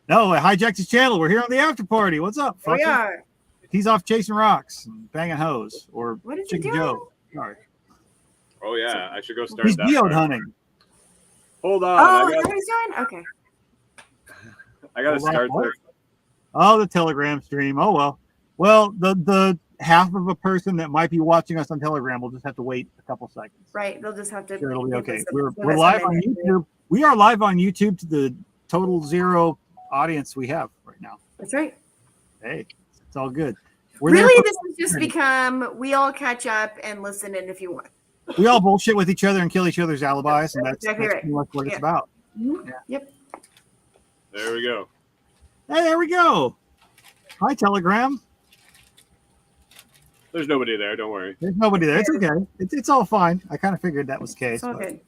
No, I hijacked his channel. We're here on the after party. What's up, Here we fucker? are. He's off chasing rocks and banging hoes or What is he Chicken doing? Joe. Sorry. Oh yeah, I should go start He's that. geode fire. hunting. Hold on, Oh, is that what he's doing? Okay. I gotta start what? this. Oh, the Telegram stream. Oh well. Well, the half of a person that might be watching us on Telegram will just have to wait a couple seconds. Right. They'll just have to. Sure, it'll be give okay. us We're give us a live on minute. YouTube. We are live on YouTube to the total zero audience we have right now. That's right. Hey, it's all good. We're there Really, for- this has just become we all catch up and listen in if you want. we all bullshit with each other and kill each other's alibis, and that's exactly right. pretty much what it's Yeah. about. Mhm. Yeah. Yep. There we go. Hey, there we go. Hi, Telegram. There's nobody there. Don't worry. There's nobody there. It's okay. It's all fine. I kind of figured that was the case. It's all but- good.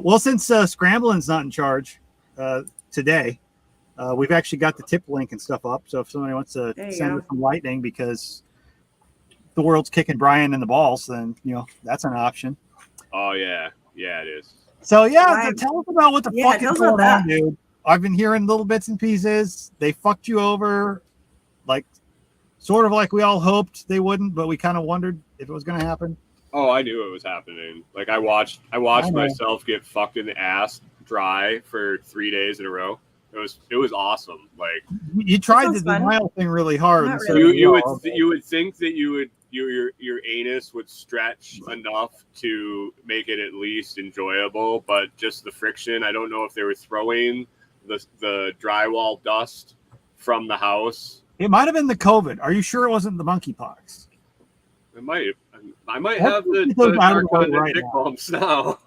Well, since Scrambling's not in charge today, we've actually got the tip link and stuff up. So if somebody wants to There you send go. us some lightning because the world's kicking Brian in the balls, then that's an option. Oh yeah, yeah it is. So yeah, Right. tell us about what the Yeah, fuck tell is us about going on, that. dude. I've been hearing little bits and pieces. They fucked you over, like sort of like we all hoped they wouldn't, but we kind of wondered if it was going to happen. Oh, I knew it was happening. Like I watched I know. myself get fucked in the ass dry for 3 days in a row. It was awesome. Like You tried the sounds fun. denial thing really hard. Not and so really. you we would think that your anus would stretch enough to make it at least enjoyable, but just the friction. I don't know if they were throwing the drywall dust from the house. It might have been the COVID. Are you sure it wasn't the monkeypox? It might. I might Let's have the get those out of the way narcotic right dick now. bumps now.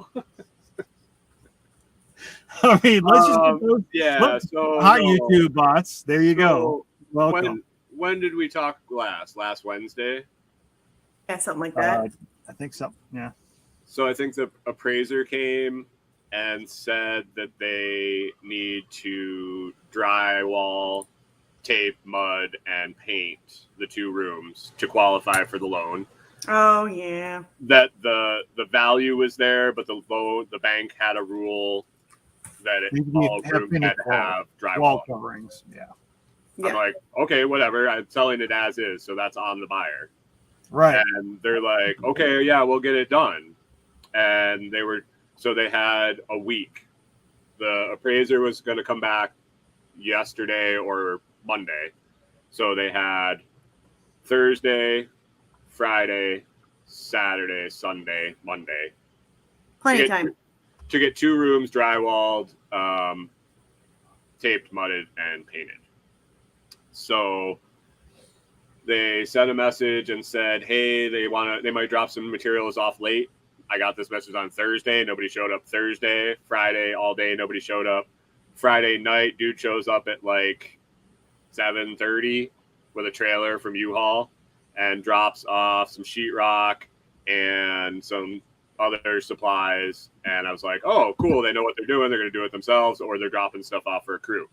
I mean, let's just get those. Yeah. So Hi, no. YouTube bots. There you go. So Welcome. when did we talk last? Last Wednesday. Yeah, something like that. I think so. Yeah. So I think the appraiser came and said that they need to drywall, tape, mud, and paint the 2 rooms to qualify for the loan. Oh yeah. That the value was there, but the bank had a rule that all rooms had to have Wall drywall. coverings. Yeah. Yeah. I'm like, okay, whatever. I'm selling it as is, so that's on the buyer. Right. And they're like, okay, yeah, we'll get it done. And they had a week. The appraiser was going to come back yesterday or Monday. So they had Thursday, Friday, Saturday, Sunday, Monday. Plenty of to get- time. To get 2 rooms drywalled, taped, mudded, and painted. So they sent a message and said, hey, they might drop some materials off late. I got this message on Thursday. Nobody showed up Thursday. Friday, all day, nobody showed up. Friday night, dude shows up at like 7:30 with a trailer from U-Haul and drops off some sheetrock and some other supplies. And I was like, oh, cool. They know what they're doing. They're going to do it themselves, or they're dropping stuff off for a crew.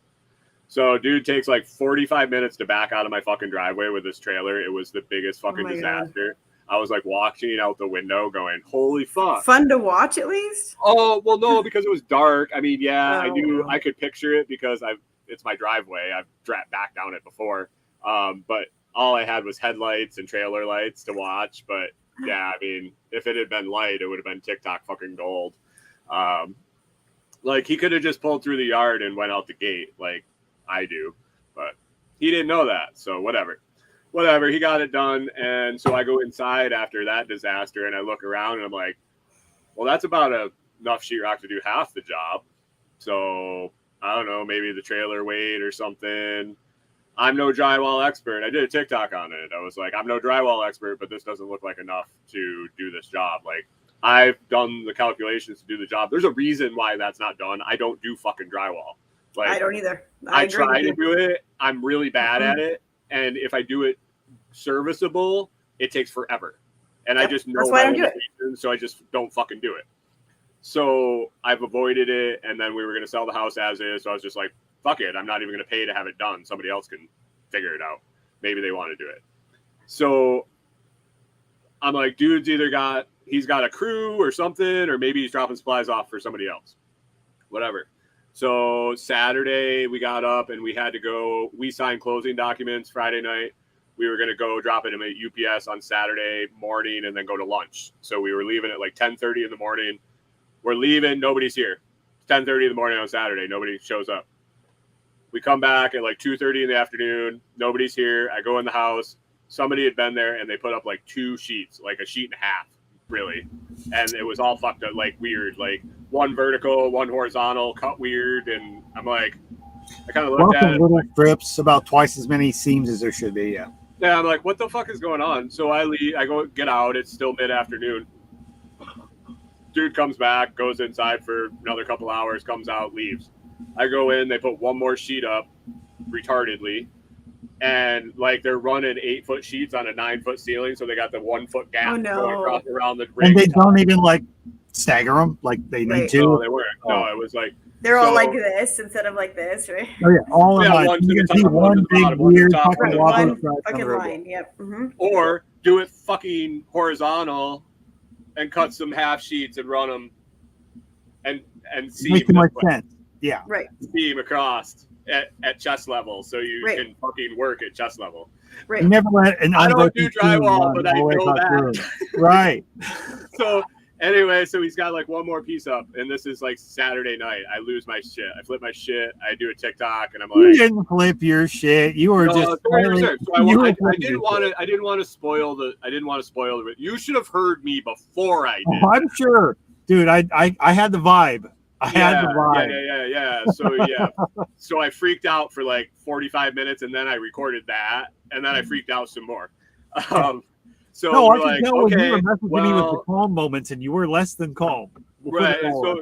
So dude takes like 45 minutes to back out of my fucking driveway with this trailer. It was the biggest fucking my God. disaster. I was like watching out the window going, holy fuck. Fun to watch at least. Oh, well, no, because it was dark. I mean, yeah, I Oh, knew wow. I could picture it because it's my driveway. I've backed down it before. But all I had was headlights and trailer lights to watch. But yeah, I mean, if it had been light, it would have been TikTok fucking gold. Like he could have just pulled through the yard and went out the gate like I do, but he didn't know that. So whatever, he got it done. And so I go inside after that disaster and I look around and I'm like, well, that's about enough sheetrock to do half the job. So I don't know, maybe the trailer weight or something. I'm no drywall expert. I did a TikTok on it. I was like, I'm no drywall expert, but this doesn't look like enough to do this job. Like, I've done the calculations to do the job. There's a reason why that's not done. I don't do fucking drywall. Like, I don't either. I agree try with to you. do it. I'm really bad at it. And if I do it serviceable, it takes forever. And I Yep, just know that's why I my don't do it. limitations, so I just don't fucking do it. So I've avoided it. And then we were going to sell the house as is. So I was just like, fuck it. I'm not even going to pay to have it done. Somebody else can figure it out. Maybe they want to do it. So I'm like, dude's either he's got a crew or something, or maybe he's dropping supplies off for somebody else. Whatever. So Saturday we got up and we had to go. We signed closing documents Friday night. We were going to go drop it in at UPS on Saturday morning and then go to lunch. So we were leaving at like 10:30 in the morning. We're leaving. Nobody's here. It's 10:30 in the morning on Saturday. Nobody shows up. We come back at like 2:30 in the afternoon. Nobody's here. I go in the house. Somebody had been there and they put up like 2 sheets, like a sheet and a half, really. And it was all fucked up, like weird, like one vertical, one horizontal, cut weird. And I'm like, I kind of looked Lots at of it. little strips, about twice as many seams as there should be. Yeah. Yeah, I'm like, what the fuck is going on? So I leave. I go get out. It's still mid-afternoon. Dude comes back, goes inside for another couple hours, comes out, leaves. I go in. They put one more sheet up, retardedly, and like they're running 8-foot sheets on a 9-foot ceiling, so they got the 1-foot gap Oh, no. going across around the ring. And they don't even like stagger them like they need Right. to. No, they weren't. No, it was like They're all So- like this instead of like this, right? Oh yeah, all in Yeah, line. one to You the can see top, one to one the big bottom, one to the weird top, fucking one to the wobbly bottom. stripe on Fucking the robot. line. Yep. or do it fucking horizontal and cut some half sheets and run them and seam Makes too much this way. sense. Yeah. Right. Seam across at chest level, so you Right. can fucking work at chest level. Right. You never let an I don't unbroken do seam drywall, run but all I the way know across that. the room. Right. So anyway, so he's got like one more piece up, and this is like Saturday night. I lose my shit. I flip my shit. I do a TikTok, and I'm You like, didn't flip your shit. You were no, just. it's very smiling. reserved. So I You were didn't flipping your want shit. to. I didn't want to spoil the. I didn't want to spoil it. You should have heard me before I did. Oh, I'm sure, dude. I had the vibe. I had the vibe. Yeah. So yeah, so I freaked out for like 45 minutes, and then I recorded that, and then I freaked out some more. So No, I we're can like, tell when you okay, were messaging me with the well, calm moments, and you were less than calm. We'll put right. it that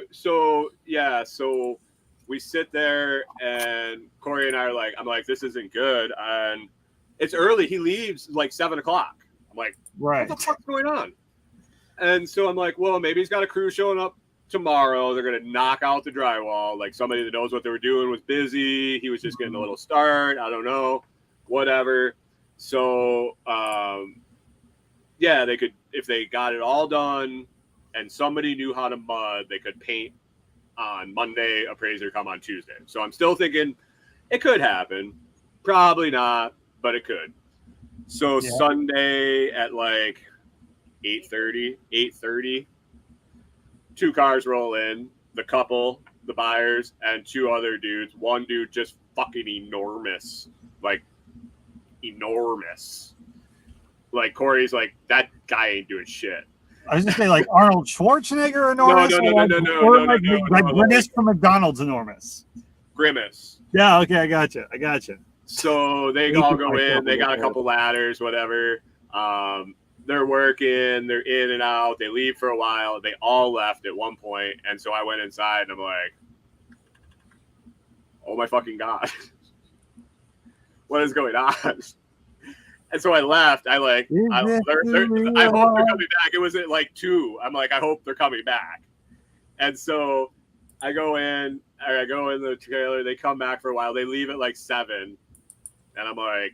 way. So we sit there, and Corey and I are like, I'm like, this isn't good, and it's early. He leaves like 7 o'clock. I'm like, Right. what the fuck's going on? And so I'm like, well, maybe he's got a crew showing up tomorrow. They're going to knock out the drywall. Like somebody that knows what they were doing was busy. He was just getting a little start. I don't know, whatever. So, yeah, they could, if they got it all done and somebody knew how to mud, they could paint on Monday, appraiser come on Tuesday. So I'm still thinking it could happen. Probably not, but it could. So Yeah. Sunday at like 8:30, 2 cars roll in, the couple, the buyers, and 2 other dudes. One dude just fucking enormous, like enormous. Like Corey's like, that guy ain't doing shit. I was just saying, like Arnold Schwarzenegger enormous. No, or like no, Grimace from McDonald's enormous. Grimace. Yeah. Okay. I gotcha. So they Make all it go myself in. They got a couple ladders, whatever. They're working. They're in and out. They leave for a while. They all left at one point, and so I went inside and I'm like, "Oh my fucking god, what is going on?" And so I left. I like, I hope they're coming back. It was at like 2. I'm like, I hope they're coming back. And so I go in the trailer. They come back for a while. They leave at like 7. And I'm like,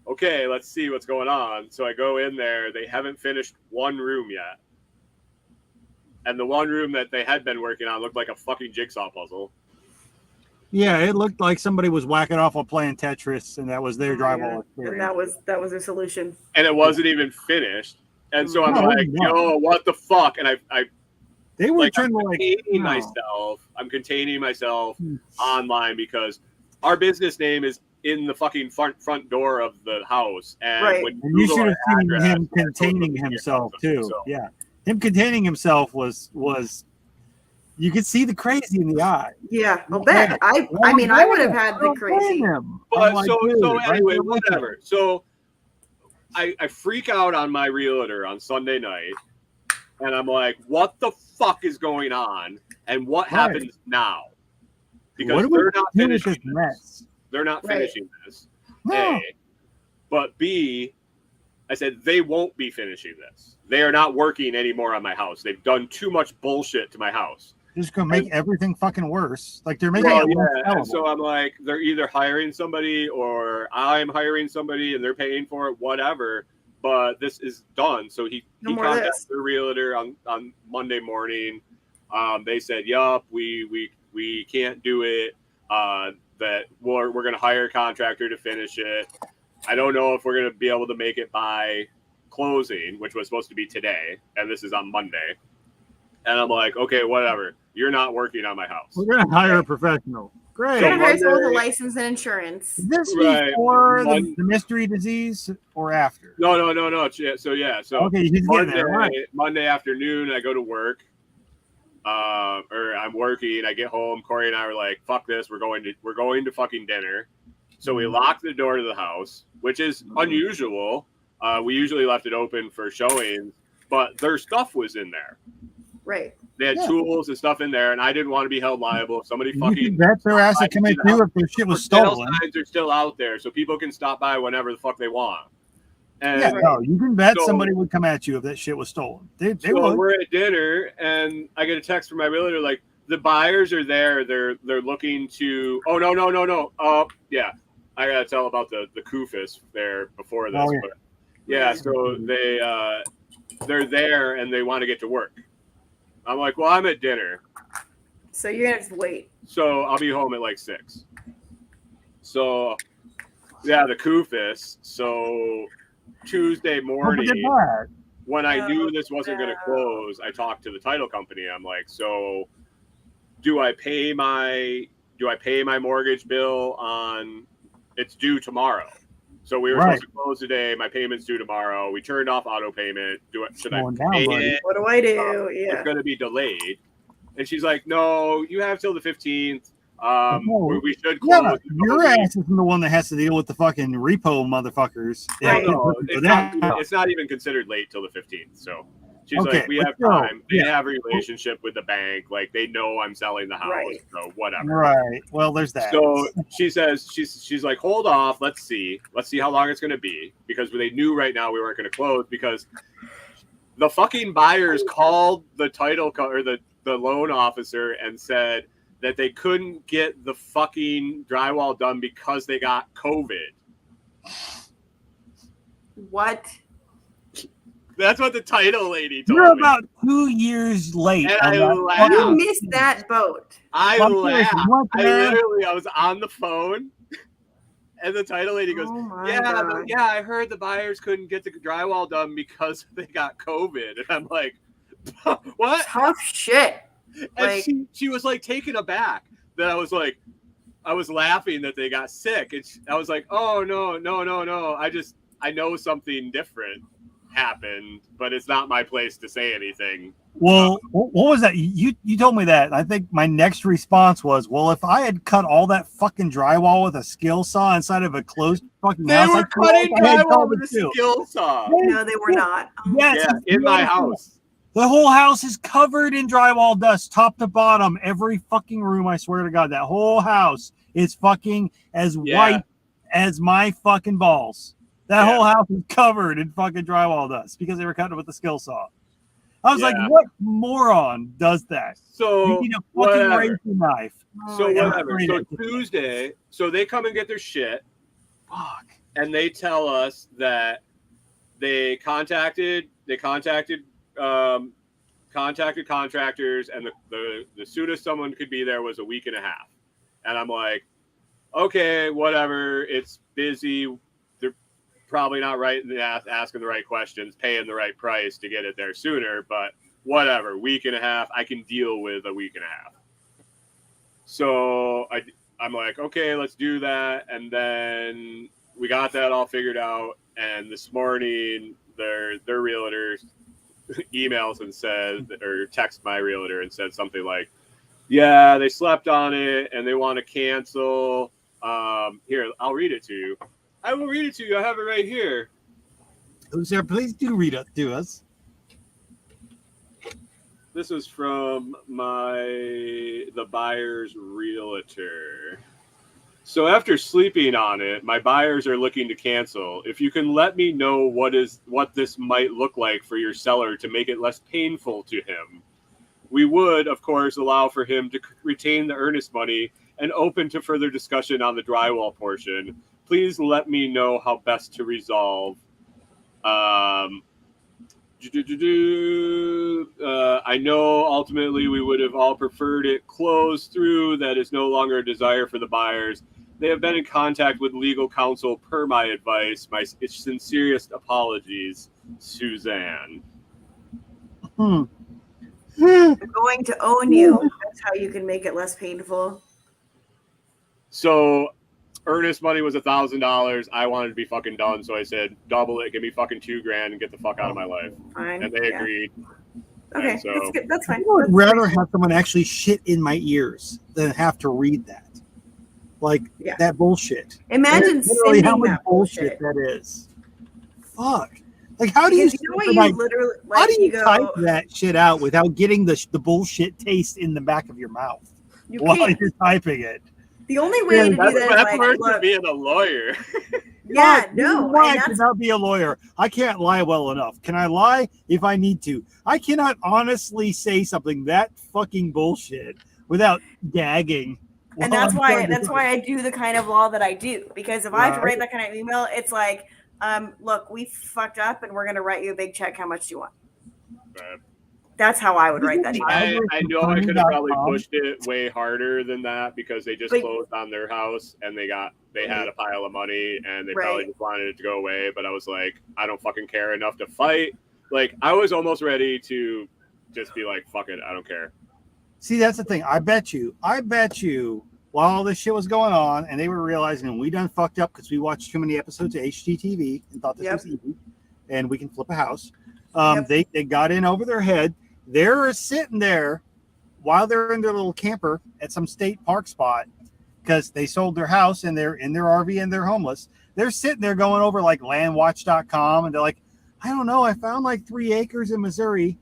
okay, let's see what's going on. So I go in there. They haven't finished one room yet. And the one room that they had been working on looked like a fucking jigsaw puzzle. Yeah, it looked like somebody was whacking off while playing Tetris, and that was their drywall And experience. that was a solution. And it wasn't even finished. And so I'm No, like, no. yo, what the fuck? And I They were like, trying to I'm like containing no. myself. I'm containing myself online because our business name is in the fucking front door of the house. And Right. when And you Google should have our seen address, him our containing social media himself comes up. too. So, Yeah, him containing himself was you could see the crazy in the eye. Yeah, I'll bet. I mean, I would have had the crazy. But so anyway, whatever. So I freak out on my realtor on Sunday night, and I'm like, what the fuck is going on? And what happens now? Because What do we they're not do with finishing this this. mess? They're not Right. finishing this. No. A. But B, I said, they won't be finishing this. They are not working anymore on my house. They've done too much bullshit to my house. Just gonna make everything fucking worse. Like they're making Well, it less yeah. And sellable. so I'm like, they're either hiring somebody or I'm hiring somebody and they're paying for it, whatever. But this is done. So he No more of contacted this. the realtor on Monday morning. They said, yup, we can't do it. That we're going to hire a contractor to finish it. I don't know if we're going to be able to make it by closing, which was supposed to be today, and this is on Monday. And I'm like, okay, whatever. You're not working on my house. We're gonna hire a professional. Great. We're gonna hire someone with a Monday- license and insurance. Is this Right. before Mon- the mystery disease or after? No. So Okay, he's getting there. Right. Monday afternoon, I go to work. Or I'm working. I get home. Corey and I were like, "Fuck this. We're going to fucking dinner." So we locked the door to the house, which is unusual. We usually left it open for showings, but their stuff was in there. Right. They had tools and stuff in there, and I didn't want to be held liable if somebody You fucking. can bet their ass to come in too if their shit was Sale stolen. signs are still out there, so people can stop by whenever the fuck they want. And Yeah, no, you can bet So- somebody would come at you if that shit was stolen. They so would. we're at dinner, and I get a text from my realtor like, the buyers are there. They're looking to. Oh no. Yeah, I gotta tell about the Kufis there before this. Oh, yeah. But yeah, so they're there and they want to get to work. I'm like, well, I'm at dinner, So you're gonna have to wait. so I'll be home at like 6. So yeah, the Kufis. So Tuesday Don't morning, forget that. when I knew this Oh, wasn't going to no. close, I talked to the title company. I'm like, so do I pay my mortgage bill on, it's due tomorrow. So we were Right. supposed to close today. My payment's due tomorrow. We turned off auto payment. Should I Going down, pay buddy. it? What do I do? It's Yeah. going to be delayed. And she's like, no, you have till the 15th. No. We should Yeah, close. your ass isn't the one that has to deal with the fucking repo motherfuckers. Right. No, For it's that. not even considered late till the 15th. So she's Okay, like, we but have still, time. They yeah. have a relationship with the bank. Like they know I'm selling the house. Right. So whatever. Right. Well, there's that. So she says, she's like, hold off. Let's see how long it's going to be, because they knew right now we weren't going to close, because the fucking buyers called the or the loan officer and said that they couldn't get the fucking drywall done because they got COVID. What? That's what the title lady told You're me. about 2 years late. And on I that laughed. fucking- You missed that boat. I Fuck laughed. this, what, I man? literally, I was on the phone, and the title lady goes, Oh my yeah, God. yeah, I heard the buyers couldn't get the drywall done because they got COVID. And I'm like, what? Tough shit. And Like- she was like taken aback that I was laughing that they got sick. And I was like, oh, no. I know something different happened, but it's not my place to say anything. Well, what was that? You told me that. I think my next response was, well, if I had cut all that fucking drywall with a skill saw inside of a closed fucking They house, were I cutting had drywall with a COVID too. skill saw. No, they were not. Oh, Yes, Yeah, in my house. The whole house is covered in drywall dust, top to bottom. Every fucking room, I swear to God, that whole house is fucking as Yeah. white as my fucking balls. That Yeah. whole house is covered in fucking drywall dust because they were cutting it with the skill saw. I was like, Yeah. what moron does that? So You need a fucking whatever. razor knife. oh So my God. whatever. Yeah. So Tuesday, so they come and get their shit, Fuck. and they tell us that they contacted contractors, and the soonest someone could be there was a week and a half. And I'm like, okay, whatever. It's busy. They're probably not asking the right questions, paying the right price to get it there sooner, but whatever. Week and a half, I can deal with a week and a half. So I'm like, okay, let's do that. And then we got that all figured out. And this morning, their realtor emails and said, or text my realtor and said something like, yeah, they slept on it and they want to cancel. Here, I'll read it to you. I will read it to you. I have it right here. Sir, please do read it to us. This is from the buyer's realtor. So after sleeping on it, my buyers are looking to cancel. If you can let me know what this might look like for your seller to make it less painful to him. We would, of course, allow for him to retain the earnest money and open to further discussion on the drywall portion. Please let me know how best to resolve. I know ultimately we would have all preferred it closed through. That is no longer a desire for the buyers. They have been in contact with legal counsel per my advice. My sincerest apologies, Suzanne. I'm going to own you. That's how you can make it less painful. So earnest money was $1,000. I wanted to be fucking done, so I said, double it, give me fucking $2,000 and get the fuck out of my life. Fine. And they agreed. Okay, And so, that's good. That's I fine. would That's rather fine. have someone actually shit in my ears than have to read that. Like Yeah. that bullshit. Imagine Literally how sending much that bullshit bullshit. that is. Fuck. Like how do you, Because you know what you like, literally how like? do you You type go. that shit out without getting the bullshit taste in the back of your mouth You while can't. you're typing it? The only way to do that's that my is like, first look, to being a lawyer. yeah, Fuck, no, why and I that's cannot be a lawyer. I can't lie well enough. Can I lie if I need to? I cannot honestly say something that fucking bullshit without gagging. and while that's I'm why trying to do it. I do the kind of law that I do, because if I have to Right. write that kind of email, it's like, look, we fucked up and we're gonna write you a big check. How much do you want? Right. That's how I would write that email. I know I could have probably pushed it way harder than that because they just But- closed on their house and they had a pile of money and they probably Right. just wanted it to go away. But I was like, I don't fucking care enough to fight. Like I was almost ready to just be like, fuck it, I don't care. See, that's the thing. I bet you, while all this shit was going on, and they were realizing we done fucked up because we watched too many episodes of HGTV and thought this Yep. was easy, and we can flip a house. Yep. They got in over their head. They're sitting there while they're in their little camper at some state park spot because they sold their house and they're in their RV and they're homeless. They're sitting there going over like landwatch.com and they're like, I don't know, I found like 3 acres in Missouri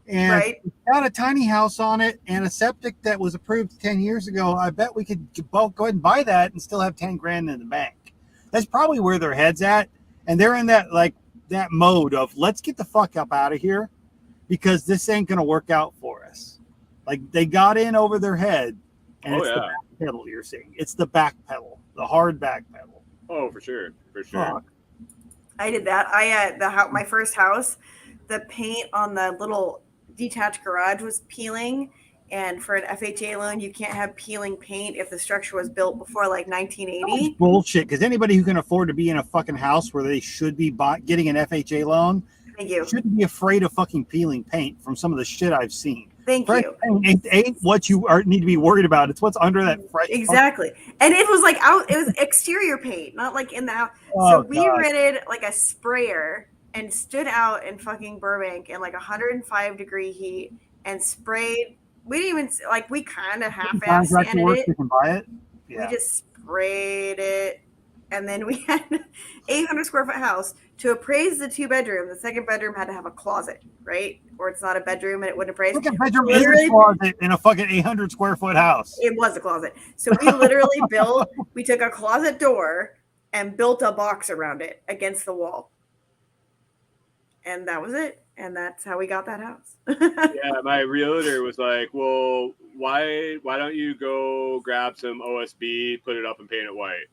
and Right. it's got a tiny house on it and a septic that was approved 10 years ago. I bet we could both go ahead and buy that and still have 10 grand in the bank. That's probably where their head's at. And they're in that mode of let's get the fuck up out of here because this ain't going to work out for us. Like they got in over their head and it's the back pedal you're seeing. It's the back pedal, the hard back pedal. Oh, for sure. For sure. Fuck. I did that. My first house, the paint on the little detached garage was peeling, and for an FHA loan, you can't have peeling paint if the structure was built before like 1980. Bullshit. Because anybody who can afford to be in a fucking house where they should be getting an FHA loan Thank you. shouldn't be afraid of fucking peeling paint from some of the shit I've seen. Thank Fresh you. paint ain't what you need to be worried about. It's what's under that fresh. Exactly. And it was like it was exterior paint, not like in the house. Oh, So we God. rented like a sprayer and stood out in fucking Burbank in like 105-degree heat and sprayed. We didn't even we kind of half-assed Contractor sanded work, it. you can buy it. Yeah. We just sprayed it, and then we had an 800 square foot house. To appraise the 2-bedroom, the second bedroom had to have a closet, right? Or it's not a bedroom and it wouldn't appraise. Look at bedroom is Literally- a closet in a fucking 800 square foot house. It was a closet. So we literally we took a closet door and built a box around it against the wall. And that was it. And that's how we got that house. Yeah, my realtor was like, well, why don't you go grab some OSB, put it up and paint it white?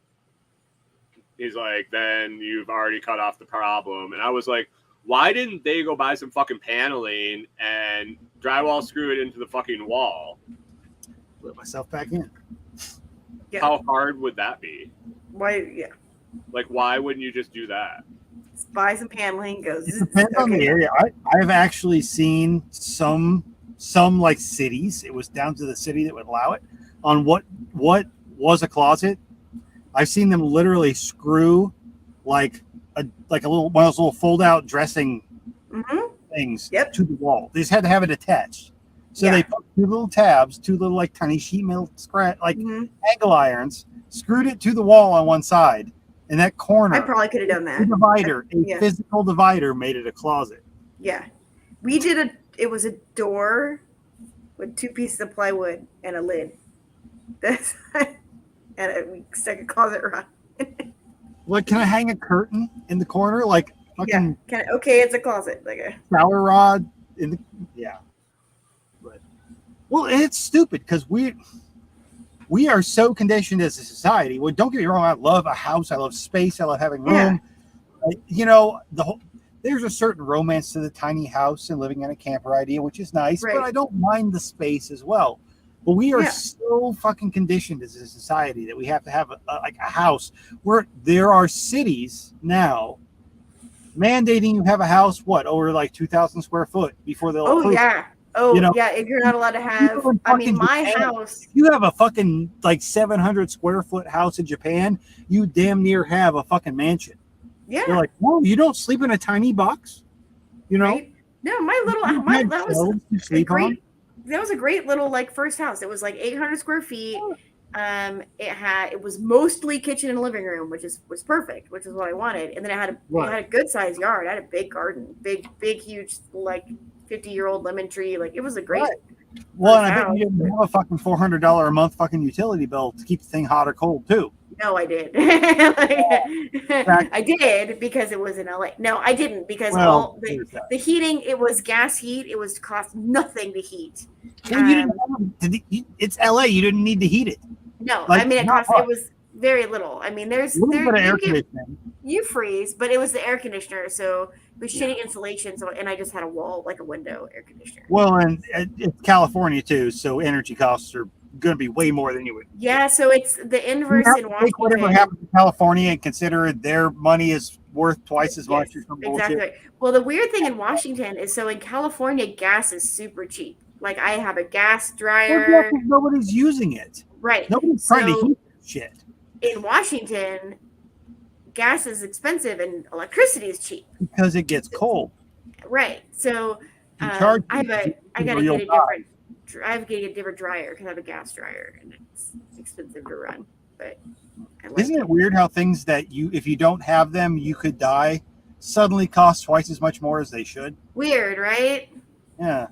He's like, then you've already cut off the problem. And I was like, why didn't they go buy some fucking paneling and drywall screw it into the fucking wall? Put myself back in. Yeah. How hard would that be? Why? Yeah. Like, why wouldn't you just do that? Just buy some paneling. Goes. It depends on the area. I've actually seen some like cities. It was down to the city that would allow it on what was a closet. I've seen them literally screw like a little one of those little fold out dressing Mm-hmm. things Yep. to the wall. They just had to have it attached. So Yeah. they put 2 little tabs, 2 little like tiny sheet metal angle irons, screwed it to the wall on one side, and that corner. I probably could have done a that. divider, a Yeah. physical divider, made it a closet. Yeah. We did it was a door with 2 pieces of plywood and a lid. That's we stuck a closet around. Like, can I hang a curtain in the corner, like fucking Okay, it's a closet. Like a shower rod in the But well, it's stupid because we are so conditioned as a society. Well, don't get me wrong, I love a house, I love space, I love having room. Yeah. You know, there's a certain romance to the tiny house and living in a camper idea, which is nice, Right. but I don't mind the space as well. But we are Yeah. so fucking conditioned as a society that we have to have like a house where there are cities now mandating you have a house, over like 2,000 square foot before they'll Oh approve it. yeah. Oh You know, yeah. If you're not allowed to have, in I mean, fucking my Japan, house. you have a fucking like 700 square foot house in Japan, you damn near have a fucking mansion. Yeah. They're like, whoa, you don't sleep in a tiny box, you know? Right? No, my little, You my had that was shelves to a sleep on. great. That was a great little like first house. It was like 800 square feet. It was mostly kitchen and living room, which was perfect, which is what I wanted. And then it had a good sized yard. I had a big garden, big, huge, like 50-year-old lemon tree. Like it was a great. Right. Well, and I bet house. you didn't have a fucking $400 a month fucking utility bill to keep the thing hot or cold too. No, I did. I did because it was in LA. No, I didn't because all there's that. the heating, it was gas heat. It was cost nothing to heat. Well, it's LA. You didn't need to heat it. No, Like, I mean not it was very little. I mean, A little bit of air you conditioning. you freeze, but it was the air conditioner, so it was shitty insulation. So and I just had a wall, like a window air conditioner. Well, and it's California too, so energy costs are going to be way more than you would. Yeah, so it's the inverse in Washington. Take whatever happens in California and consider their money is worth twice as much or some exactly. bullshit. Right. Well, the weird thing in Washington is, so in California, gas is super cheap. Like I have a gas dryer. Well, because nobody's using it. Right. Nobody's trying to heat shit. In Washington, gas is expensive and electricity is cheap. Because it gets cold. Right. So You charge I gotta people, get you'll a different. I have to get a different dryer because I have a gas dryer and it's expensive to run. But I like Isn't it weird how things that if you don't have them, you could die, suddenly cost twice as much more as they should? Weird, right? Yeah.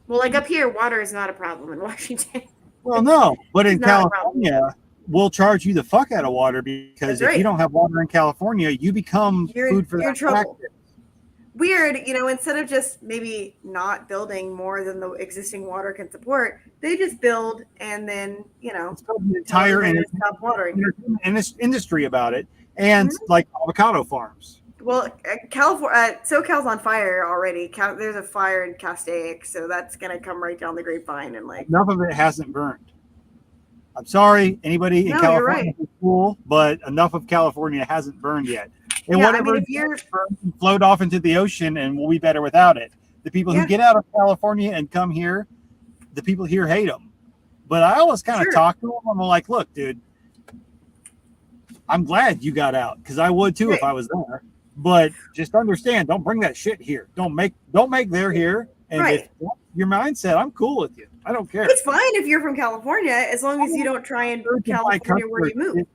Well, like up here, water is not a problem in Washington. Well, no, but in It's not a problem. California, we'll charge you the fuck out of water because That's if right. you don't have water in California, you become food for you're in that trouble. practice. Weird, instead of just maybe not building more than the existing water can support, they just build and then, It's called the entire stop watering. industry about it, and like avocado farms. Well, California, SoCal's on fire already. There's a fire in Castaic, so that's gonna come right down the grapevine and like. Enough of it hasn't burned. I'm sorry, anybody in No, you're California right. is cool, but enough of California hasn't burned yet. And Yeah, I whatever mean, if you're float off into the ocean, and we'll be better without it. The people who Yeah. get out of California and come here, the people here hate them. But I always kind of Sure. talk to them. I'm like, look, dude, I'm glad you got out because I would too if Right. I was there. But just understand, don't bring that shit here. Don't make their here. And Right. if that's your mindset, I'm cool with you. I don't care. it's fine if you're from California, as long as you don't try and California where you move.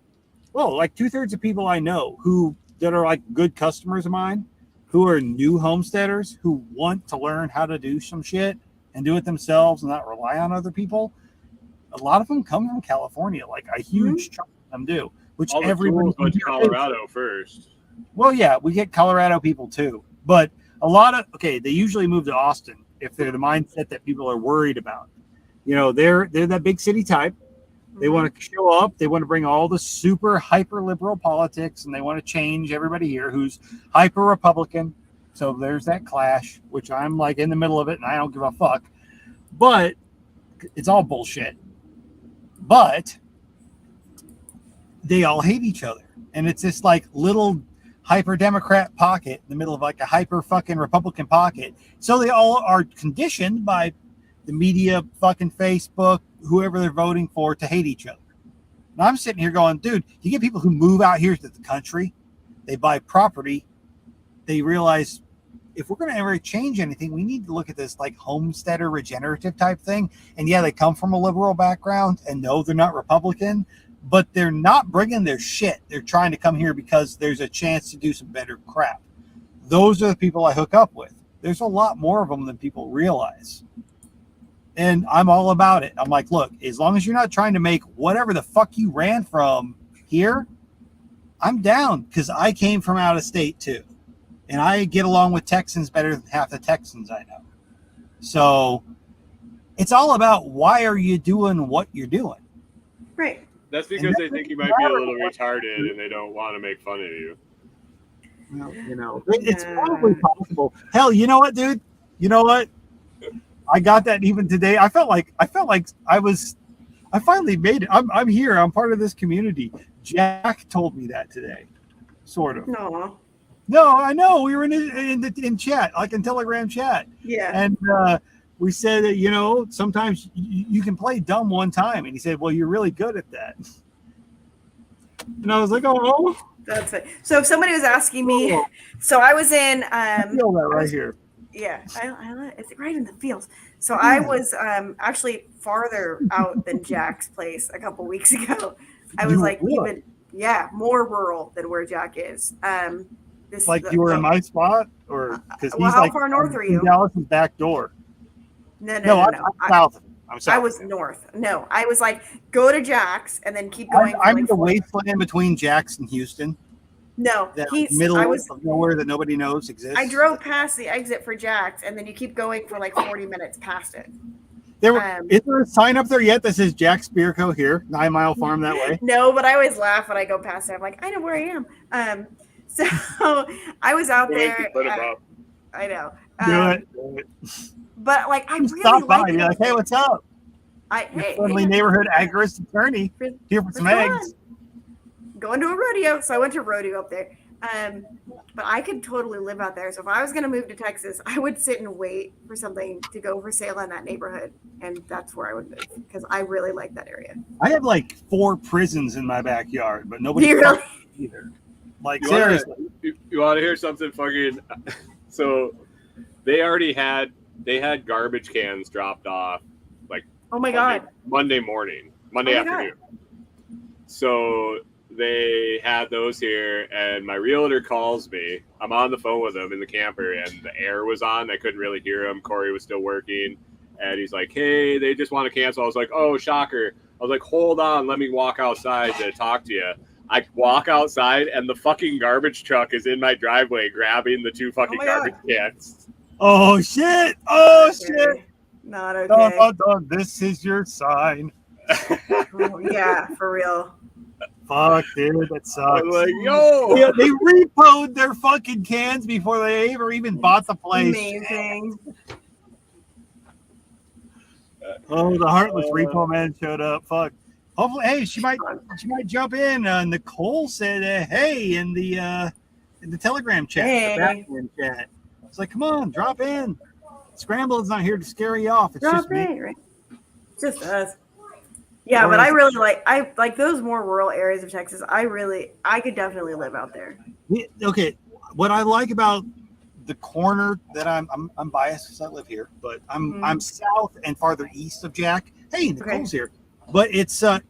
Well, like 2/3 of people I know that are like good customers of mine, who are new homesteaders who want to learn how to do some shit and do it themselves and not rely on other people. A lot of them come from California, like a huge chunk of them do. Which All the everybody tools went to Colorado first. Well, yeah, we get Colorado people too, but a lot of they usually move to Austin if they're the mindset that people are worried about. They're that big city type. They want to show up. They want to bring all the super hyper liberal politics, and they want to change everybody here who's hyper Republican. So there's that clash, which I'm like in the middle of it, and I don't give a fuck. But it's all bullshit. But they all hate each other, and it's this like little hyper Democrat pocket in the middle of like a hyper fucking Republican pocket. So they all are conditioned by the media, fucking Facebook, whoever they're voting for, to hate each other. And I'm sitting here going, dude, you get people who move out here to the country, they buy property, they realize if we're going to ever change anything, we need to look at this like homesteader regenerative type thing. And yeah, they come from a liberal background, and no, they're not Republican, but they're not bringing their shit. They're trying to come here because there's a chance to do some better crap. Those are the people I hook up with. There's a lot more of them than people realize. And I'm all about it. I'm like, look, as long as you're not trying to make whatever the fuck you ran from here, I'm down, because I came from out of state too. And I get along with Texans better than half the Texans I know. So it's all about, why are you doing what you're doing? Right. That's because they think you might be a little retarded and they don't want to make fun of you. It's probably possible. Hell, you know what, dude? You know what? I got that even today. I felt like I finally made it. I'm here. I'm part of this community. Jack told me that today, sort of. No. No, I know. We were in chat, like in Telegram chat, Yeah. and we said that sometimes you can play dumb one time, and he said, "Well, you're really good at that." And I was like, "Oh, That's it. So if somebody was asking me, so I was in. I feel that right here." Yeah, it's right in the fields. So I was actually farther out than Jack's place a couple weeks ago. I was like even more rural than where Jack is. You were in my spot, or because well, he's how like far north are you? Dallas's back door. No. I'm south. I'm south. I was north. No, I was like go to Jack's and then keep going. I'm in the wasteland between Jack's and Houston. No, That middle of nowhere that nobody knows exists. I drove past the exit for Jack's, and then you keep going for like 40 minutes past it. Is there a sign up there yet that says Jack's Beer Co. here, 9 Mile Farm that way? No, but I always laugh when I go past it. I'm like, I know where I am. So I was out there. I know. Do it. But like, I really stop by. like Be like, hey, what's up? Friendly neighborhood agorist attorney here for some eggs. Going to a rodeo, so I went to a rodeo up there. But I could totally live out there. So if I was going to move to Texas, I would sit and wait for something to go for sale in that neighborhood, and that's where I would move because I really like that area. I have like 4 prisons in my backyard, but nobody really? either. Like seriously, you want to hear something fucking? So they had garbage cans dropped off like oh my god Monday afternoon. So they had those here, and my realtor calls me. I'm on the phone with him in the camper, and the air was on. I couldn't really hear him. Corey was still working, and he's like, hey, they just want to cancel. I was like, oh, shocker. I was like, hold on, let me walk outside to talk to you. I walk outside, and the fucking garbage truck is in my driveway grabbing the 2 fucking garbage cans. Oh, shit. Oh, shit. Not okay. This is your sign. Yeah, for real. Fuck, dude, that sucks. I'm like, yo. Yeah, they repoed their fucking cans before they ever even bought the place. Amazing. Oh, the heartless repo man showed up. Fuck. Hopefully, hey, she might jump in. Nicole said, "Hey," in the Telegram chat, the bathroom chat. It's like, come on, drop in. Scramble is not here to scare you off. It's drop just me. in, right? Just us. Yeah, but I really like those more rural areas of Texas. I could definitely live out there. Okay, what I like about the corner that I'm biased because I live here, but I'm south and farther east of Jack. Hey, Nicole's here, but it's I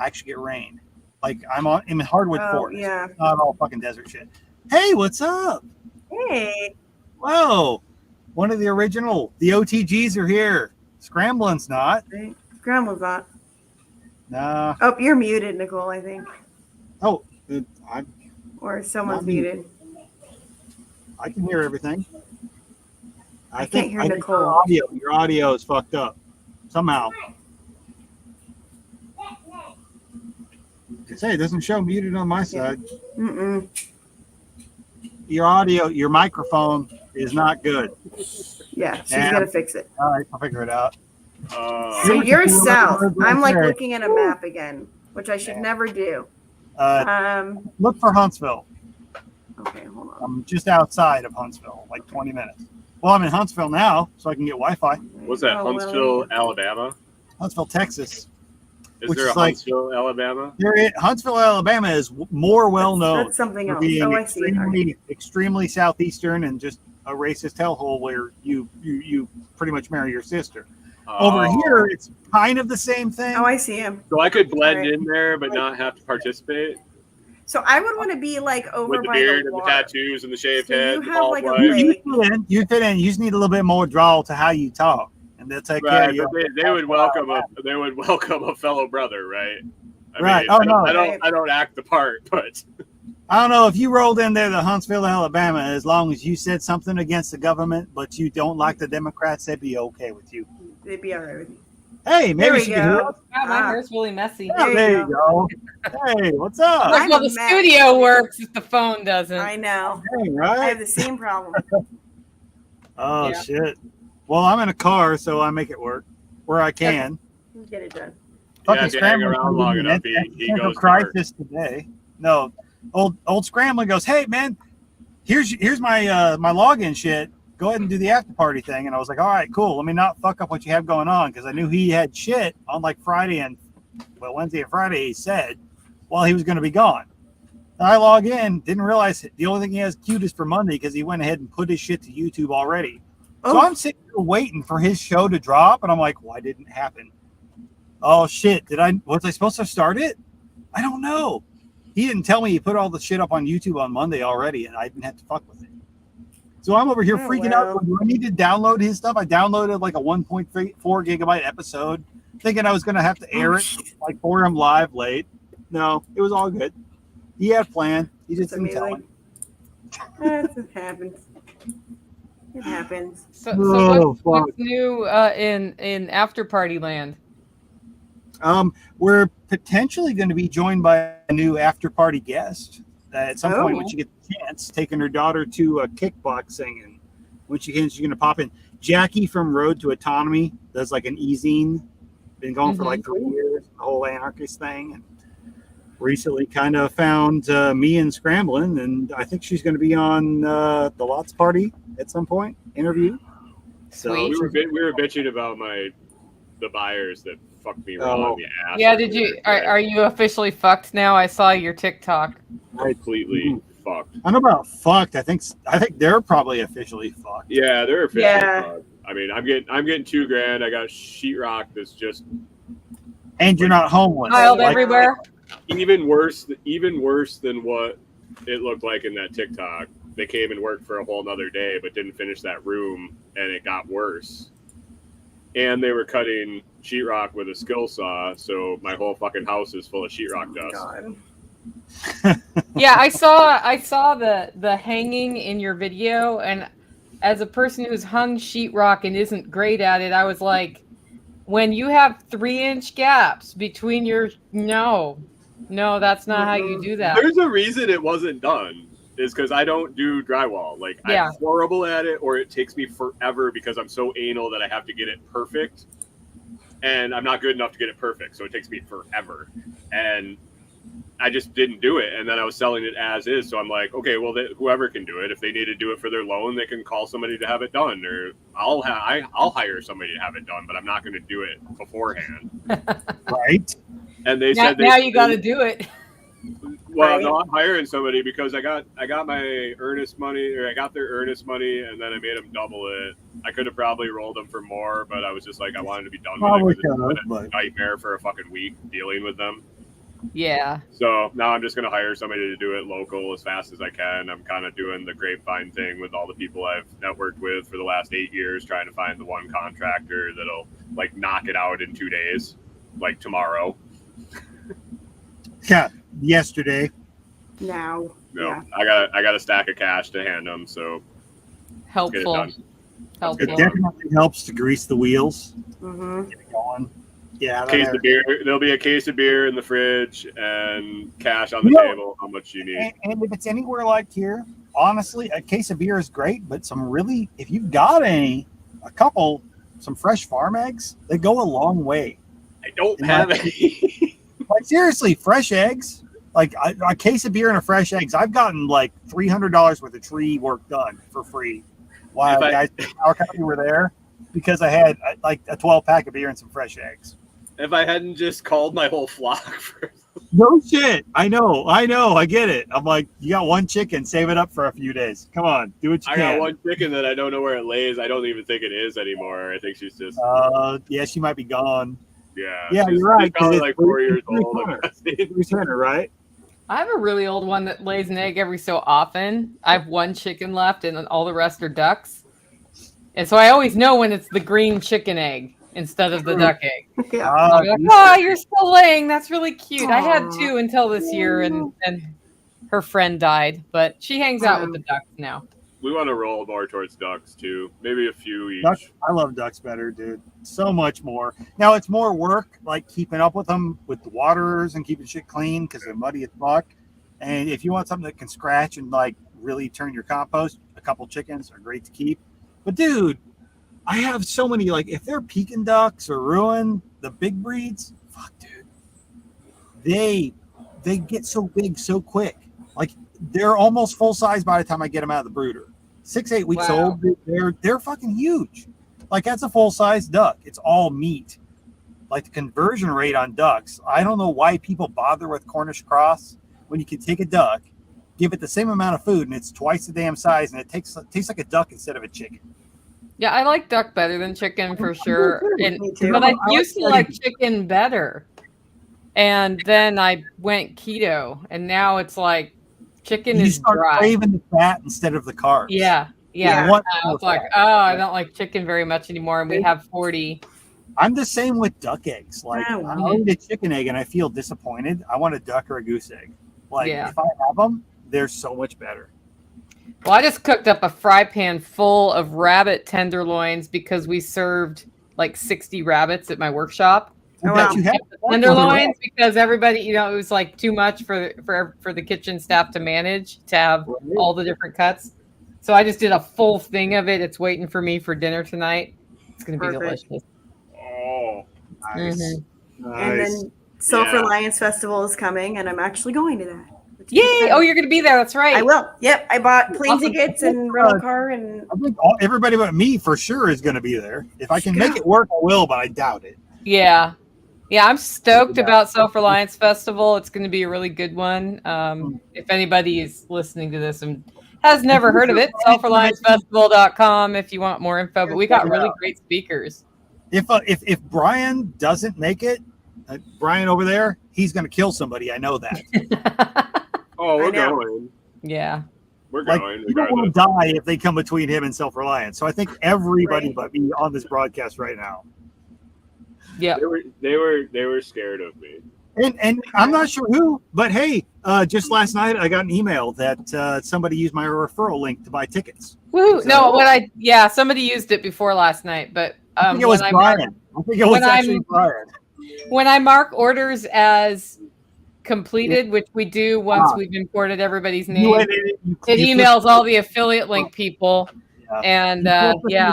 actually get rain. Like I'm in hardwood forest. Yeah, it's not all fucking desert shit. Hey, what's up? Hey, whoa, one of the OTGs are here. Scrambling's not. Right. Scrambling's not. Nah. Oh, you're muted, Nicole, I think. Oh, or someone's muted. I can hear everything. I can't hear Nicole. Your audio is fucked up somehow. Say, it doesn't show muted on my side. Mm-mm. Your audio, your microphone is not good. Yeah, she's got to fix it. All right, I'll figure it out. So you're south. I'm like looking at a map again, which I should never do. Look for Huntsville. Okay, hold on. I'm just outside of Huntsville, like 20 minutes. Well, I'm in Huntsville now, so I can get Wi-Fi. What's that, Huntsville, Alabama? Huntsville, Texas. Is there a Huntsville, Alabama? Huntsville, Alabama is more well known. That's something else. Being I see. extremely southeastern and just a racist hellhole where you pretty much marry your sister. Over here, it's kind of the same thing. Oh, I see him. So I could blend in there, but not have to participate. So I would want to be like over with the by beard the and the tattoos and the shaved head. You have like a you fit in. You just need a little bit more drawl to how you talk, and they'll take care of you. They would welcome a fellow brother, right? Right. I don't act the part, but I don't know if you rolled in there to Huntsville, Alabama. As long as you said something against the government, but you don't like the Democrats, they'd be okay with you. They'd be all right with you. Hey, There maybe we she can hear go. us. Wow, my Ah. hair's really messy. Yeah, There there you you go. Hey, what's up? I'm Well, a the mess. studio works if the phone doesn't. I know. Hey, I right? have the same problem. Oh Yeah. shit. Well, I'm in a car, so I make it work where I can. Get it done. Yeah, Fucking if you hang Scrambler around long enough, he Central goes dark. Crisis today. No, old Scrambler goes, hey man, here's my my login shit. Go ahead and do the after party thing. And I was like, all right, cool. Let me not fuck up what you have going on, because I knew he had shit on like Friday and Wednesday and Friday. He said while he was going to be gone. And I log in, didn't realize the only thing he has queued is for Monday because he went ahead and put his shit to YouTube already. So Oh. I'm sitting here waiting for his show to drop, and I'm like, why didn't it happen? Oh shit! Was I supposed to start it? I don't know. He didn't tell me he put all the shit up on YouTube on Monday already, and I didn't have to fuck with it. So I'm over here Oh, freaking well. out. Do I need to download his stuff? I downloaded like a 1.4 gigabyte episode, thinking I was going to have to air it like for him live late. No, it was all good. He had planned. He just It's didn't tell me. It happens. It happens. So Oh, what's fuck. new in After Party Land? We're potentially going to be joined by a new after party guest at some point when Oh. she gets the chance, taking her daughter to kickboxing, and when she can, she's going to pop in. Jackie from Road to Autonomy does like an e-zine, been going for like 3 years, the whole anarchist thing, and recently kind of found me and Scrambling, and I think she's going to be on the Lots Party at some point interview. So Sweet. We were bitching about the buyers that fucked me raw in the ass. Yeah, did you are you officially fucked now? I saw your TikTok. completely fucked? I don't know about fucked. I think they're probably officially fucked. Yeah, they're officially Yeah. fucked. I mean, I'm getting $2,000. I got sheetrock that's just And you're not homeless. Piled Like, everywhere. even worse than what it looked like in that TikTok. They came and worked for a whole nother day, but didn't finish that room, and it got worse. And they were cutting sheetrock with a skill saw, so my whole fucking house is full of sheetrock dust. God. Yeah, I saw the hanging in your video, and as a person who's hung sheetrock and isn't great at it, I was like, when you have 3-inch gaps between your no, that's not how you do that. There's a reason it wasn't done. Is because I don't do drywall. Like, Yeah. I'm horrible at it, or it takes me forever because I'm so anal that I have to get it perfect. And I'm not good enough to get it perfect, so it takes me forever. And I just didn't do it. And then I was selling it as is. So I'm like, okay, well, whoever can do it, if they need to do it for their loan, they can call somebody to have it done. Or I'll hire somebody to have it done, but I'm not going to do it beforehand. right? And they Now, said now you got to do it. Well, Right. no, I'm hiring somebody because I got my earnest money, or I got their earnest money, and then I made them double it. I could have probably rolled them for more, but I was just like, I wanted to be done Probably with it. 'cause could It's have, been a but nightmare for a fucking week dealing with them. Yeah. So now I'm just gonna hire somebody to do it local as fast as I can. I'm kind of doing the grapevine thing with all the people I've networked with for the last 8 years, trying to find the one contractor that'll like knock it out in 2 days, like tomorrow. yeah, yesterday. Now. No, Yeah. I got a stack of cash to hand them, so let's get it Helpful. done. It Helpful. definitely helps to grease the wheels. Mm-hmm. Get it going. Yeah, Case that- of beer. There'll be a case of beer in the fridge and cash on the No. table. How much you need? and if it's anywhere like here, honestly, a case of beer is great, but if you've got some fresh farm eggs, they go a long way. I don't have any. Like seriously, fresh eggs, like a case of beer and a fresh eggs. I've gotten like $300 worth of tree work done for free while If I- guys from our company were there, because I had like a 12-pack of beer and some fresh eggs. If I hadn't just called my whole flock for No shit. I know. I get it. I'm like, you got one chicken, save it up for a few days. Come on, do what you I can. got one chicken that I don't know where it lays. I don't even think it is anymore. I think she's just Yeah, she might be gone. yeah. Yeah, she's, you're right, She's probably 'cause like it's 4 years pretty old. fun. I'm guessing. Bruce Henner, right? I have a really old one that lays an egg every so often. I have one chicken left, and then all the rest are ducks. And so I always know when it's the green chicken egg instead of the duck egg. Yeah. I'm like, oh, you're still laying. That's really cute. I had Aw. 2 until this year, and her friend died, but she hangs out with the ducks now. want to roll more towards ducks too. Maybe a few each. Ducks, I love ducks better, dude. So much more. Now it's more work, like keeping up with them with the waterers and keeping shit clean because they're muddy as fuck. And if you want something that can scratch and like really turn your compost, a couple chickens are great to keep. But dude, I have so many, like if they're Pekin ducks or Ruin, the big breeds, fuck, dude, they get so big so quick. Like they're almost full size by the time I get them out of the brooder. 6-8 weeks Wow. old, they're fucking huge. Like that's a full size duck. It's all meat. Like the conversion rate on ducks, I don't know why people bother with Cornish cross when you can take a duck, give it the same amount of food, and it's twice the damn size, and it tastes like a duck instead of a chicken. Yeah, I like duck better than chicken for sure. And, Me too. but I I used to like like chicken better. And then I went keto, and now it's like chicken You is start dry. craving the fat instead of the carbs. Yeah. You Yeah. want I more was like, fat. oh, I don't like chicken very much anymore. And we have 40. I'm the same with duck eggs. Like Oh, wow. I'll eat a chicken egg and I feel disappointed. I want a duck or a goose egg. Like Yeah. if I have them, they're so much better. Well, I just cooked up a fry pan full of rabbit tenderloins because we served like 60 rabbits at my workshop. I Oh, bet wow. you have Tenderloins because everybody, it was like too much for the kitchen staff to manage to have all the different cuts. So I just did a full thing of it. It's waiting for me for dinner tonight. It's gonna be Perfect. delicious. Oh, Nice. Mhm. And Nice. then Sulphur Yeah. Lions Festival is coming, and I'm actually going to that. which is Yay! exciting. Oh, you're gonna be there. That's right. I will. Yep, I bought plane Awesome. tickets and rental car, and I think everybody but me for sure is going to be there. If I can make Go. it work, I will, but I doubt it. Yeah. Yeah, I'm stoked Yeah. about Self-Reliance Festival. It's going to be a really good one. If anybody is listening to this and has never heard of it, selfreliancefestival.com if you want more info. But we got really great speakers. If Brian doesn't make it, Brian over there, he's going to kill somebody. I know that. oh, we're I know. going. Yeah. We're Like going. you don't want Regardless. to die if they come between him and self-reliance. So I think everybody Right. but me on this broadcast right now. Yeah. They were scared of me. And I'm not sure who, but hey, just last night I got an email that somebody used my referral link to buy tickets. Woo! So- No, somebody used it before last night, but I think it was Brian. I think it was when actually I'm- Brian. when I mark orders as completed, which we do once Ah. we've imported everybody's You name, went in, you it you emails all the affiliate link people, Yeah. and you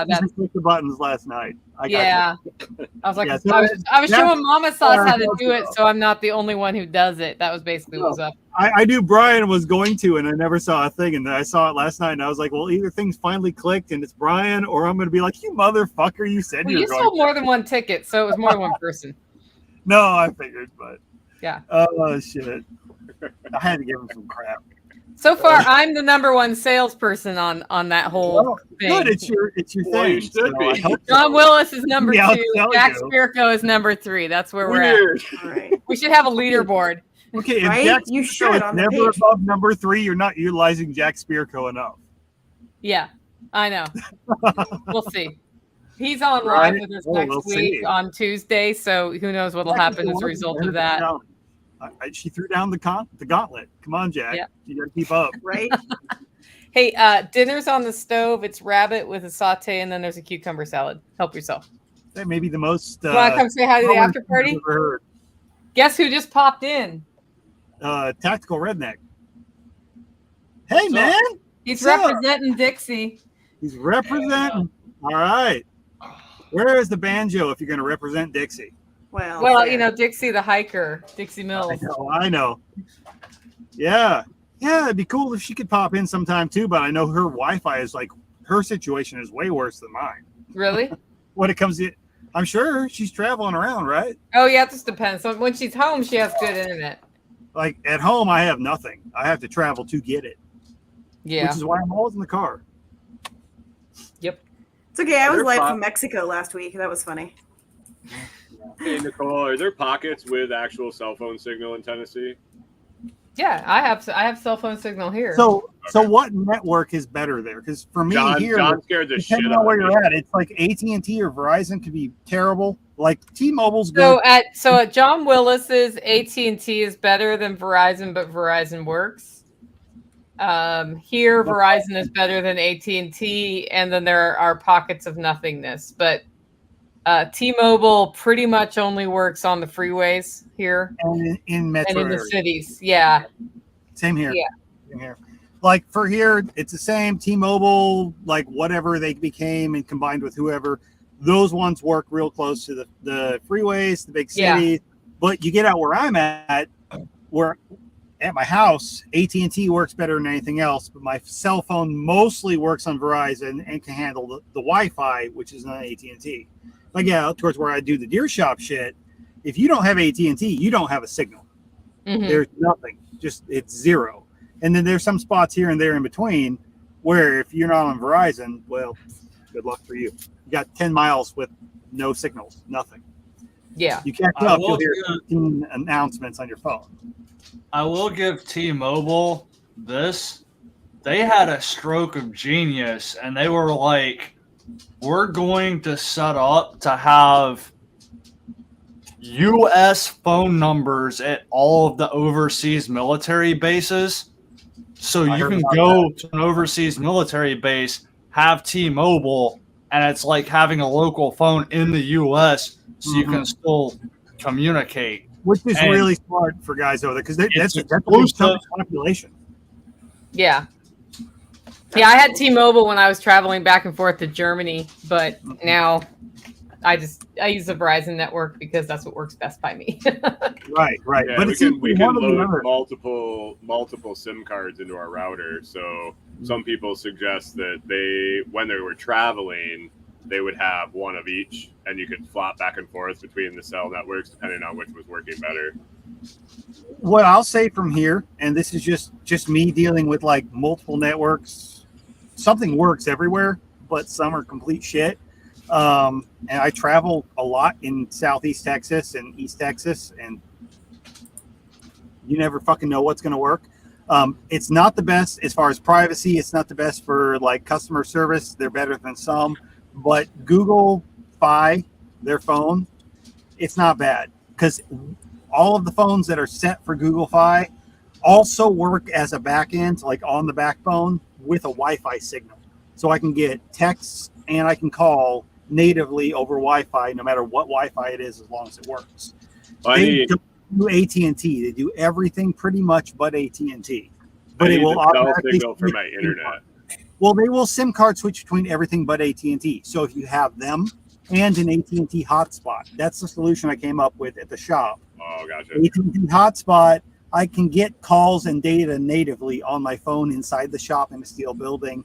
that's clicked the buttons last night. I got yeah. I was like, Yeah, so I was that's- showing Mama Sauce how to that's- do it, so I'm not the only one who does it. That was basically what was up. I knew Brian was going to, and I never saw a thing. And then I saw it last night, and I was like, well, either things finally clicked and it's Brian, or I'm going to be like, you motherfucker, you said Well, you you were going sold to. more than one ticket, so it was more than one person. No, I figured, but. Yeah. Oh, shit. I had to give him some crap. So far, I'm the number one salesperson on that whole Well, thing. good. It's your Well, thing. you should be. I hope so. John Willis is number Yeah, I'll 2. tell Jack you. Spirko is number 3. That's where we're at. Weird. all right. We should have a leaderboard. Okay, if Right? Jack You Spirko should is on the never page. above number 3, you're not utilizing Jack Spirko enough. Yeah, I know. We'll see. He's on Right. live with us Oh, next we'll week see. on Tuesday, so who knows what'll happen as a result of that. She threw down the gauntlet. Come on, Jack. Yeah. You got to keep up. Right? Hey, dinner's on the stove. It's rabbit with a saute, and then there's a cucumber salad. Help yourself. That may be the most. You want to come say hi to the common after thing party? I've ever heard. Guess who just popped in? Tactical Redneck. Hey, What's man. He's What's up? representing Dixie. He's representing. All right. Where is the banjo if you're going to represent Dixie? Well, Well, fair. Dixie the hiker, Dixie Mills. I know. Yeah. Yeah, it'd be cool if she could pop in sometime too, but I know her Wi-Fi is like, her situation is way worse than mine. Really? When it comes to, I'm sure she's traveling around, right? Oh yeah, it just depends. So when she's home, she has good internet. Like at home, I have nothing. I have to travel to get it, Yeah. which is why I'm always in the car. It's okay. I was They're live fine. from Mexico last week. That was funny. Hey, Nicole, are there pockets with actual cell phone signal in Tennessee? Yeah, I have cell phone signal here. So what network is better there? Because for me John here, scared the shit depending out on where of me. you're at, it's like AT&T or Verizon could be terrible. Like T-Mobile's good. at John Willis's, AT&T is better than Verizon, but Verizon works. Here, Verizon is better than AT&T, and then there are pockets of nothingness. But T-Mobile pretty much only works on the freeways here And in metro and in the areas. cities. Yeah, Same here. Yeah. Same here. Like for here, it's the same. T-Mobile, like whatever they became and combined with whoever, those ones work real close to the freeways, the big Yeah. cities. But you get out where I'm at, where at my house, AT&T works better than anything else. But my cell phone mostly works on Verizon and can handle the Wi-Fi, which is not AT&T. If I get out towards where I do the deer shop shit, if you don't have AT&T, you don't have a signal. Mhm. There's nothing. Just it's zero. And then there's some spots here and there in between where if you're not on Verizon, well, good luck for you. You got 10 miles with no signals, nothing. Yeah. You catch I up, will you'll hear give- 15 announcements on your phone. I will give T-Mobile this. They had a stroke of genius, and they were like, we're going to set up to have U.S. phone numbers at all of the overseas military bases. So I you heard can about go to an overseas military base, have T-Mobile, and it's like having a local phone in the U.S. so you can still communicate. Which is And really smart for guys over there because that's a big exclusive. population. Yeah. Yeah, I had T-Mobile when I was traveling back and forth to Germany, but now I use the Verizon network because that's what works best by me. Right. Yeah, But we it's can one or the load other. multiple SIM cards into our router. So some people suggest that when they were traveling, they would have one of each, and you could flop back and forth between the cell networks depending on which was working better. What I'll say from here, and this is just me dealing with like multiple networks, something works everywhere, but some are complete shit. And I travel a lot in Southeast Texas and East Texas, and you never fucking know what's going to work. It's not the best as far as privacy. It's not the best for like customer service. They're better than some, but Google Fi, their phone, it's not bad because all of the phones that are set for Google Fi also work as a back end, like on the backbone with a Wi-Fi signal. So I can get texts and I can call natively over Wi-Fi, no matter what Wi-Fi it is, as long as it works. I They need, don't do AT&T. They do everything pretty much but AT&T. But I it need will the cell automatically signal for switch my between internet. cards. Well, they will SIM card switch between everything but AT&T. So if you have them and an AT&T hotspot, that's the solution I came up with at the shop. Oh, gotcha. AT&T hotspot, I can get calls and data natively on my phone inside the shop in a steel building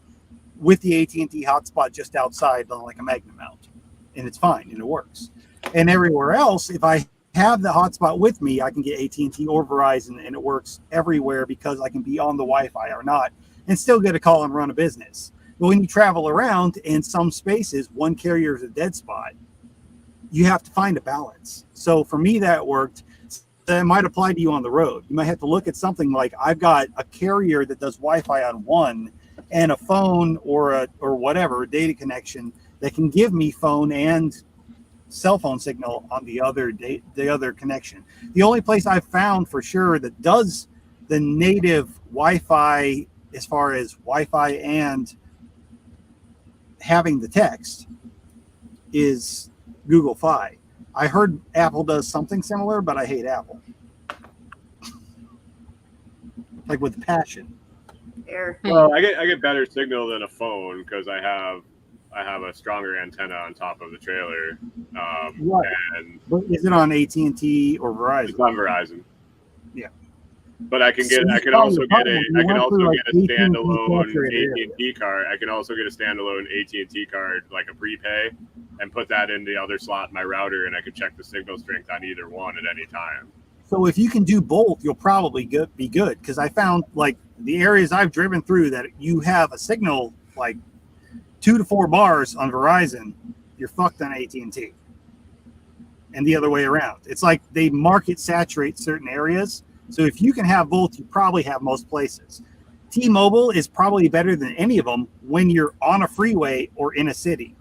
with the AT&T hotspot just outside on like a magnet mount, and it's fine and it works. And everywhere else, if I have the hotspot with me, I can get AT&T or Verizon, and it works everywhere because I can be on the Wi-Fi or not and still get a call and run a business. But when you travel around in some spaces, one carrier is a dead spot. You have to find a balance. So for me, that worked. That might apply to you on the road. You might have to look at something like I've got a carrier that does Wi-Fi on one and a phone or whatever, a data connection that can give me phone and cell phone signal on the other connection. The only place I've found for sure that does the native Wi-Fi as far as Wi-Fi and having the text is Google Fi. I heard Apple does something similar, but I hate Apple. Like with passion. Air. Well, I get better signal than a phone because I have a stronger antenna on top of the trailer. Right. And But is it on AT&T or Verizon? it's on Verizon. Yeah. But I can So get you I can probably also get a you I can went also through, like, get a AT&T standalone saturated area. AT&T card. I can also get a standalone AT&T card, like a prepay, and put that in the other slot in my router, and I can check the signal strength on either one at any time. So if you can do both, you'll probably be good. Because I found like the areas I've driven through that you have a signal like 2 to 4 bars on Verizon, you're fucked on AT&T. And the other way around. It's like they market saturate certain areas. So if you can have both, you probably have most places. T-Mobile is probably better than any of them when you're on a freeway or in a city.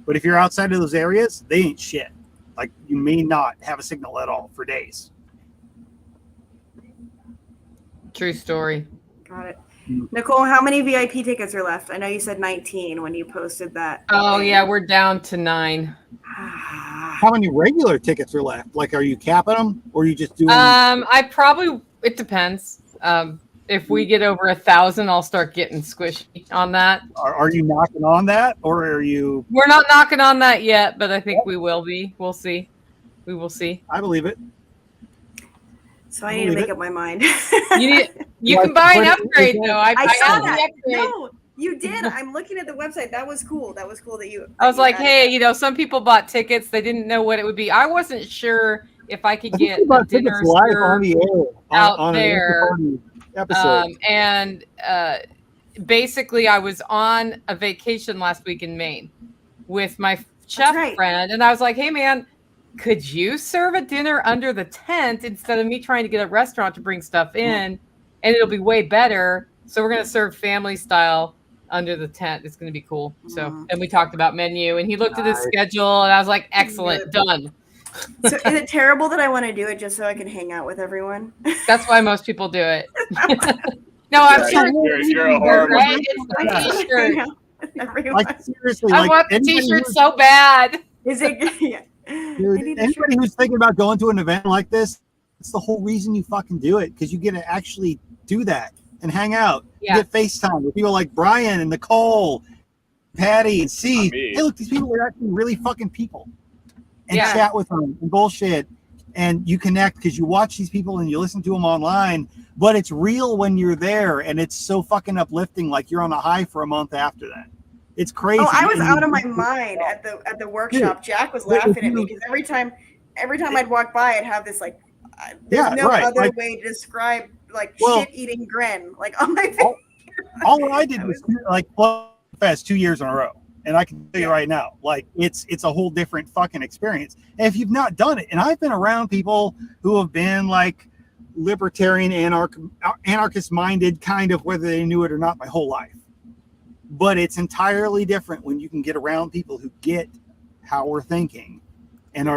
But if you're outside of those areas, they ain't shit. Like you may not have a signal at all for days. True story. Got it. Nicole, how many VIP tickets are left? I know you said 19 when you posted that. Oh yeah, we're down to 9. How many regular tickets are left? Like, are you capping them, or are you just doing? It depends. If we get over 1,000, I'll start getting squishy on that. Are you knocking on that, or are you? We're not knocking on that yet, but I think we will be. We'll see. We will see. I believe it. So I need to make up my mind. You can buy an upgrade though. I saw asked the that. upgrade. No, you did. I'm looking at the website. That was cool. That was cool that you. I was you like, added hey, that. some people bought tickets. They didn't know what it would be. I wasn't sure if I could get a About dinner tickets live served on the air out on there. an episode. And basically, I was on a vacation last week in Maine with my chef right. friend, and I was like, hey, man, could you serve a dinner under the tent instead of me trying to get a restaurant to bring stuff in? And it'll be way better. So we're going to serve family style under the tent. It's going to be cool. So, and we talked about menu, and he looked at his schedule, and I was like, excellent, done. So is it terrible that I want to do it just so I can hang out with everyone? That's why most people do it. No, I'm sure You're a horrible. right? It's the t-shirt. Everyone. Like, seriously, I like, want the anybody t-shirt who's- so bad. Is it? Yeah. Dude, I need a anybody shirt. who's thinking about going to an event like this, it's the whole reason you fucking do it, because you get to actually do that and hang out. Yeah. You get FaceTime with people like Brian and Nicole, Patty, and C. Not me. Hey, look, these people are actually really fucking people. And Yeah. chat with them and bullshit. And you connect because you watch these people and you listen to them online, but it's real when you're there, and it's so fucking uplifting. Like you're on a high for a month after that. It's crazy. Oh, I was And out you- of my mind at the workshop. Jack was laughing at me because every time I'd walk by, I'd have this like, there's Yeah, no right, other like- way to describe like Well- shit-eating grin like on my face. all I did was like Flow Fest 2 years in a row, and I can tell you right now, like it's a whole different fucking experience. And if you've not done it, and I've been around people who have been like libertarian, anarchist minded, kind of whether they knew it or not, my whole life. But it's entirely different when you can get around people who get how we're thinking and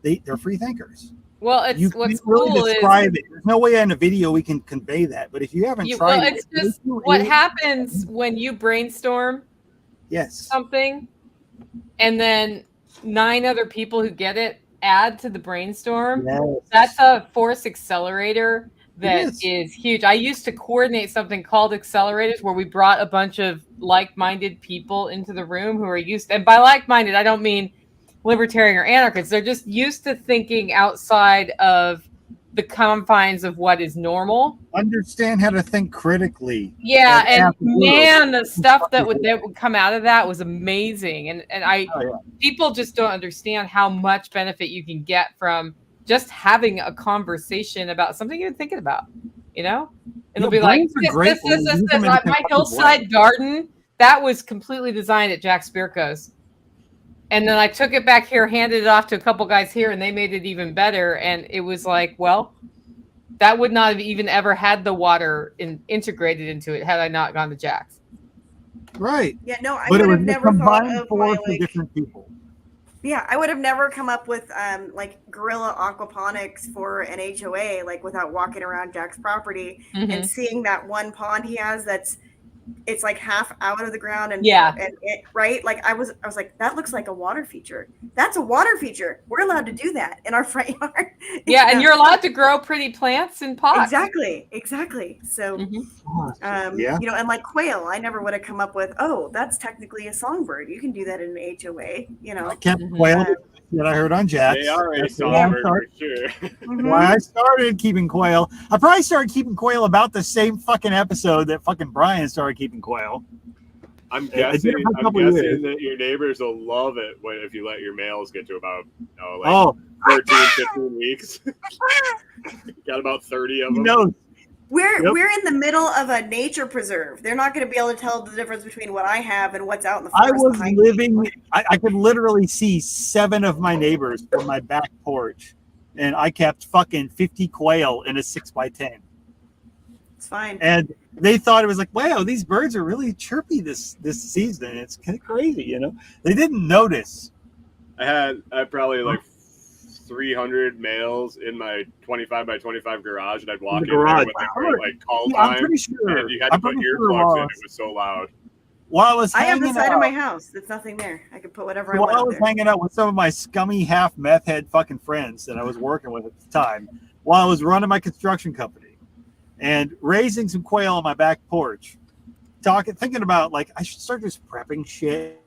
they're free thinkers. Well, it's You what's can't really cool is describe it. There's no way in a video we can convey that. But if you haven't tried well, it, it's just what happens when you brainstorm Yes. something, and then 9 other people who get it add to the brainstorm. Yes. That's a force accelerator that It is huge. I used to coordinate something called accelerators where we brought a bunch of like-minded people into the room who are used to, and by like-minded, I don't mean libertarian or anarchists. They're just used to thinking outside of the confines of what is normal. Understand how to think critically. Yeah, and absolutely. man, the stuff that would come out of that was amazing. And Oh, yeah. people just don't understand how much benefit you can get from just having a conversation about something you're thinking about, It'll Yeah, be like, brains are great when you use them in a my constructive hillside garden, that was completely designed at Jack Spirko's. And then I took it back here, handed it off to a couple guys here, and they made it even better. And it was like, well, that would not have even ever had the water integrated into it had I not gone to Jack's. Right. Yeah, no, I But it would was have the never thought combined of my force of like. different people. Yeah, I would have never come up with like guerrilla aquaponics for an HOA like without walking around Jack's property Mhm. and seeing that one pond he has it's like half out of the ground and Yeah. and it, right like I was like that looks like a water feature. That's a water feature. We're allowed to do that in our front yard. Yeah, and you're allowed to grow pretty plants in pots. Exactly. So Mhm. Yeah. and like quail, I never would have come up with, oh, that's technically a songbird. You can do that in an HOA, I kept Mhm. quail that I heard on Jack's. They are a That's songbird why for sure. Mhm. I started keeping quail. I probably started keeping quail about the same fucking episode that fucking Brian started keeping quail. I'm I did guessing, it for a couple of years. that your neighbors will love it if you let your males get to about like Oh, 13, 15 weeks. Got about 30 of he them. knows. We're Yep. we're in the middle of a nature preserve. They're not going to be able to tell the difference between what I have and what's out in the I forest was behind me. living, I could literally see 7 of my neighbors from my back porch. And I kept fucking 50 quail in a 6x10. It's fine. And they thought it was like, wow, these birds are really chirpy this season. It's kind of crazy, They didn't notice. I had probably like 300 males in my 25 by 25 garage, and I'd walk In in the there garage. with like call Yeah, I'm time, pretty sure. and you had to I'm put pretty sure earplugs in. Wallace- It was so loud. While I was I have the hanging side out, of my house. There's nothing there. I could put whatever I while want I up was there. hanging out with some of my scummy half meth head fucking friends that I was working with at the time, while I was running my construction company and raising some quail on my back porch, thinking about like I should start just prepping shit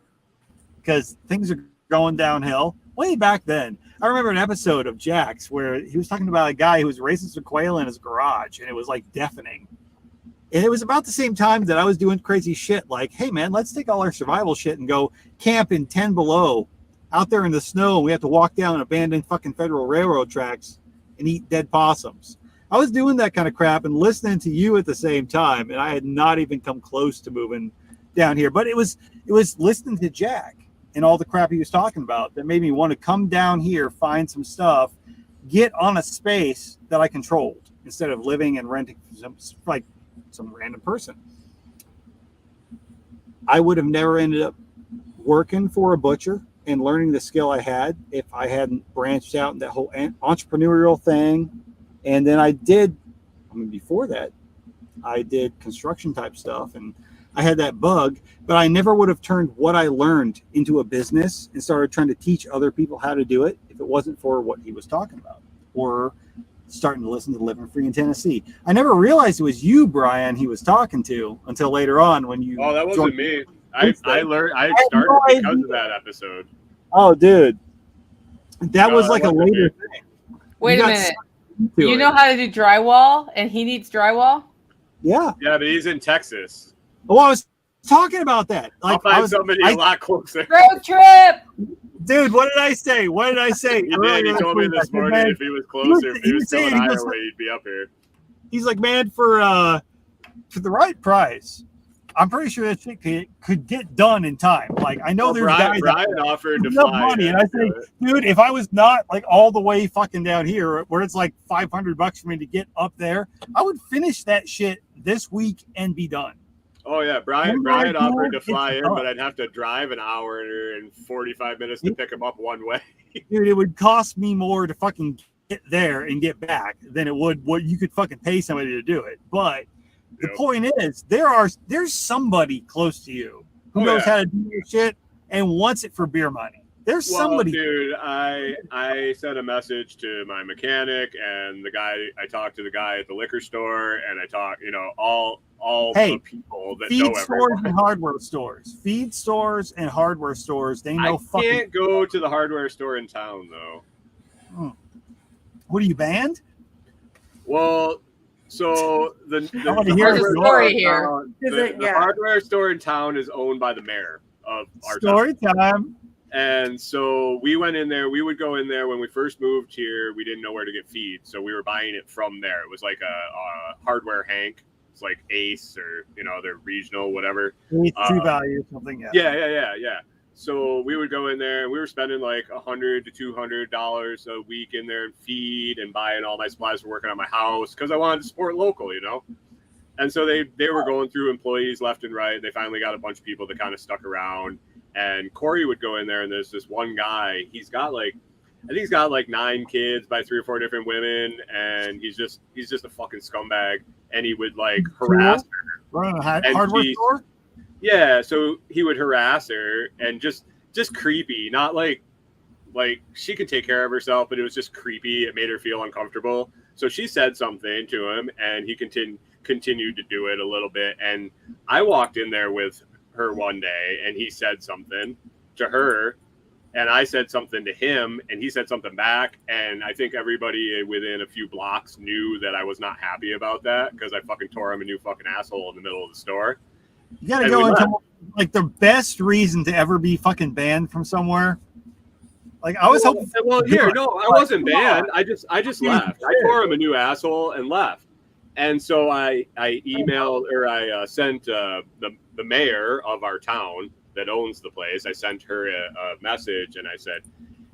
because things are going downhill. Way back then, I remember an episode of Jax where he was talking about a guy who was raising some quail in his garage, and it was like deafening. And it was about the same time that I was doing crazy shit like, hey man, let's take all our survival shit and go camp in 10 below out there in the snow. We have to walk down abandoned fucking Federal Railroad tracks and eat dead possums. I was doing that kind of crap and listening to you at the same time, and I had not even come close to moving down here. But it was listening to Jack and all the crap he was talking about that made me want to come down here, find some stuff, get on a space that I controlled instead of living and renting some random person. I would have never ended up working for a butcher and learning the skill I had if I hadn't branched out in that whole entrepreneurial thing. And then before that, I did construction type stuff and I had that bug, but I never would have turned what I learned into a business and started trying to teach other people how to do it if it wasn't for what he was talking about or starting to listen to Living Free in Tennessee. I never realized it was you, Brian, he was talking to until later on when you. Oh, that wasn't me. I started no because idea. of that episode. Oh, dude, that No, was that like a wasn't later me. thing. Wait You a got minute. sucked into You it. know how to do drywall, and he needs drywall. Yeah. Yeah, but he's in Texas. Well, I was talking about that. I'll Like, find somebody a lot closer. Road trip. dude, what did I say? What did I say? He did. earlier He told me week? I this said, morning man, if he was closer, if he was still in saying, he goes, Iowa, he'd be up here. he's like, man, for the right price, I'm pretty sure that shit could get done in time. Like, I know Well, there's Brian, guys Brian offered to enough fly. money, and I say, dude, if I was not like all the way fucking down here, where it's like $500 for me to get up there, I would finish that shit this week and be done. Oh yeah, Brian What do I do? offered to It's fly in, done. but I'd have to drive an hour and 45 minutes to pick him up one way. Dude, it would cost me more to fucking get there and get back than it would what you could fucking pay somebody to do it. But the Yep. point is, there's somebody close to you who Oh, knows yeah. how to do your shit and wants it for beer money. There's Well, somebody. dude, I sent a message to my mechanic and the guy. I talked to the guy at the liquor store, and I talked, all Hey, the people that Feed know stores everyone. and hardware stores. Feed stores and hardware stores. They know I fucking. can't go to the hardware store in town though. What are you banned? Well, so the I wanna hear hardware the store story in here. town- Is the it- yeah. hardware store in town is owned by the mayor of our town. Story time. And so we went in there. We would go in there when we first moved here. We didn't know where to get feed, so we were buying it from there. It was like a hardware Hank. It's like Ace or they're regional, whatever. True value or something. Yeah. So we would go in there and we were spending like $100 to $200 a week in there in feed and buying all my supplies for working on my house because I wanted to support local, And so they were going through employees left and right. They finally got a bunch of people that kind of stuck around. And Corey would go in there, and there's this one guy. I think he's got like 9 kids by 3 or 4 different women, and he's just a fucking scumbag. And he would like harass her. Running a And hardware he- store. Yeah, so he would harass her and just creepy, not like she could take care of herself, but it was just creepy. It made her feel uncomfortable. So she said something to him, and he continued to do it a little bit. And I walked in there with her one day, and he said something to her, and I said something to him, and he said something back. And I think everybody within a few blocks knew that I was not happy about that because I fucking tore him a new fucking asshole in the middle of the store. You gotta And go we into left. like the best reason to ever be fucking banned from somewhere. Like I was hoping. Well, here, no, I wasn't banned. I just You left. I did. tore him a new asshole and left. And so I emailed or I sent the mayor of our town that owns the place. I sent her a message and I said,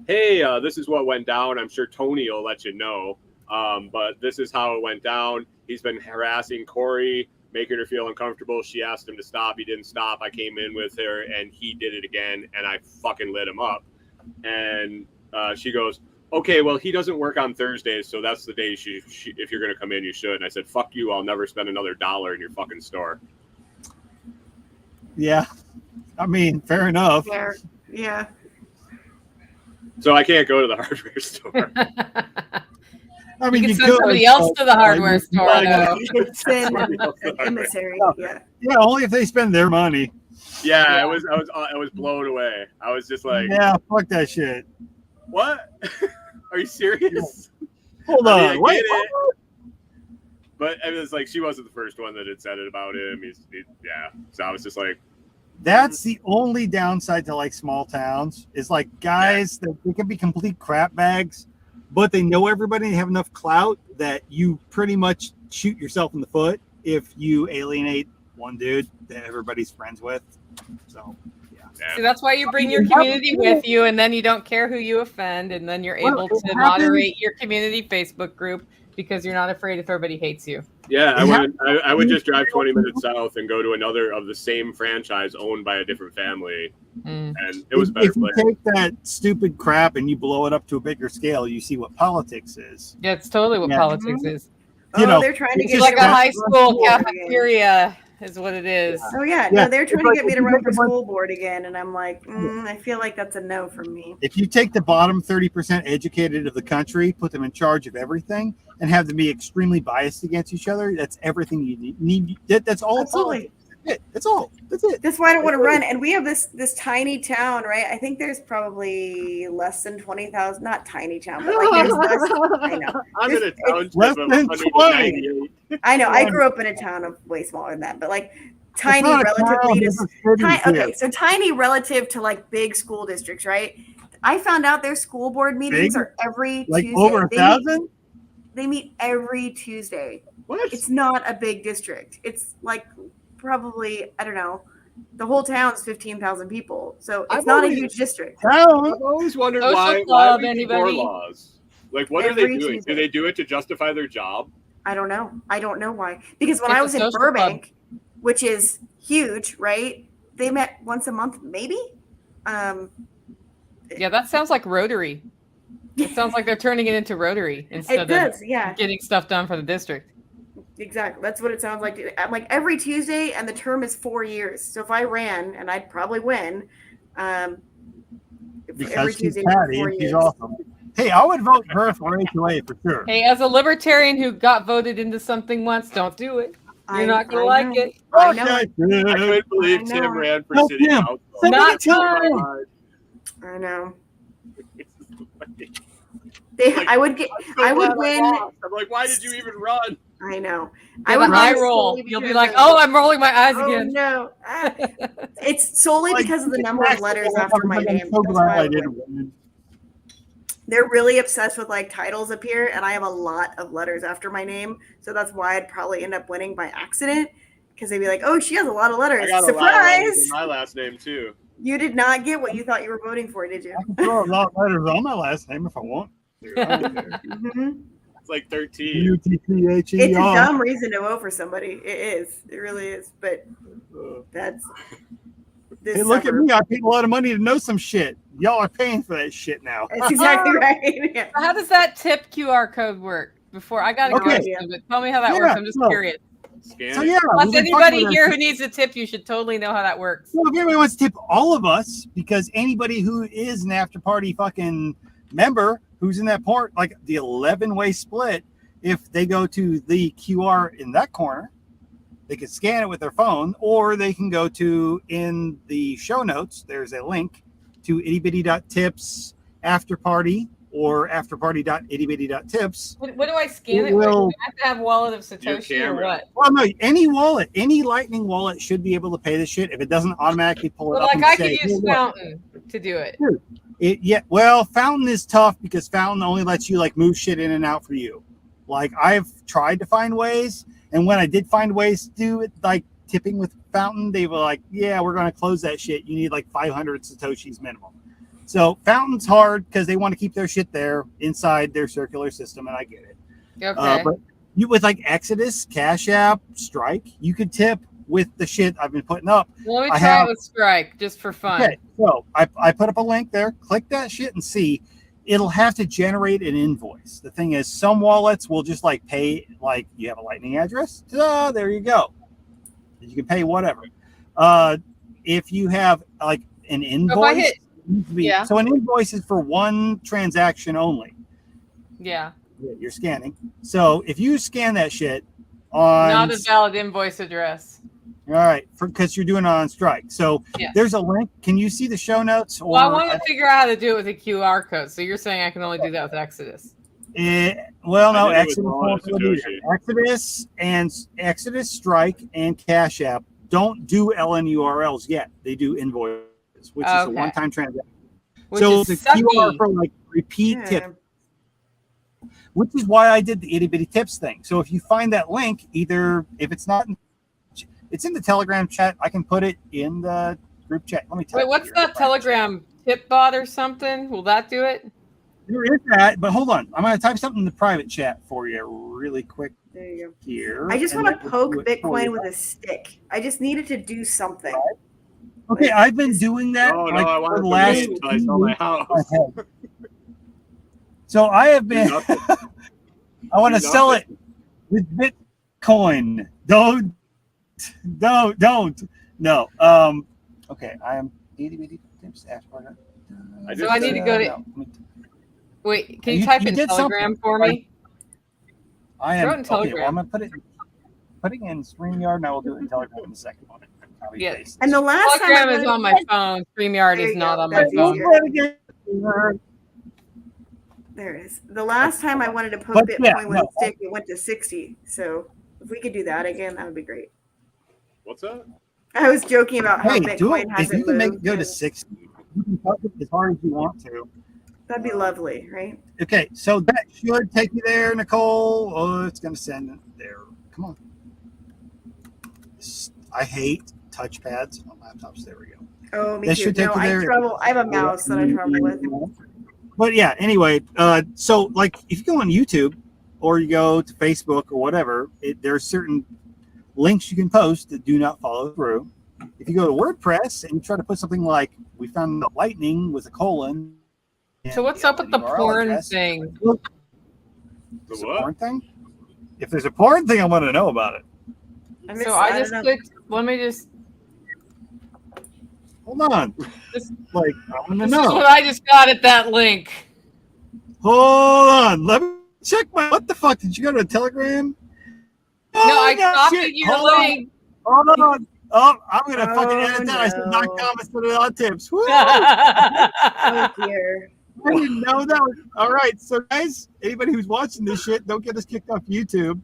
"Hey, this is what went down. I'm sure Tony will let you know. But this is how it went down. He's been harassing Corey, making her feel uncomfortable. She asked him to stop. He didn't stop. I came in with her and he did it again, and I fucking lit him up." And she goes, okay, well, he doesn't work on Thursdays, so that's the day she if you're going to come in, you should. And I said, fuck you, I'll never spend another $1 in your fucking store. Yeah. I mean, fair enough. There. Yeah. So I can't go to the hardware store. I mean, You can you send could, somebody else to the hardware store, though. You could send Somebody else to an the hardware. emissary. Yeah. Yeah, only if they spend their money. Yeah, Yeah. I was blown away. I was just like, Yeah, fuck that shit. what? Are you serious? Hold I mean, on. I Wait, get it. But it was like she wasn't the first one that had said it about him. Yeah. So I was just like, that's the only downside to like small towns is like guys that they can be complete crap bags, but they know everybody and have enough clout that you pretty much shoot yourself in the foot if you alienate one dude that everybody's friends with. So yeah. See, that's why you bring your community with you, and then you don't care who you offend, and then you're Well, able it to happens- moderate your community Facebook group because you're not afraid if everybody hates you. Yeah, Yeah. I would just drive 20 minutes south and go to another of the same franchise owned by a different family, Mm. and it was a better if you place. take that stupid crap and you blow it up to a bigger scale, you see what politics is. Yeah, it's totally what Yeah. politics is. You know, they're trying to it's get It's me like to a run high for school board again. cafeteria is what it is. Oh yeah, Yeah. no, they're trying It's to like get me if to you run take for a bunch- school board again, and I'm like, I feel like that's a no from me. If you take the bottom 30% educated of the country, put them in charge of everything, and have them be extremely biased against each other, that's everything you need. That's all. Absolutely. That's it. That's all. That's it. That's why I don't want to run. And we have this tiny town, right? I think there's probably less than 20,000. Not tiny town, but like there's less. I know. I'm in a It's township less of than 198. I know. I grew up in a town of way smaller than that, but like It's tiny not a relatively town, to it's a city here. okay, so tiny relative to like big school districts, right? I found out their school board meetings Big? are every Like Tuesday. over 1,000. They meet every Tuesday. What? It's not a big district. It's like probably, I don't know, the whole town's 15,000 people. So it's I've not a always- huge district. Town. I've always wondered Social why club, we need more anybody? laws. Like, what are Every they doing? Tuesday. Do they do it to justify their job? I don't know. I don't know why. Because when It's I a was in social club. Burbank, which is huge, right? They met once a month, maybe. Yeah, that sounds like Rotary. It sounds like they're turning it into Rotary It instead does, of yeah, getting stuff done for the district. exactly. That's what it sounds like. I'm like every Tuesday, and the term is 4 years. So if I ran, and I'd probably win, every Because she's Tuesday for Patty 4 and she's years. awesome. Hey, I would vote her for HOA for sure. Hey, as a libertarian who got voted into something once, don't do it. You're not gonna like know. it. I know. I couldn't believe I know. Tim ran for Help city him. council. Not Somebody tell fun. I know. Like, I would get. I'm so I would glad win. lost. I'm like, why did you even run? I know. I I would eye win roll. solely You'll be because like, of- oh, I'm rolling my eyes Oh again. no! Ah. It's solely Like, because of the number of letters after my I'm name. so That's glad why I I would didn't win. win. They're really obsessed with like titles up here, and I have a lot of letters after my name, so that's why I'd probably end up winning by accident. Because they'd be like, "Oh, she has a lot of letters." I got a lot of letters Surprise! in my last name too. You did not get what you thought you were voting for, did you? I can throw a lot of letters on my last name if I want. Dude, I don't care. Mhm. It's like 13. It's a UTTHER. dumb reason to vote for somebody. It is. It really is. But that's this. Hey, look at suburb. me. I paid a lot of money to know some shit. Y'all are paying for that shit now. That's exactly right. Yeah. How does that tip QR code work? Before I got a Okay. question, but tell me how that Yeah, works. I'm just no. curious. Scan So it. yeah, Plus, we've been anybody fucking with here that who needs a tip, you should totally know how that works. Well, if anybody wants to tip all of us, because anybody who is an after party fucking member who's in that part, like the 11-way split, if they go to the QR in that corner, they can scan it with their phone, or they can go to in the show notes. There's a link to ittybitty.tips after party or afterparty.ittybitty.tips. What do I scan It it with? Do will- I have to have wallet of Satoshi or camera. what? Well, no, any wallet, any Lightning wallet should be able to pay this shit if it doesn't automatically pull it But up. like and I say, could use "Hey, look." Fountain to do it. Well, Fountain is tough because Fountain only lets you like move shit in and out for you. Like I've tried to find ways, and when I did find ways to do it, like tipping with Fountain, they were like, "Yeah, we're going to close that shit. You need like 500 satoshis minimum." So Fountain's hard because they want to keep their shit there inside their circular system, and I get it. Okay. But you with like Exodus, Cash App, Strike, you could tip with the shit I've been putting up. Well, let me I try have- it with Strike just for fun. Okay, so I put up a link there. Click that shit and see. it'll have to generate an invoice. The thing is, some wallets will just like pay, like you have a Lightning address. Ta-da, there you go. You can pay whatever. If you have like an invoice, yeah. so an invoice is for one transaction only. Yeah. You're scanning. So if you scan that shit on Not a valid invoice address. all right, because you're doing it on Strike. So Yeah. there's a link. Can you see the show notes? Or Well, I want to figure out how to do it with a QR code. So you're saying I can only do that with Exodus? Well, no, I did it with Exodus, Wallet won't do it Satoshi. either. Exodus, Strike, and Cash App don't do LNURLs yet. They do invoices, which is a Okay. one-time transaction. Which So is the QR sucky. for like repeat Yeah. tip, which is why I did the itty bitty tips thing. So if you find that link, either if it's not, it's in the Telegram chat. I can put it in the group chat. Let me tell Wait, you. what's that Telegram tip bot or something? Will that do it? There is that, but hold on. I'm going to type something in the private chat for you really quick There you go. here. I just and want then to we'll poke do it for Bitcoin you. with a stick. I just needed to do something. Okay, I've been doing that. Oh no, like, I for wanted the to last wait until I 2 saw my weeks. house. So I have been. Nothing. I want to Do sell it nothing. with Bitcoin. Don't. No. Okay, I am. I So I need to go to- No. Wait, can you You- type you in did Telegram something, for right? me? I am. Throw it in Okay, well, Telegram. I'm gonna putting in StreamYard, and I will do it in Telegram in a second. Copy Yeah. paste. And the last time Telegram I is went- on my phone. StreamYard There is you not go. on my That's phone. easier. There it is. The last time I wanted to poke But, Bitcoin yeah, with no. a stick, it went to 60. So if we could do that again, that would be great. What's that? I was joking about how Hey, do Bitcoin it. If hasn't you can make moved. it go to and 60, you can touch it as hard as you want to. That'd be lovely, right? Okay, so that should take you there, Nicole. Oh, it's going to send it there. Come on. I hate touchpads on laptops. There we go. Oh, me That too. should take No, you I there. trouble. I have a mouse that I trouble with. But yeah, anyway, so like if you go on YouTube or you go to Facebook or whatever, there are certain links you can post that do not follow through. If you go to WordPress and you try to put something like "we found the lightning" with a colon. So what's up with the porn thing? The There's a what? porn thing? If there's a porn thing, I want to know about it. I miss, So I don't just know. clicked. Let me just. Hold on. This- Like, I want to This is know. what I just got at that link. Hold on. Let me check my. What the fuck? Did you go to a Telegram? No, I got copied shit. your Hold on. link. Hold on. Oh, I'm going to fucking Oh, edit that. I said not no. comments, but on tips. Woo! I Oh dear. didn't know that was. All right. So, guys, anybody who's watching this shit, don't get us kicked off YouTube.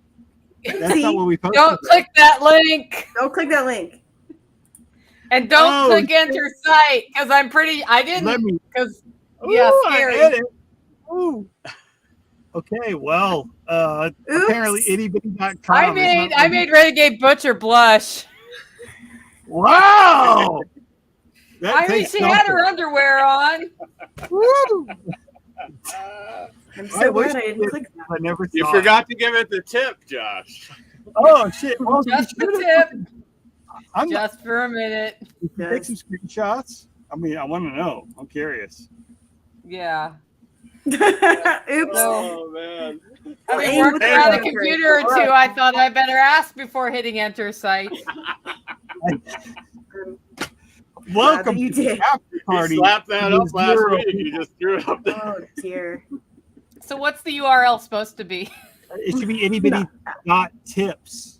That's See? not what we posted. Don't click that link. Don't click that link. And don't Oh, click shit. enter site because I Let didn't me. because yeah, Ooh, I scary. edit. Ooh. Okay, well, apparently Oops. ittybitty.com. I is not- made Renegade Butcher blush. Wow. That I mean, takes she had her something. underwear on. Woo! I'm I so wish glad I you didn't did. click that. I never You saw forgot to give it the tip, Josh. it. Oh shit! Well, Just you the should've- tip, I'm just for a minute. take some screenshots. I mean, I want to know. I'm curious. Yeah. Oops. Oh man. Having Hey, worked hey, around a hey. computer or two, I thought I better ask before hitting enter site. Welcome you to the did. after You party. slapped that up last Zero week. You just threw it up there. Oh dear. So what's the URL supposed to be? It should be ittybitty.tips.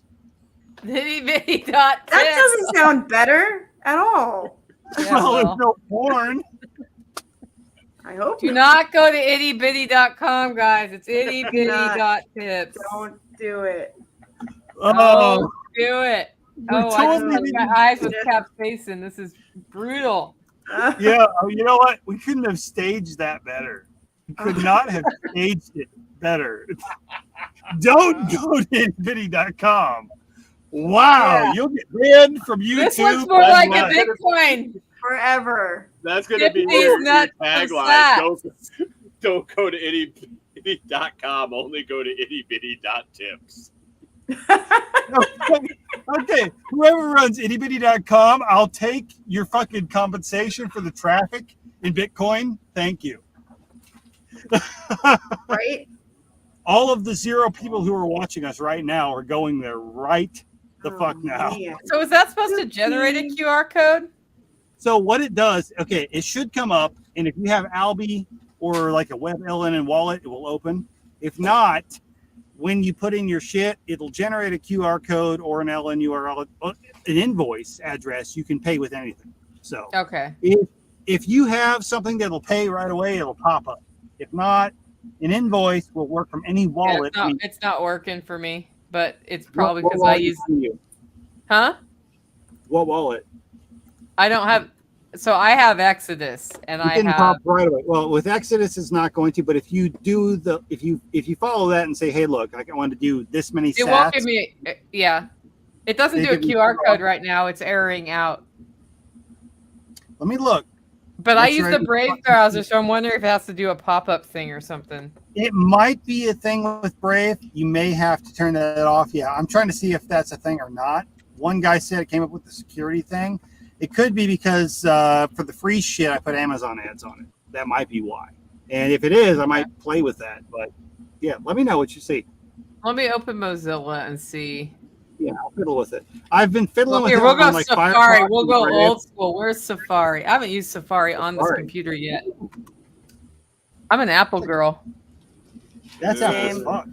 Nitty-bitty.tips. That doesn't sound better at all. Yeah, well, well. there's no porn. I hope Do not go to ittybitty.com, guys. It's ittybitty.tips. don't do it. Oh, Do it. we're Oh, I just totally touched my eyes with capsaicin. This is brutal. yeah. Oh, you know what? We couldn't have staged that better. We could not have staged it better. Don't go to ittybitty.com. Wow, Yeah. you'll get banned from YouTube. This looks more and like a live. Bitcoin. Forever. That's gonna be Dip your these nuts in tagline. sacks. Don't go to ittybitty.com. Only go to ittybitty.tips. Okay, whoever runs ittybitty.com, I'll take your fucking compensation for the traffic in Bitcoin. Thank you. Right? All of the 0 people who are watching us right now are going there right the fuck now. Man. So is that supposed to generate a QR code? So what it does, okay, it should come up, and if you have Albi or like a WebLN wallet, it will open. If not, when you put in your shit, it'll generate a QR code or an LN URL, an invoice address. You can pay with anything. So Okay. if you have something that'll pay right away, it'll pop up. If not, an invoice will work from any Yeah, wallet. it's not working for me, but it's probably What because I wallet use. do you use? Huh? What wallet? I don't have. So I have Exodus, and It I didn't have. pop right away. Well, with Exodus, it's not going to. But if you do if you follow that and say, "Hey, look, I want to do this many It won't sats," give me. Yeah, it doesn't They do a give you QR QR. code right now. It's erroring out. let me look. But I That's use right. the Brave browser, so I'm wondering if it has to do a pop-up thing or something. It might be a thing with Brave. You may have to turn that off. Yeah, I'm trying to see if that's a thing or not. One guy said it came up with the security thing. It could be because for the free shit, I put Amazon ads on it. That might be why. And if it is, I might play with that. But yeah, let me know what you see. Let me open Mozilla and see. Yeah, I'll fiddle with it. I've been fiddling with Here, it we'll go on like Safari. Firefox We'll and go Brave. old school. Where's Safari? I haven't used Safari on this Safari. computer yet. I'm an Apple girl. That's Apple as Same. fuck.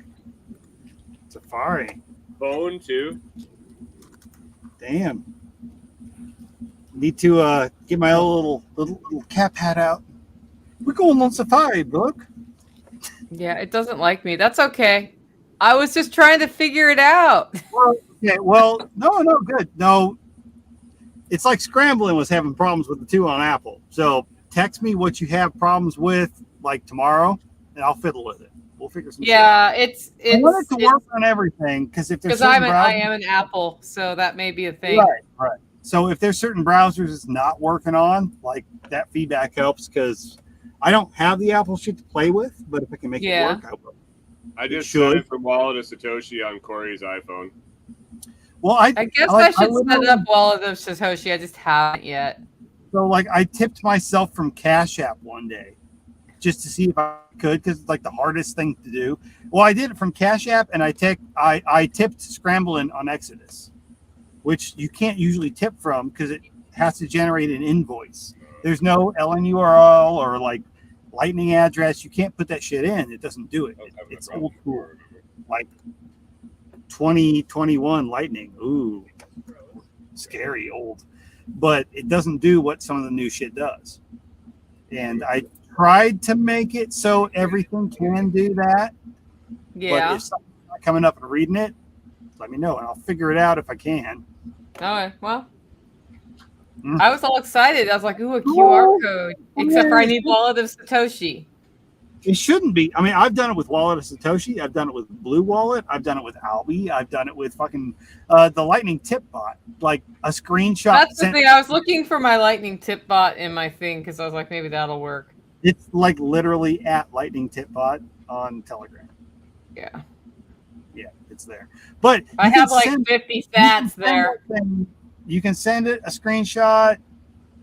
Safari. Phone too. Damn. Need to get my old little cap hat out. We're going on Safari, Brooke. Yeah, it doesn't like me. That's okay. I was just trying to figure it out. Okay, well, no, good. No, it's like Scrambling was having problems with the 2 on Apple. So text me what you have problems with, like tomorrow, and I'll fiddle with it. We'll figure some Yeah, shit it's out. I want it to work on everything because if there's because certain I browsers, am an Apple, so that may be a thing. right. So if there's certain browsers it's not working on, like that feedback helps because I don't have the Apple shit to play with, but if I can make it Yeah. work, I will. I just should. sent it from Wallet to Satoshi on Corey's iPhone. I Well, I guess like- I should set literally- up Wallet of Satoshi. I just haven't yet. So like I tipped myself from Cash App one day just to see if I could because it's like the hardest thing to do. Well, I did it from Cash App and I tipped Scrambling on Exodus, which you can't usually tip from because it has to generate an invoice. There's no LN URL or like Lightning address. You can't put that shit in. It doesn't do it. It's old school, like 2021 Lightning. Ooh, scary old. But it doesn't do what some of the new shit does. And I tried to make it so everything can do that. But Yeah. if something's not coming up and reading it, let me know and I'll figure it out if I can. Okay. Well, Mm. I was all excited. I was like, "Ooh, a QR code!" Except for I need Wallet of Satoshi. It shouldn't be. I mean, I've done it with Wallet of Satoshi. I've done it with Blue Wallet. I've done it with Albi. I've done it with fucking the Lightning Tip Bot. Like a screenshot. That's the sent- thing. I was looking for my Lightning Tip Bot in my thing because I was like, maybe that'll work. It's like literally at Lightning Tip Bot on Telegram. Yeah. Yeah, it's there. But I you can have like send- 50 you can sats send there. that thing- You can send it a screenshot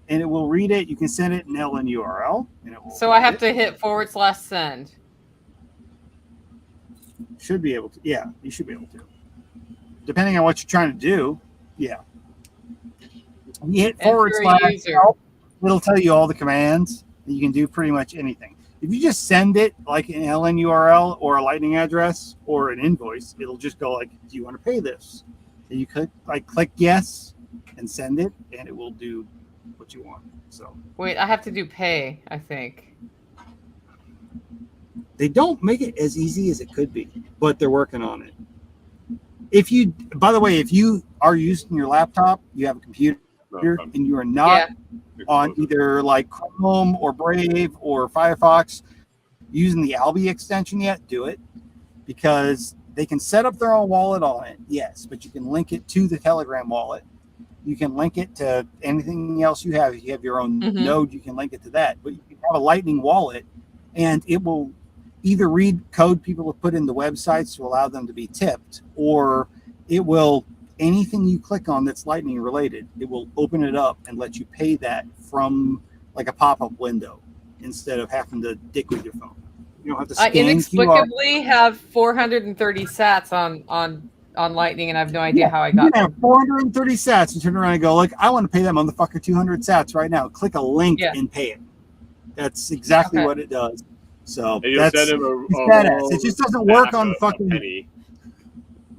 and it will read it. You can send it an LN URL and it will So I read have it. to hit /send. Should be able to. Yeah, you should be able to. Depending on what you're trying to do. Yeah. You hit Enter a / user. help, it'll tell you all the commands. You can do pretty much anything. If you just send it like an LN URL or a Lightning address or an invoice, it'll just go like, "Do you want to pay this?" And you could click yes and send it, and it will do what you want. So Wait, I have to do pay, I think. they don't make it as easy as it could be, but they're working on it. If you, by the way, if you are using your laptop, you have a computer, and you are not on either like Chrome or Brave or Firefox using the Albi extension yet, do it because they can set up their own wallet on it. Yes, but you can link it to the Telegram wallet. You can link it to anything else you have. If you have your own Mhm. node, you can link it to that. But you can have a Lightning wallet and it will either read code people have put in the websites to allow them to be tipped, or it will, anything you click on that's Lightning related, it will open it up and let you pay that from like a pop-up window instead of having to dick with your phone. You don't have to I scan QR. inexplicably have 430 sats on Lightning, and I have no idea how I You got can them. have 430 sats and turn around and go, look, I want to pay that motherfucker 200 sats right now. Click a link Yeah. and pay it. That's exactly Okay. what it does. So And you'll that's send him it's a badass. whole It just doesn't work stack on of fucking penny.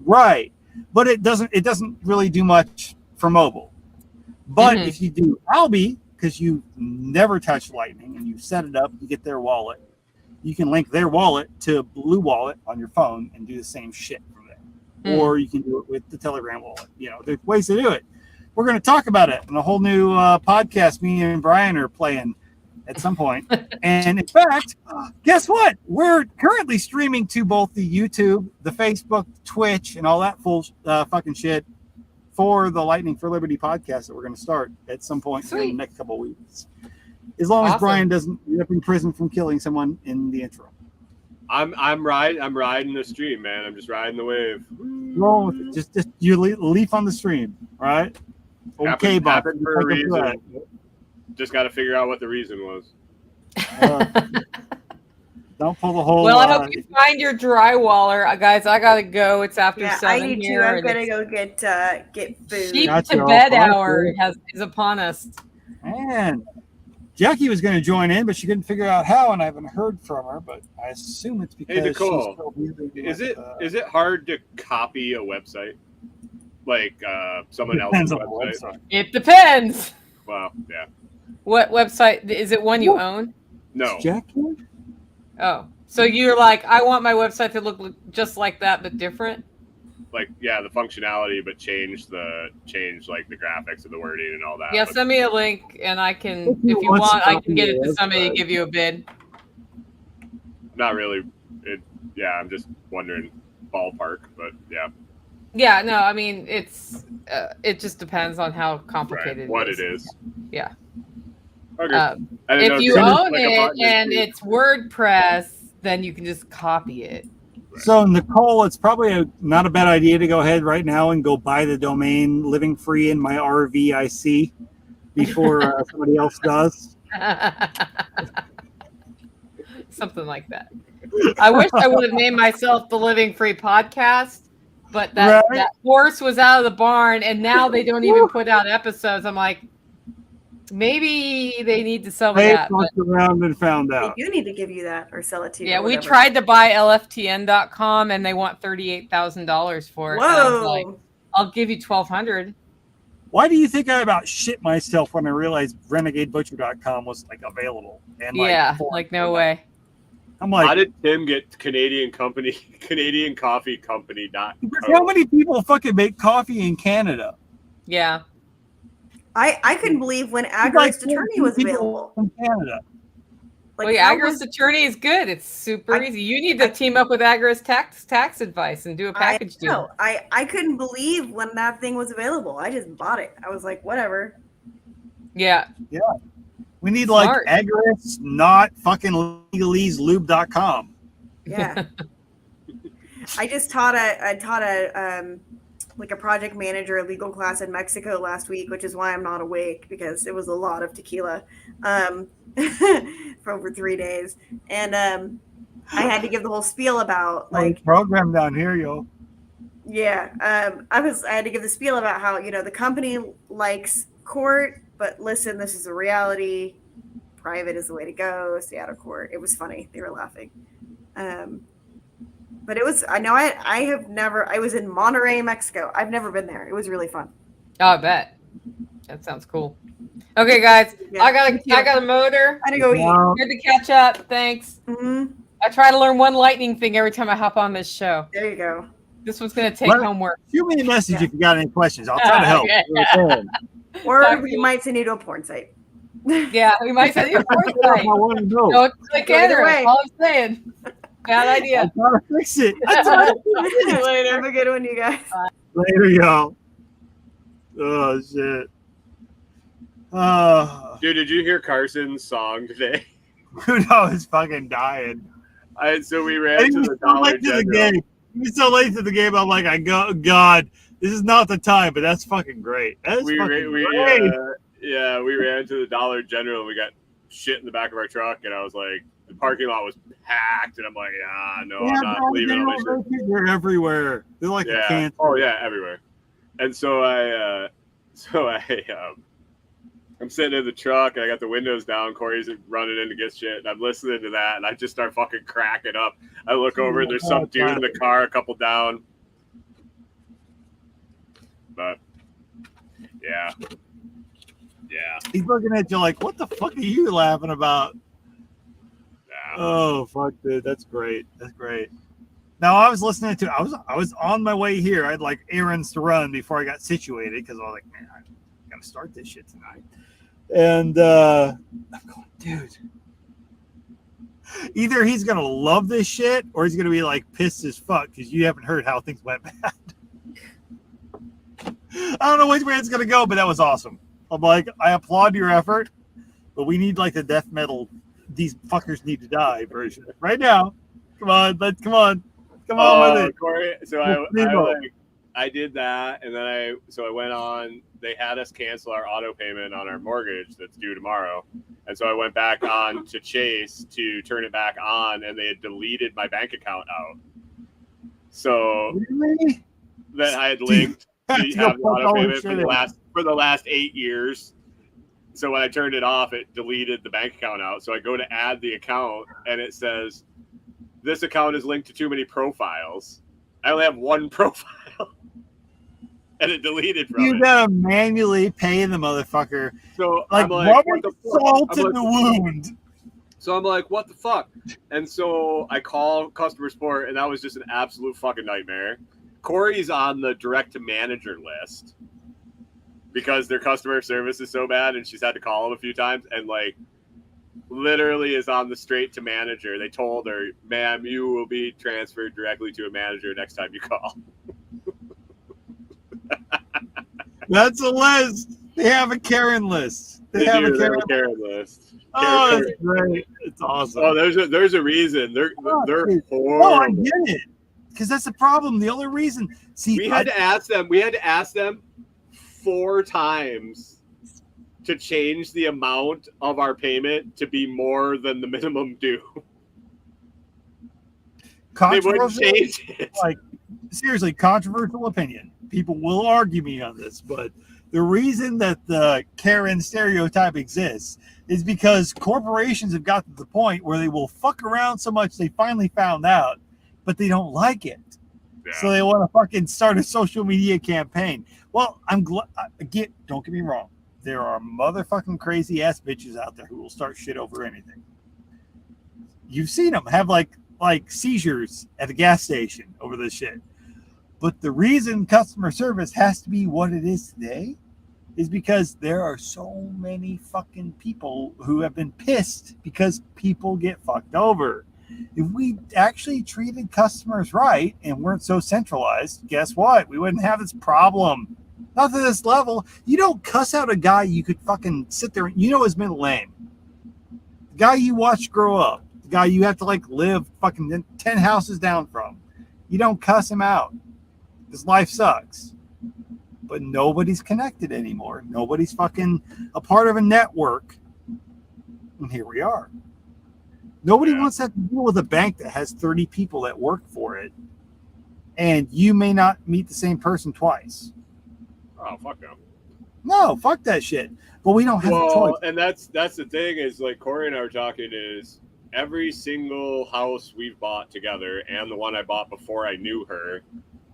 right, but it doesn't really do much for mobile. But Mhm. if you do Albi, because you never touch Lightning and you set it up, you get their wallet. You can link their wallet to Blue Wallet on your phone and do the same shit from there. Hmm. Or you can do it with the Telegram wallet. You know, there's ways to do it. We're going to talk about it in a whole new podcast me and Brian are playing at some point. And in fact, guess what? We're currently streaming to both the YouTube, the Facebook, Twitch, and all that full fucking shit for the Lightning for Liberty podcast that we're going to start at some point in the Sweet. next couple of weeks. As long as Awesome. Brian doesn't end up in prison from killing someone in the intro. I'm riding the stream, man. I'm just riding the wave. Roll with it. Just you leaf on the stream, right? Okay, Bob. Happened for a reason. Just got to figure out what the reason was. Don't pull the whole. Well, I hope you find your drywaller, guys. I gotta go. It's after Yeah, 7 I need to. here. I've and got to it's go get food. sheep Gotcha, to all bed right, hour cool. is upon us. Man, Jackie was going to join in, but she couldn't figure out how, and I haven't heard from her. But I assume it's because Hey, Nicole, she's still dealing Is with, it is it hard to copy a website, like someone else's depends on the website? website. It depends. Wow, yeah, What website is it? One you own? no, Jackie? Oh, so you're like, I want my website to look just like that, but different. like yeah, the functionality, but change like the graphics and the wording and all that. Yeah, But send me a link, and I can, If you if you want want, I something can get it on to the somebody to website. give you a bid. not really. Yeah, I'm just wondering ballpark, but yeah, Yeah, no, I mean it just depends on how complicated right, what it it is. is. Yeah. Okay. If I didn't know you there was, own like, a it button to and choose. it's WordPress, then you can just copy it. So, Nicole, it's probably not a bad idea to go ahead right now and go buy the domain Living Free in My RVIC before somebody else does. Something like that. I wish I would have named myself the Living Free Podcast, but that, Right. that horse was out of the barn, and now they don't even put out episodes. I'm like, maybe they need to sell me They that. But fucked around and found They out. do need to give you that or sell it to you. yeah, or we whatever. tried to buy LFTN.com, and they want $38,000 for it. And I was Whoa! like, I'll give you $1,200. Why do you think I about shit myself when I realized RenegadeButcher.com was like available? And Yeah, like no way. I'm How like, did Tim get Canadian Coffee Company dot how many people fucking make coffee in Canada? Yeah. I couldn't believe when There's Agorist like Attorney 14 was people available. in Canada. Like, Well, yeah, how Agorist was- Attorney is good. It's super I- easy. You need to team up with Agorist tax advice and do a package deal. No, I couldn't believe when that thing was available. I just bought it. I was like, whatever. Yeah. We need Smart. like Agorist, not fucking legaleselube.com. Yeah. I just taught a like a project manager legal class in Mexico last week, which is why I'm not awake because it was a lot of tequila for over 3 days, and I had to give the whole spiel about like program down here, yo. yeah, I had to give the spiel about how, you know, the company likes court, but listen, this is a reality. Private is the way to go. Stay out of court. It was funny. They were laughing. But it was, I know I was in Monterrey, Mexico. I've never been there. It was really fun. Oh, I bet. That sounds cool. Okay, guys. Yeah, I thank you. got a motor. I had to go eat. Wow. Good to catch up. Thanks. hmm I try to learn one lightning thing every time I hop on this show. There you go. This one's gonna take What? homework. Shoot me a message Yeah. if you got any questions. I'll try to help. Okay. Or Talk to we you. might send you to a porn site. Yeah, we might send you a I foresight. want to know. Don't click Go either enter. way. All I'm saying. Bad I idea. gotta fix it. That's right. See you later. Have a good one, you guys. Later, y'all. Oh shit. Dude, did you hear Carson's song today? Who knows? Fucking dying. So we I ran to was the so Dollar late to the General. game. He was so late to the game. I'm like, God, this is not the time. But that's fucking great. That's We fucking ran great. we ran to the Dollar General. And we got shit in the back of our truck, and I was like, parking lot was packed, and I'm like, no, Yeah, I'm not bro, leaving all they're, this shit. they're everywhere. They're like a Yeah. cancer. Oh yeah, everywhere. And so I'm sitting in the truck, and I got the windows down. Corey's running in to get shit, and I'm listening to that, and I just start fucking cracking up. I look over, and there's some dude in the car, a couple down. But yeah. He's looking at you like, what the fuck are you laughing about? Yeah. Oh fuck, dude, that's great. That's great. Now I was listening to. I was on my way here. I had like errands to run before I got situated because I was like, man, I gotta start this shit tonight. And I'm going, dude. Either he's gonna love this shit or he's gonna be like pissed as fuck because you haven't heard how things went bad. I don't know which way it's gonna go, but that was awesome. I'm like, I applaud your effort, but we need like the death metal. These fuckers need to die version right now. Come on with it. Corey. So I did that, and then I went on. They had us cancel our auto payment on our mortgage that's due tomorrow, and so I went back on to Chase to turn it back on, and they had deleted my bank account out. So Really? that I had linked to Dude, have the auto all payment this for the last 8 years. So when I turned it off, it deleted the bank account out. So I go to add the account, and it says, this account is linked to too many profiles. I only have one profile. And it deleted from You it. gotta manually pay the motherfucker. So Like, I'm like, rubber what the fuck? salt I'm in like, the wound. So I'm like, what the fuck? And so I call customer support, and that was just an absolute fucking nightmare. Corey's on the direct to manager list because their customer service is so bad, and she's had to call them a few times, and like literally is on the straight to manager. They told her, ma'am, you will be transferred directly to a manager next time you call. That's a list. They have a Karen list. They have a Karen list. Oh, that's great. It's awesome. Oh, there's a reason. They're dude. horrible. Oh, I get it. Because that's the problem. The only reason. See, We had to ask them 4 times to change the amount of our payment to be more than the minimum due. They wouldn't change it. Like, seriously, controversial opinion. People will argue me on this, but the reason that the Karen stereotype exists is because corporations have got to the point where they will fuck around so much they finally found out, but they don't like it. Yeah. So they want to fucking start a social media campaign. Well, I'm glad. Don't get me wrong. There are motherfucking crazy ass bitches out there who will start shit over anything. You've seen them have like seizures at a gas station over this shit. But the reason customer service has to be what it is today is because there are so many fucking people who have been pissed because people get fucked over. If we actually treated customers right and weren't so centralized, guess what? We wouldn't have this problem. Not to this level. You don't cuss out a guy you could fucking sit there. You know his middle name. The guy you watched grow up. The guy you have to like live fucking 10 houses down from. You don't cuss him out. His life sucks. But nobody's connected anymore. Nobody's fucking a part of a network. And here we are. Nobody wants to have to deal with a bank that has 30 people that work for it. And you may not meet the same person twice. Oh, fuck no. No, fuck that shit. But we don't have a choice. And that's the thing is like Corey and I were talking is every single house we've bought together and the one I bought before I knew her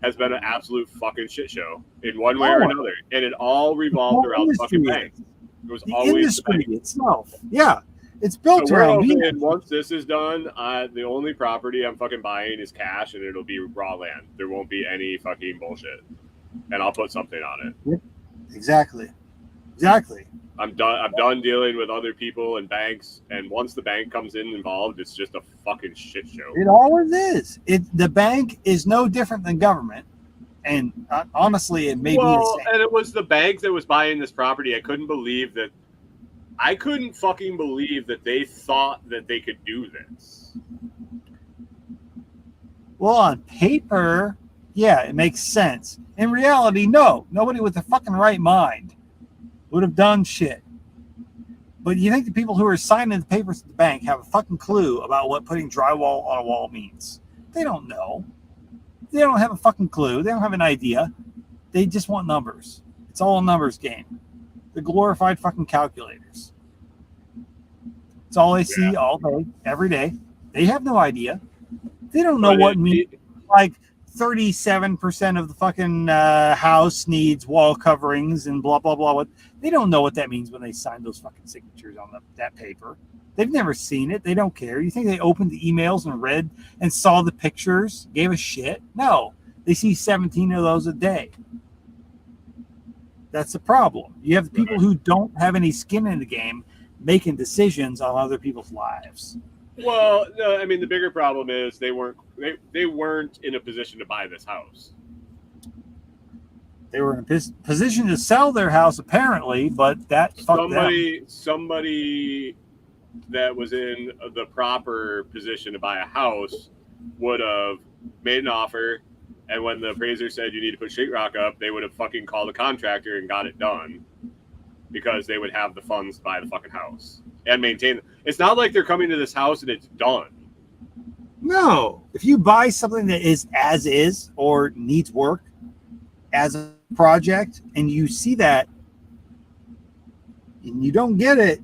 has been an absolute fucking shit show in one way or another. And it all revolved around fucking banks. It was The always industry itself. Yeah. It's built so we're around hoping me. once this is done, the only property I'm fucking buying is cash and it'll be raw land. There won't be any fucking bullshit. And I'll put something on it. Exactly. I'm done dealing with other people and banks. And once the bank comes in involved, it's just a fucking shit show. It always is. The bank is no different than government. And honestly, it may be the same. And it was the bank that was buying this property. I couldn't fucking believe that they thought that they could do this. Well, on paper, yeah, it makes sense. In reality, no. Nobody with a fucking right mind would have done shit. But you think the people who are signing the papers at the bank have a fucking clue about what putting drywall on a wall means? They don't know. They don't have a fucking clue. They don't have an idea. They just want numbers. It's all a numbers game. The glorified fucking calculators. It's all they see all day, every day. They have no idea. They don't know what means. Like 37% of the fucking house needs wall coverings and blah blah blah. They don't know what that means when they sign those fucking signatures on that paper. They've never seen it. They don't care. You think they opened the emails and read and saw the pictures, gave a shit? No, they see 17 of those a day. That's the problem. You have the people who don't have any skin in the game making decisions on other people's lives. Well, no, I mean the bigger problem is they weren't in a position to buy this house. They were in a position to sell their house apparently, but that fucked them. Somebody that was in the proper position to buy a house would have made an offer, and when the appraiser said you need to put sheetrock up, they would have fucking called the contractor and got it done because they would have the funds to buy the fucking house and maintain it. It's not like they're coming to this house and it's done. No. If you buy something that is as is or needs work as a project and you see that and you don't get it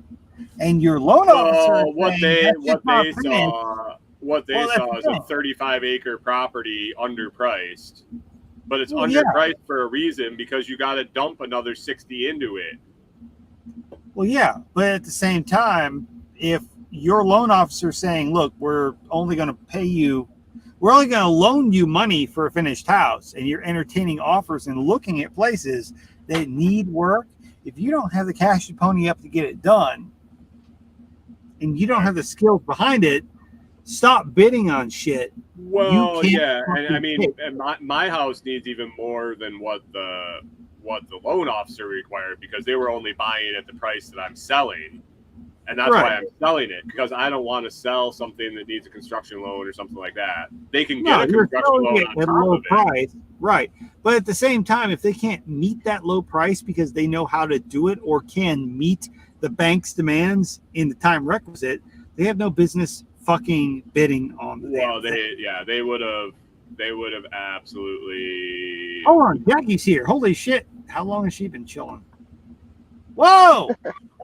and your loan officer what they saw is a 35-acre property underpriced. But it's underpriced for a reason because you got to dump another 60 into it. Well, yeah, but at the same time, if your loan officer is saying, look, we're only going to loan you money for a finished house, and you're entertaining offers and looking at places that need work, if you don't have the cash to pony up to get it done, and you don't have the skills behind it, stop bidding on shit. Well, yeah, and I mean, and my house needs even more than what the loan officer required because they were only buying at the price that I'm selling, and that's why I'm selling it because I don't want to sell something that needs a construction loan or something like that. They can get a construction loan on top of price, right? But at the same time, if they can't meet that low price because they know how to do it or can meet the bank's demands in the time requisite, they have no business fucking bidding on the they would have absolutely. Hold on, Jackie's here. Holy shit. How long has she been chilling? Whoa!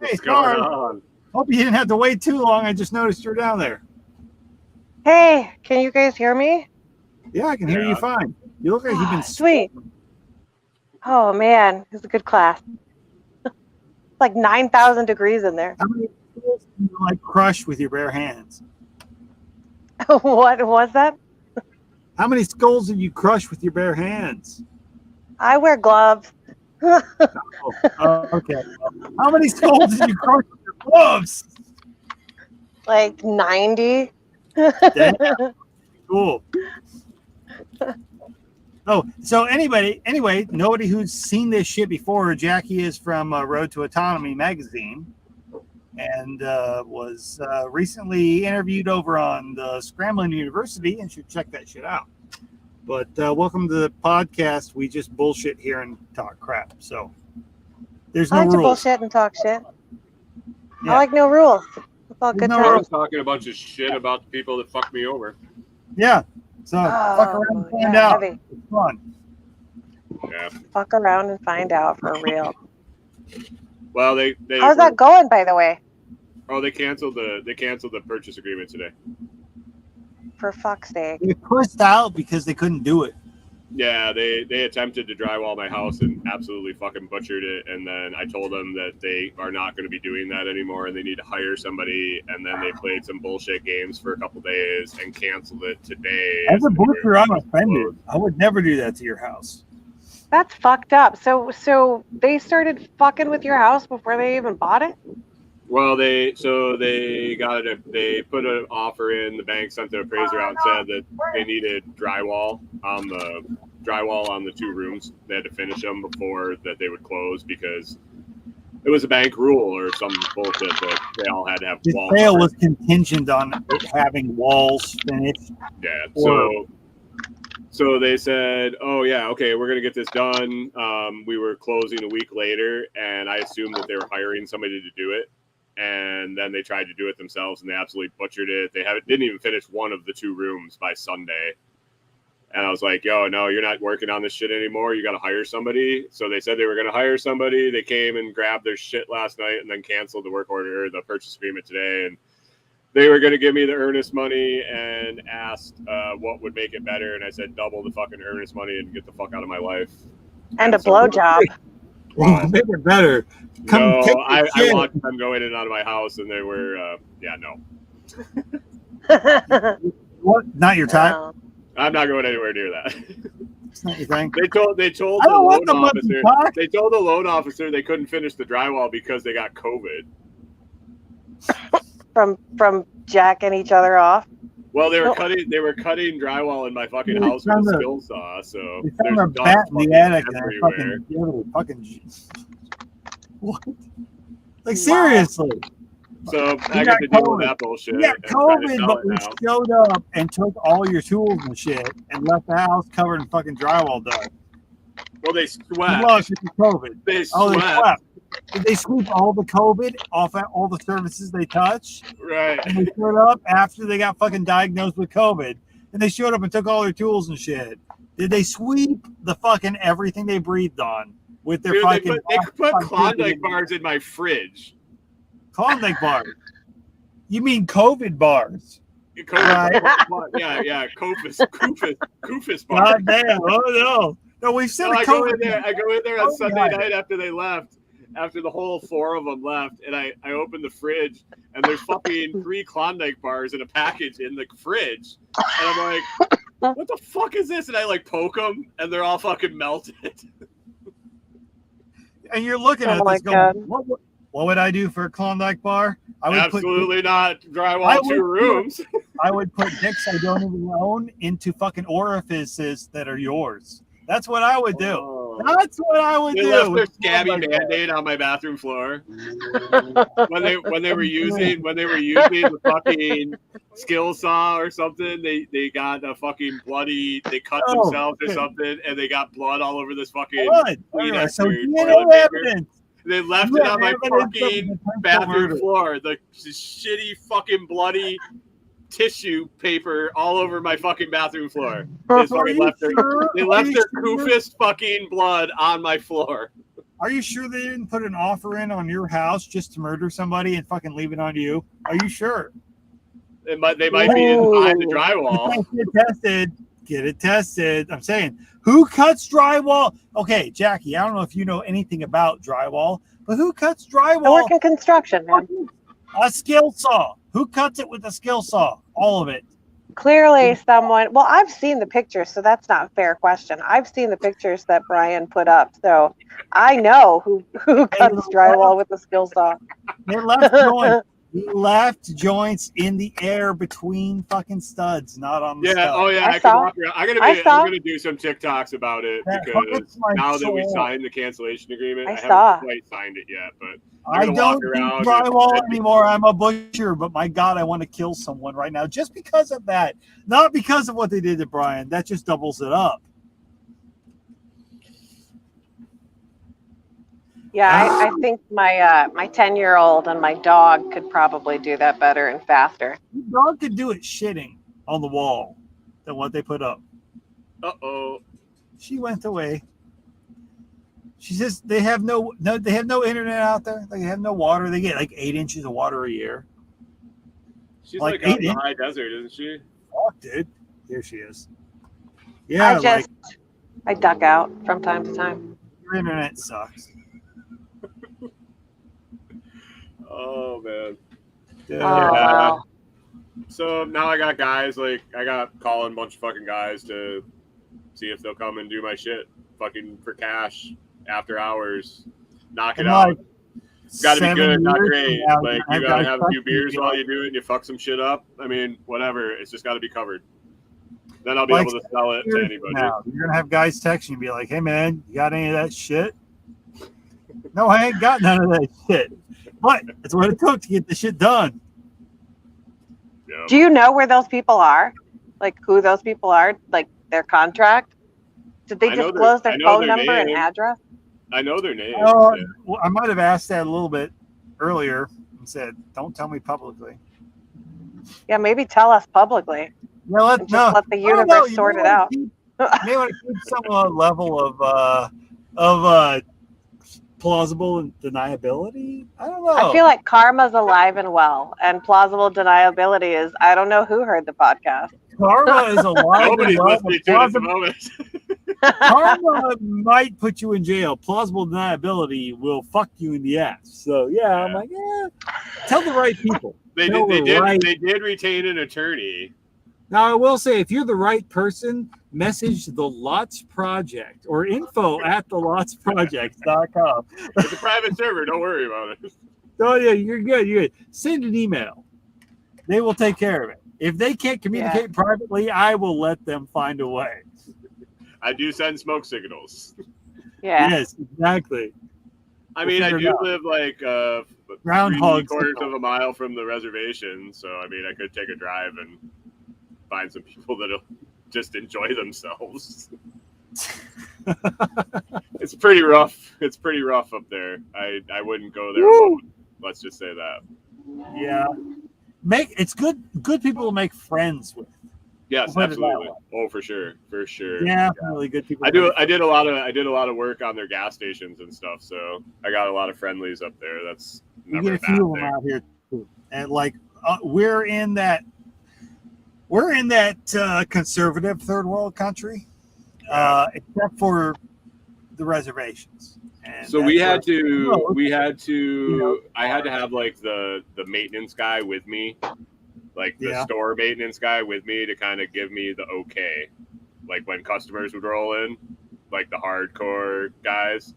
Hey, going on? Hope you didn't have to wait too long. I just noticed you're down there. Hey, can you guys hear me? Yeah, I can hear you fine. You look like you've been sweet. Oh man, it's a good class. It's like 9,000 degrees in there. How many skulls do you like crush with your bare hands? What was that? How many skulls have you crushed with your bare hands? I wear gloves. Okay. How many skulls did you crush with your gloves? Like 90. Damn. Cool. Oh, so anyway, nobody who's seen this shit before, Jackie is from Road to Autonomy magazine and was recently interviewed over on the Scramblin University and should check that shit out. But welcome to the podcast. We just bullshit here and talk crap. So there's no I like rules. to bullshit and talk shit. Yeah. I like no rules. It's all good I times. was talking a bunch of shit about the people that fucked me over. Yeah. So fuck around and find out. Heavy. It's fun. Yeah. Fuck around and find out for real. Well, they How's that going, by the way? Oh, they canceled the purchase agreement today. For fuck's sake. They pushed out because they couldn't do it. Yeah, they attempted to drywall my house and absolutely fucking butchered it. And then I told them that they are not going to be doing that anymore and they need to hire somebody. And then they played some bullshit games for a couple days and canceled it today. As a butcher, I'm offended. I would never do that to your house. That's fucked up. So they started fucking with your house before they even bought it? Well, they got it. They put an offer in. The bank sent the appraiser out and said that they needed drywall on the two rooms. They had to finish them before that they would close because it was a bank rule or some bullshit that they all had to have The walls. sale was contingent on it having walls finished. Yeah. So they said, "Oh yeah, okay, we're gonna get this done." We were closing a week later, and I assumed that they were hiring somebody to do it. and then they tried to do it themselves, and they absolutely butchered it. They didn't even finish one of the 2 rooms by Sunday. And I was like, yo, no, you're not working on this shit anymore. You got to hire somebody. So they said they were going to hire somebody. They came and grabbed their shit last night and then canceled the work order, the purchase agreement today. And they were going to give me the earnest money and asked what would make it better. And I said, double the fucking earnest money and get the fuck out of my life. And a blowjob. Well, make it better. No, take I the shit. watched them go in and out of my house, and they were, no. What? Not your type. No. I'm not going anywhere near that. It's not your thing. They told I the don't want loan the money officer. back. They told the loan officer they couldn't finish the drywall because they got COVID. From jacking each other off. Well, they were Oh. cutting drywall in my fucking They house with found a a- skill saw. So They there's found a dust bat in the fucking attic and everywhere. fucking what? Like seriously. So I You got to got deal with COVID. that bullshit. You got and try to COVID, sell but it we now. showed up and took all your tools and shit and left the house covered in fucking drywall dust. Well, they You swept. lost your COVID. They Oh, they swept. swept. Did they sweep all the COVID off at all the services they touched? Right. And they showed up after they got fucking diagnosed with COVID. And they showed up and took all their tools and shit. Did they sweep the fucking everything they breathed on with their Dude, they fucking put fucking Klondike bars in my fridge. Klondike bars? You mean COVID bars? COVID, yeah, Koofus bars. God damn! Oh no! No, we've said No, a I go in COVID. there. I go in there on Oh, Sunday God. night after they left. After the whole 4 of them left, and I opened the fridge, and there's fucking 3 Klondike bars in a package in the fridge, and I'm like, "What the fuck is this?" And I like poke them, and they're all fucking melted. And you're looking Oh at my this going, what would I do for a Klondike bar? I would Absolutely not I drywall would 2 do- rooms. I would put dicks I don't even own into fucking orifices that are yours. That's what I would do. Oh. That's what I would They do. left their with scabby Klondike bar. Band-Aid on my bathroom floor when they were using the fucking skill saw or something. They got a fucking bloody. They cut Oh, themselves or good. something, and they got blood all over this fucking. Blood. Kleenex Alright, so or DNA toilet paper. evidence. They left You it have on my evidence of fucking potential bathroom murder. floor. The shitty fucking bloody tissue paper all over my fucking bathroom floor. They Are fucking you left their, sure? they Are left you their sure? Koofus fucking blood on my floor. Are you sure they didn't put an offer in on your house just to murder somebody and fucking leave it on you? Are you sure? They might be behind the Ooh. drywall. Get it tested. Get it tested. I'm saying, who cuts drywall? Okay, Jackie, I don't know if you know anything about drywall, but who cuts I drywall? work in construction, man. A skill saw. Who cuts it with a skill saw? All of it. Clearly someone, well, I've seen the pictures, so that's not a fair question. I've seen the pictures that Brian put up, so I know who cuts drywall with a skill saw. They left joints. He left joints in the air between fucking studs, not on the Yeah. stud. Oh yeah. I I can saw. walk around. I'm I saw. gonna do some TikToks about it That because hurts my now that we soul. signed the cancellation agreement, I I saw. haven't quite signed it yet, but I gonna don't walk do around drywall and- anymore. I'm a butcher, but my God, I want to kill someone right now just because of that. Not because of what they did to Brian. That just doubles it up. Yeah, I think my 10-year-old and my dog could probably do that better and faster. The dog could do it shitting on the wall than what they put up. uh-oh. She went away. She says they have no internet out there. They have no water. They get like 8 inches of water a year. She's Like like out in the 8 high desert, isn't she? Fuck, dude. Here she is. Yeah, I duck out from time to time. your internet sucks. Oh man. Dude. Oh, wow. So now I got guys I got calling a bunch of fucking guys to see if they'll come and do my shit, fucking for cash after hours, knock it And out. like Got to be 7 good, not years great. from now, Like I've you gotta got have a few fucking beers feel while like- you do it, and you fuck some shit up. I mean, whatever. It's just got to be covered. Then I'll be Like able to sell it to years anybody. from now, you're gonna have guys text you and be like, "Hey man, you got any of that shit?" No, I ain't got none of that shit. But it's what it took to get the shit done. Yeah. Do you know where those people are? Like who those people are? Like their contract? Did they I know disclose their- their I know phone their number and name. address? I know their names. Well, yeah. I might have asked that a little bit earlier, and said, "Don't tell me publicly." Yeah, maybe tell us publicly. Yeah, And just let the I don't know, universe you sort may it wanna out. keep- you may want to keep some level of plausible deniability. I don't know. I feel like karma's alive and well, and plausible deniability is I don't know who heard the podcast. Karma is alive. Nobody's and well, listening but to it at the plausible- moment. Karma might put you in jail. Plausible deniability will fuck you in the ass. So yeah, I'm Yeah. like, tell the right people. They Tell did. the right- They did retain an attorney. Now I will say, if you're the right person, message the Lots Project or info@thelotsproject.com. It's a private server. Don't worry about it. Oh yeah, you're good. You're good. Send an email. They will take care of it. If they can't communicate privately, I will let them find a way. I do send smoke signals. Yeah. Yes, exactly. I We'll mean, I figure do it out. live like Groundhog 3/4 signal. of a mile from the reservation, so I mean, I could take a drive and find some people that'll just enjoy themselves. It's pretty rough. It's pretty rough up there. I wouldn't go there Woo! alone. Let's just say that. Yeah. It's good people to make friends with. Yes, Put it that absolutely. way. Oh, for sure, for sure. Yeah, really good people. I did a lot of work on their gas stations and stuff, so I got a lot of friendlies up there. That's You never get a few of bad them there. out here too. And like we're in that conservative third world country, except for the reservations. And So we that's had where- to I had to have like the maintenance guy with me, like the Yeah. store maintenance guy with me to kind of give me the okay, like when customers would roll in, like the hardcore guys,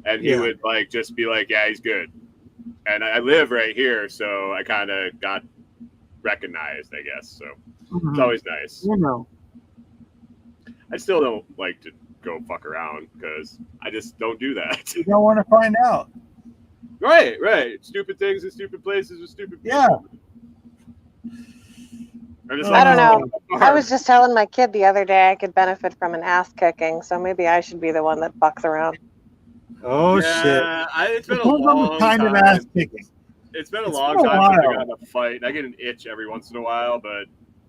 and he Yeah. would like just be like, yeah, he's good. And I live right here, so I kind of got recognized, I guess. So it's always nice. You know. I still don't like to go fuck around because I just don't do that. You don't want to find out. Right. Stupid things in stupid places with stupid people. Yeah. I'm just I don't know. oh, I was just telling my kid the other day I could benefit from an ass kicking, so maybe I should be the one that fucks around. Oh shit. It's been a Depends on the long kind time. of ass kicking. It's been a It's long been a time since I while. got in a fight. I get an itch every once in a while, but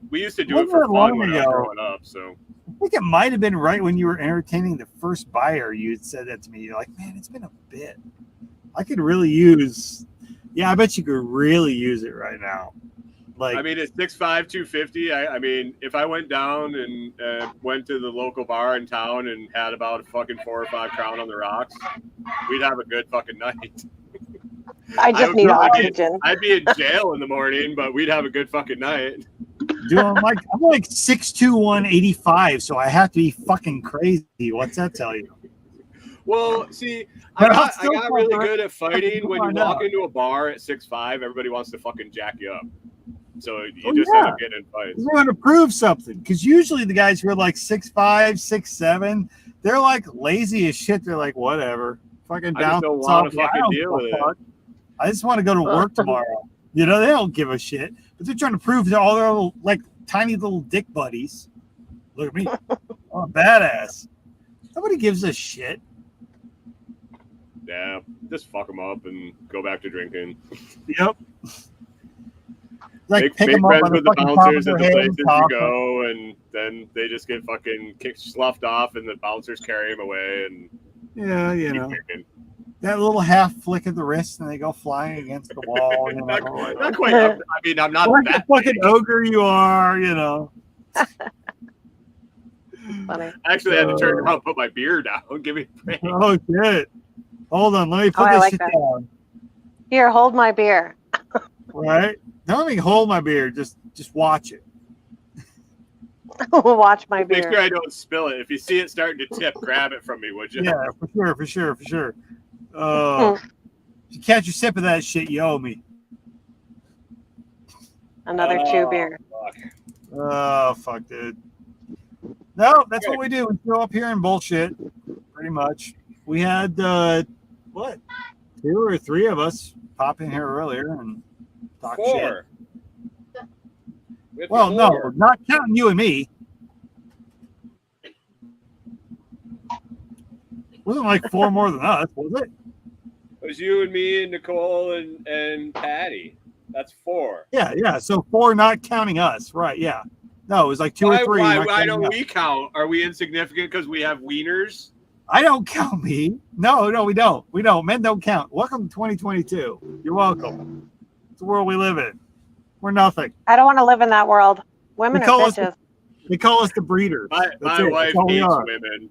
we used to do Wasn't it for that fun long when I was ago? growing up. So I think it might have been right when you were entertaining the first buyer. You had said that to me. You're like, man, it's been a bit. I could really use. Yeah, I bet you could really use it right now. Like, I mean, it's 6'5", 250. I mean, if I went down and went to the local bar in town and had about a fucking 4 or 5 Crown on the rocks, we'd have a good fucking night. I just need I'd be- oxygen. I'd be in jail in the morning, but we'd have a good fucking night. dude, I'm like 6'2", 185, so I have to be fucking crazy. What's that tell you? Well, see, But I I'll got still really fuck good at fighting. When you find out. walk into a bar at 6'5", everybody wants to fucking jack you up. So you Oh, just yeah. end up getting in fights. You want to prove something, because usually the guys who are like 6'5", 6'7", they're like lazy as shit. They're like, whatever, fucking I just bounce don't wanna off me. I fucking don't deal give a with it. fuck. I just want to go to work tomorrow. You know, they don't give a shit, but they're trying to prove to all their little, like tiny little dick buddies. Look at me, I'm a badass. Nobody gives a shit. Yeah, just fuck them up and go back to drinking. Yep. Like Make pick them up friends on the with the fucking top of bouncers their at the head places and you talk. go, and then they just get fucking sloughed off, and the bouncers carry them away and Yeah, you keep know drinking. that little half flick of the wrist, and they go flying against the wall. You know, Not, like, not quite. I mean, I'm not what the that fucking big. ogre you are, you know. Funny. Actually, I had to turn around and put my beer down. Give me a break. Oh shit! Hold on, let me put Oh, I this like shit that. down. Here, hold my beer. Right? Don't let me hold my beer. Just watch it. Watch my Make beer. sure I don't spill it. If you see it starting to tip, grab it from me, would you? Yeah, for sure. If you catch a sip of that shit, you owe me. Another two beer. Fuck. Oh fuck, dude. No, that's what we do. We go up here and bullshit, pretty much. We had 2 or 3 of us pop in here earlier and talk shit. 4. We had Well, no, 4. not counting you and me. Wasn't like 4 more than us, was it? It was you and me and Nicole and Patty. That's 4. Yeah. So 4, not counting us, right? Yeah. No, it was like 2 or 3. Why not counting don't us. we count? Are we insignificant because we have wieners? I don't count me. No, we don't. We don't. Men don't count. Welcome to 2022. You're welcome. It's the world we live in. We're nothing. I don't want to live in that world. Women We are call us- bitches. They call us the breeders. My That's it. wife That's all we hates are. women.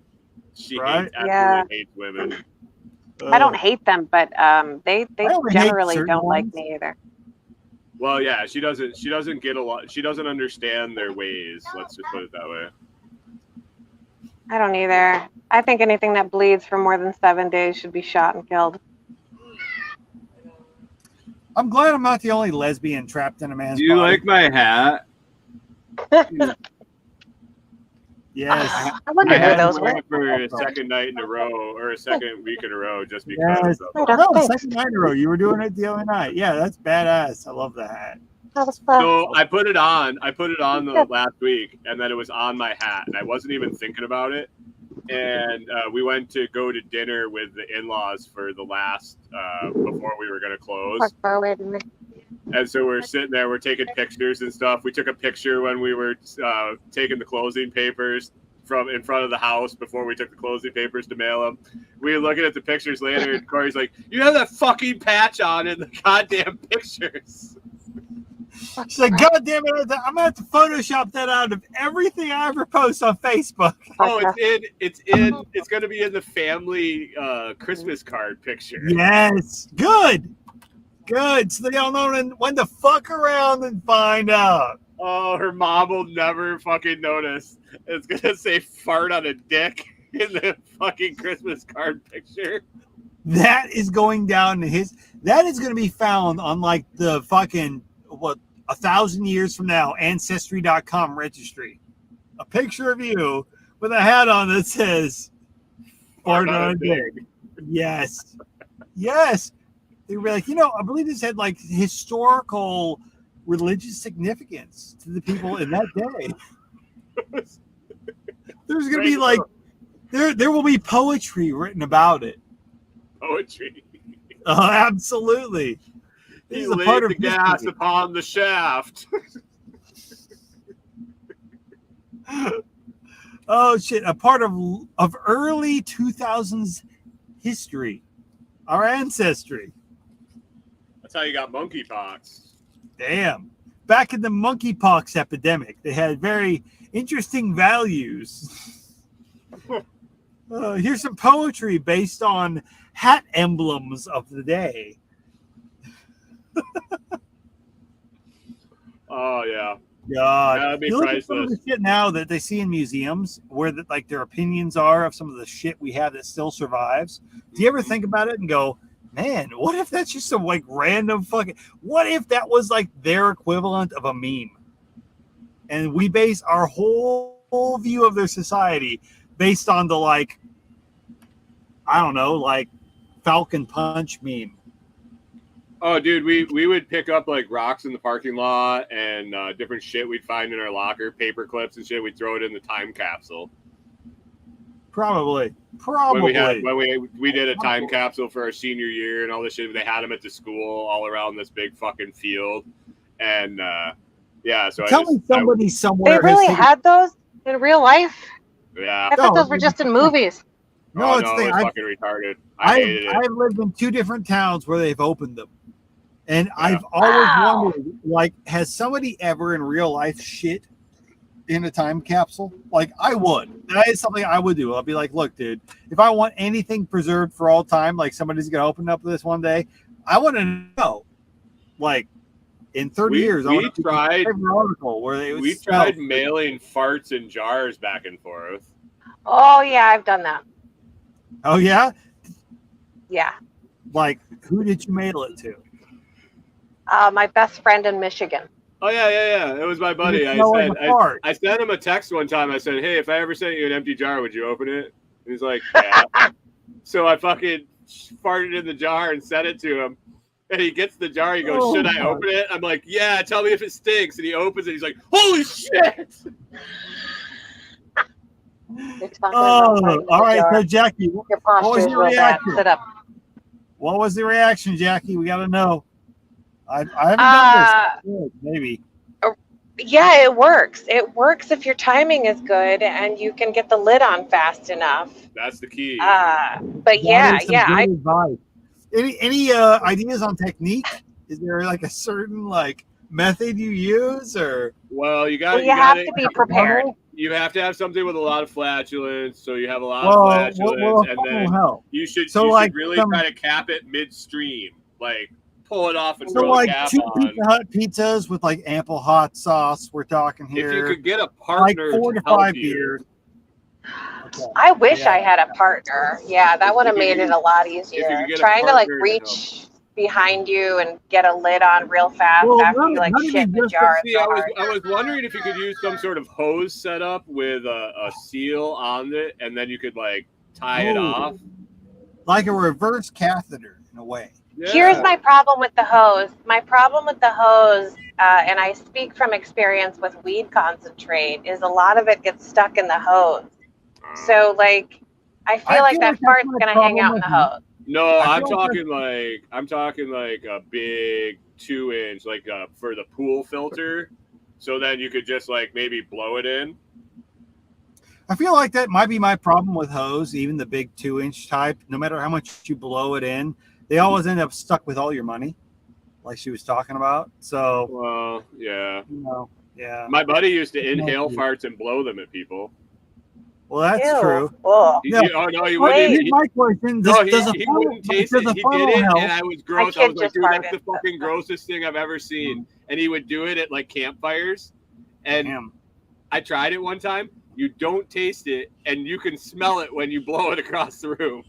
She Right? absolutely hates women. I don't hate them, but they I only hate generally certain don't like ones. me either. Well, yeah, she doesn't get a lot. She doesn't understand their ways. Let's just put it that way. I don't either. I think anything that bleeds for more than 7 days should be shot and killed. I'm glad I'm not the only lesbian trapped in a man's Do you body. like my hat? Yes. I wonder I who had those to were. wear it for a second night in a row, or a second week in a row, just because. Yes. Of, Oh, that's No, nice. second night in a row. You were doing it the other night. Yeah, that's badass. I love the hat. That was fun. so I put it on. The last week, and then it was on my hat, and I wasn't even thinking about it. And we went to go to dinner with the in-laws for the last before we were going to close. And so we're sitting there, we're taking pictures and stuff. We took a picture when we were taking the closing papers from in front of the house before we took the closing papers to mail them. We were looking at the pictures later, and Corey's like, "You have that fucking patch on in the goddamn pictures." She's like, God damn it, I'm gonna have to Photoshop that out of everything I ever post on Facebook. Oh, it's going to be in the family Christmas card picture. Yes. Good. So they all know when to fuck around and find out. Oh, her mom will never fucking notice. It's gonna say "fart on a dick" in the fucking Christmas card picture. That is going down to that is gonna be found on like the fucking 1,000 years from now, Ancestry.com registry. A picture of you with a hat on that says "fart on a dick." Yes. They were like, I believe this had like historical religious significance to the people in that day. There's gonna be like there will be poetry written about it. Poetry. Oh, absolutely. This He is a laid part of the gas history. upon the shaft. Oh shit! A part of early 2000s history, our ancestry. That's how you got monkeypox. Damn. Back in the monkeypox epidemic, they had very interesting values. Here's some poetry based on hat emblems of the day. Oh yeah. God, That'd be you look at some of the priceless. shit now that they see in museums, where like their opinions are of some of the shit we have that still survives. Do you ever think about it and go, man, what if that's just some like random fucking? What if that was like their equivalent of a meme, and we base our whole view of their society based on the like, I don't know, like Falcon Punch meme. Oh, dude, we would pick up like rocks in the parking lot and different shit we'd find in our locker, paper clips and shit. We'd throw it in the time capsule. Probably. When we did a time capsule for our senior year and all this shit, they had them at the school all around this big fucking field, and yeah. So Tell me somebody They somewhere really has taken- had those in real life? yeah. I thought No, those were just in movies. No, Oh, it's no, the it was fucking retarded. I hated it. I've lived in 2 different towns where they've opened them. And Yeah. I've always Wow. wondered, like, has somebody ever in real life shit in a time capsule? Like, I would. That is something I would do. I'll be like, look, dude, if I want anything preserved for all time, like somebody's going to open up this one day, I want to know, like, in 30 years, I we want to tried an article where they we tried mailing farts in jars back and forth. Oh, yeah, I've done that. Oh, yeah? Yeah. Like, who did you mail it to? My best friend in Michigan. Oh yeah. It was my buddy. I Smell like a fart. I sent him a text one time. I said, "Hey, if I ever sent you an empty jar, would you open it?" And he's like, "Yeah." So I fucking farted in the jar and sent it to him. And he gets the jar. He goes, Oh, "Should I God. open it?" I'm like, "Yeah. Tell me if it stinks." And he opens it. He's like, "Holy shit!" You're talking about Oh, farting in all the right. jar. So, Jackie, Your was posture is your real bad. reaction? Sit up. What was the reaction, Jackie? We got to know. I haven't done this. Good, maybe. Yeah, it works. It works if your timing is good and you can get the lid on fast enough. That's the key. But yeah, That is some good advice. Any ideas on technique? Is there like a certain like method you use, or Well, you got you have to be prepared. You have to have something with a lot of flatulence, so you have a lot Well, of flatulence, and then help. you should like really some- try to cap it midstream, like pull it off and So throw like a cap 2 on. Pizza Hut pizzas with like ample hot sauce. We're talking here. If you could get a like partner 4 to to help 5 you, beers. Okay. I wish Yeah. I had a partner. Yeah, that would have made it a lot easier. get a Trying to like partner to reach behind you and get a lid on real fast Well, after you none like of shit in you the just- jar. see, I was wondering if you could use some sort of hose setup with a seal on it, and then you could like tie it Ooh. off. Like a reverse catheter in a way. Yeah. Here's my problem with the hose. My problem with the hose, and I speak from experience with weed concentrate, is a lot of it gets stuck in the hose. So like, I feel like that that's fart's my gonna hang problem out in with the you. hose. No, I I'm feel like talking like a big 2-inch, like for the pool filter. So then you could just like maybe blow it in. I feel like that might be my problem with hose, even the big 2-inch type. No matter how much you blow it in, they always end up stuck with all your money, like she was talking about. So, Well, yeah. yeah. My buddy used to inhale farts and blow them at people. Well, that's Ew. true. Ugh. He, Yeah. oh no, he Wait. wouldn't. Here's my question: No, he does a wouldn't taste does it. a He funnel did it, help? and I was gross. My I kid was like, just dude, that's the farted. fucking grossest thing I've ever seen. And he would do it at like campfires. And Damn. I tried it one time. You don't taste it, and you can smell it when you blow it across the room.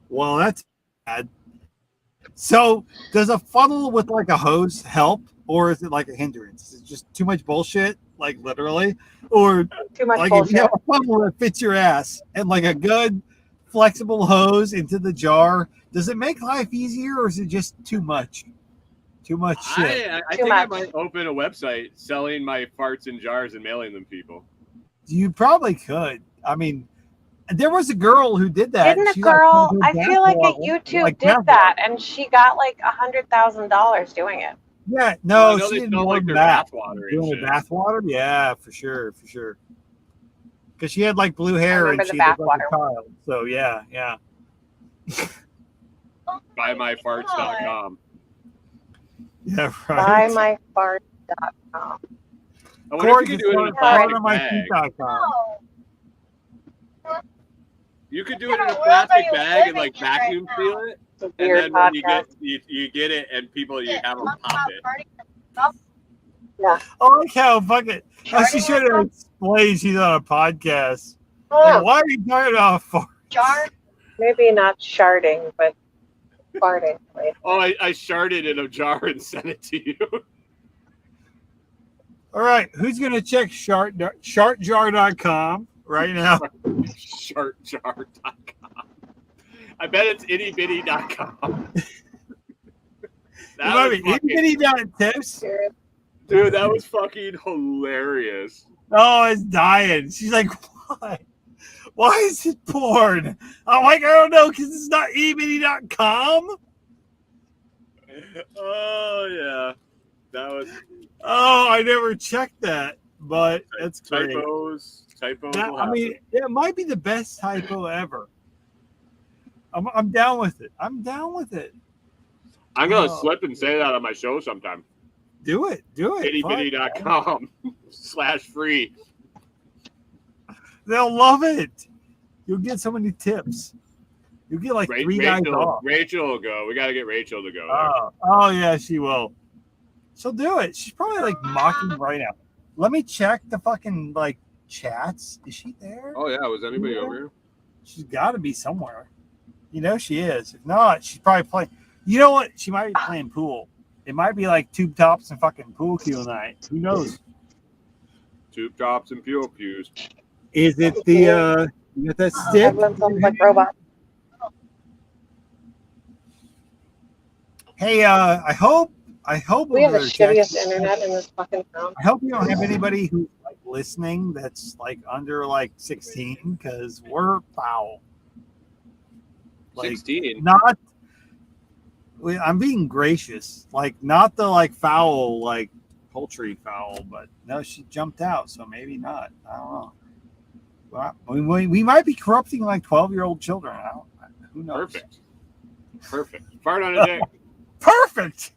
Well, that's bad. So, does a funnel with like a hose help, or is it like a hindrance? Is it just too much bullshit, like literally, or Too much like if you bullshit. have a funnel that fits your ass and like a good flexible hose into the jar, does it make life easier, or is it just too much? Too much shit. I Too think I much. might open a website selling my farts in jars and mailing them to people. You probably could. I mean, there was a girl who did that. Didn't a She, like, girl? filled I her feel like a bath YouTube like did bath that, water. and she got like $100,000 doing it. Yeah, Well, no, I know she they didn't smell more like than their that. bathwater and Doing shit. the bath water? Yeah, for sure. Because she had like blue hair and remember the she looked like bath a child. So yeah. Buymyfarts.com. Yeah, right. Buymyfart.com. I wonder if you could do it in a plastic bag. You could do it in a plastic bag and like vacuum seal it, It's a and weird then when podcast. you get it, and people you have them pop it. I like how fucking how she should have explained she's on a podcast. Like, Oh, why are you talking about fart? maybe not sharding, but farting. Like, Oh, I sharded in a jar and sent it to you. All right, who's gonna check shartjar.com right now? Shartjar.com. I bet it's ittybitty.com. It might be itty-bitty.tips. Dude, that was fucking hilarious. Oh, it's dying. She's like, why? Why is it porn? I'm like, I don't know, because it's not itty-bitty.com. Oh yeah, that was Oh, I never checked that, but that's great. typos. That- will I mean, it might be the best typo ever. I'm down with it. I'm I'm gonna oh. slip and say that on my show sometime. Do it. ittybitty.com/free. They'll love it. You'll get so many tips. You'll get like 3 guys off. Rachel will go. We got to get Rachel to go. Oh yeah, she will. She'll do it. She's probably like mocking right now. Let me check the fucking like chats. Is she there? Oh yeah, was anybody over here? She's got to be somewhere. You know she is. If not, she's probably playing. You know what? She might be playing pool. It might be like tube tops and fucking pool cue night. Who knows? Tube tops and pure pews. Is it the you got that stick? everyone sounds like robots. Hey, I hope We have the over there, shittiest Jackie, internet in this fucking town. I hope you don't have anybody who's like listening that's like under like 16 because we're foul. Like 16. not I'm being gracious, like not the like foul, like poultry foul, but no, she jumped out, so maybe not. I don't know. Well, we might be corrupting like 12-year-old children. Who knows? Perfect. Fart on a dick. Perfect.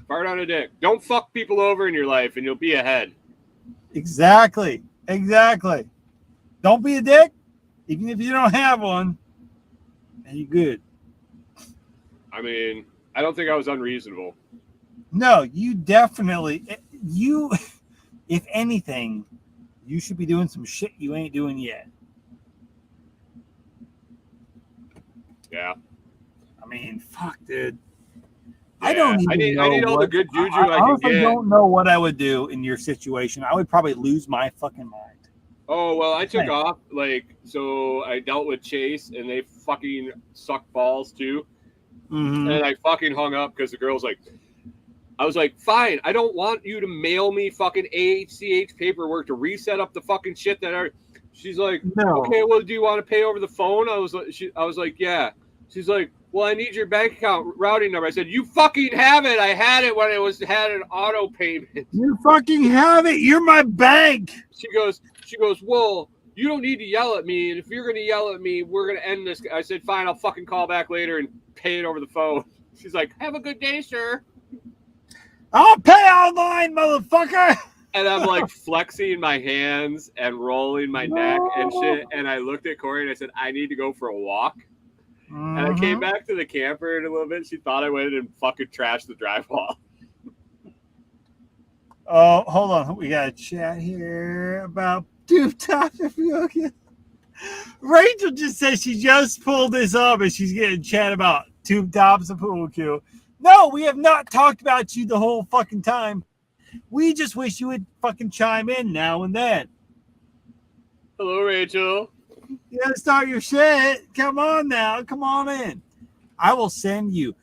Fart on a dick. Don't fuck people over in your life, and you'll be ahead. Exactly. Don't be a dick, even if you don't have one. And you good. I mean, I don't think I was unreasonable. No, you definitely. If anything, you should be doing some shit you ain't doing yet. Yeah. I mean, fuck, dude. Yeah, I don't even know. I need all the good juju I can honestly get. don't know what I would do in your situation. I would probably lose my fucking mind. Oh, well, I took Hey. off, so I dealt with Chase, and they fucking suck balls, too. Mm-hmm. And I fucking hung up because the girl's like, I was like, fine, I don't want you to mail me fucking ACH paperwork to reset up the fucking shit that are. She's like, No. okay, well, do you want to pay over the phone? I was like, yeah. She's like, well, I need your bank account routing number. I said, you fucking have it. I had it when it had an auto payment. You fucking have it. You're my bank. She goes, well, you don't need to yell at me. And if you're going to yell at me, we're going to end this. I said, fine, I'll fucking call back later and pay it over the phone. She's like, have a good day, sir. I'll pay online, motherfucker. And I'm like flexing my hands and rolling my neck and shit. And I looked at Corey and I said, I need to go for a walk. And I came back to the camper in a little bit. She thought I went and fucking trashed the drywall. Oh, hold on. We got a chat here about tube top. Rachel just said she just pulled this up and she's getting chat about tube tops and pool cue. No, we have not talked about you the whole fucking time. We just wish you would fucking chime in now and then. Hello, Rachel. You gotta start your shit. Come on now. Come on in. I will send you.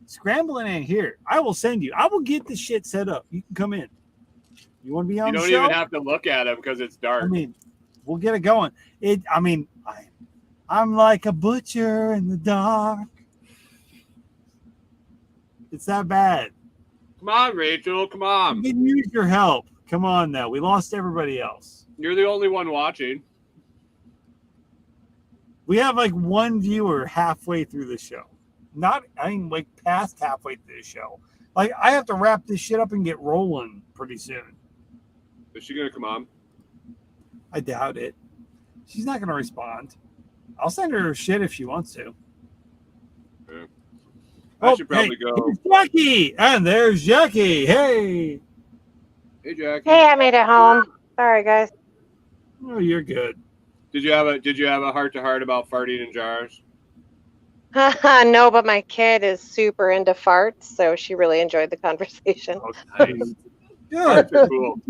Scrambling in here. I will send you. I will get the shit set up. You can come in. You want to be on You the don't show? even have to look at him because it's dark. I mean, we'll get it going. I'm like a butcher in the dark. It's that bad. Come on, Rachel. Come on. We can use your help. Come on now. We lost everybody else. You're the only one watching. We have like one viewer halfway through the show. Like past halfway through the show. Like I have to wrap this shit up and get rolling pretty soon. Is she going to come on? I doubt it. She's not going to respond. I'll send her shit if she wants to. Yeah. I should probably go. Here's Jackie! And there's Jackie. Hey. Hey, Jackie. Hey, I made it home. Sorry, guys. Oh, you're good. Did you have a heart-to-heart about farting in jars? No, but my kid is super into farts, so she really enjoyed the conversation. Oh, nice. Good. Farts are cool.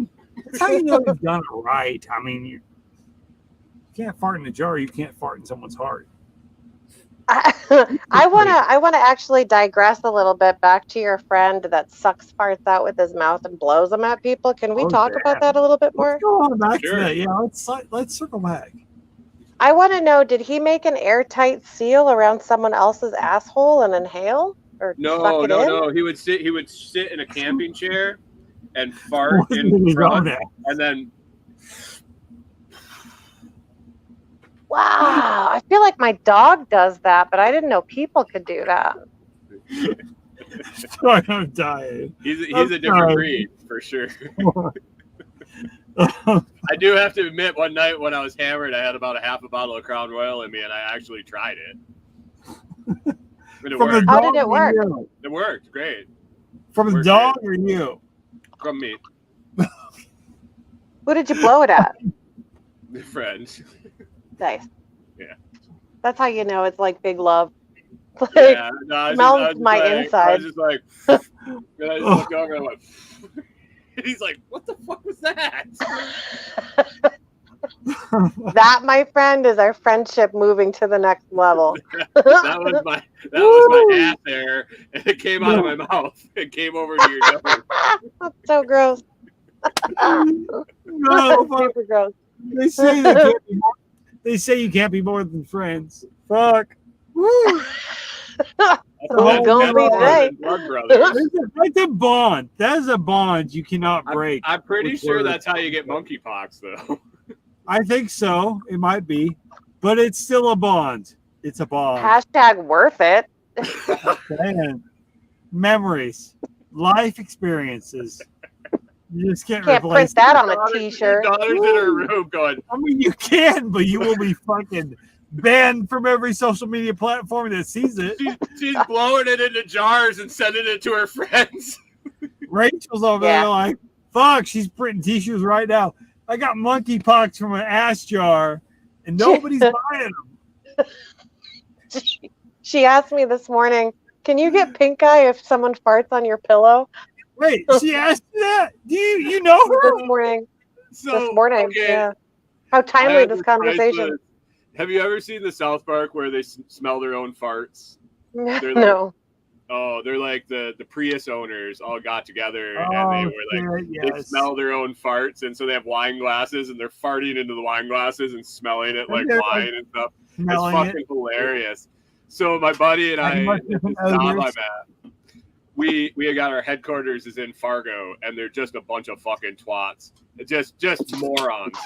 That's how you know you've done it right. I mean, you can't fart in a jar. You can't fart in someone's heart. I wanna actually digress a little bit back to your friend that sucks farts out with his mouth and blows them at people. Can we talk about that a little bit more? Let's go on back Sure. to that. Yeah, let's circle back. I want to know: did he make an airtight seal around someone else's asshole and inhale, or suck it in? No. He would sit in a camping chair and fart in His front, own ass. and then Wow, I feel like my dog does that, but I didn't know people could do that. Sorry, I'm dying. he's a I'm different sorry. breed for sure. I do have to admit, one night when I was hammered, I had about a half a bottle of Crown Royal in me, and I actually tried it. And it From the worked. How dog did it or work? you? It worked great From the Worked dog or you? from me, Who did you blow it at? friends. Nice. Yeah. That's how you know it's like big love. Like, Yeah, no, I was melts just my like, I inside. was just like, and I just looked over and I went, and he's like, "What the fuck was that?" That, my friend, is our friendship moving to the next level. That was my ass hair, and it came out of my mouth. It came over to your nose. That's so gross. No, fuck. Super gross. They say you can't be more than friends. Fuck. Woo. I It's gonna be today. Blood Brothers. That's a bond. That is a bond you cannot break. I'm pretty with sure words. that's how you get monkeypox, though. I think so. It might be, but it's still a bond. It's a bond. Hashtag worth it. Man. Memories, life experiences. You just can't Can't replace print that it. on a t-shirt. Your daughter's in her room going, I mean, you can, but you will be fucking banned from every social media platform that sees it. she's blowing it into jars and sending it to her friends. Rachel's over Yeah. there like, fuck, she's printing tissues right now. I got monkeypox from an ass jar, and nobody's buying them. She asked me this morning, can you get pink eye if someone farts on your pillow? Wait, she asked you that? Do you know her? This morning. So, This morning. okay, Yeah. How I timely have this this conversation. priceless- Have you ever seen the South Park where they smell their own farts? They're No. Oh, they're like the Prius owners all got together and Oh, they were like, shit, they yes. smell their own farts, and so they have wine glasses and they're farting into the wine glasses and smelling it like they're, wine and stuff. It's Smelling fucking it. hilarious. So my buddy and I, must be this some job I'm odors. at, we got our headquarters is in Fargo, and they're just a bunch of fucking twats, just morons,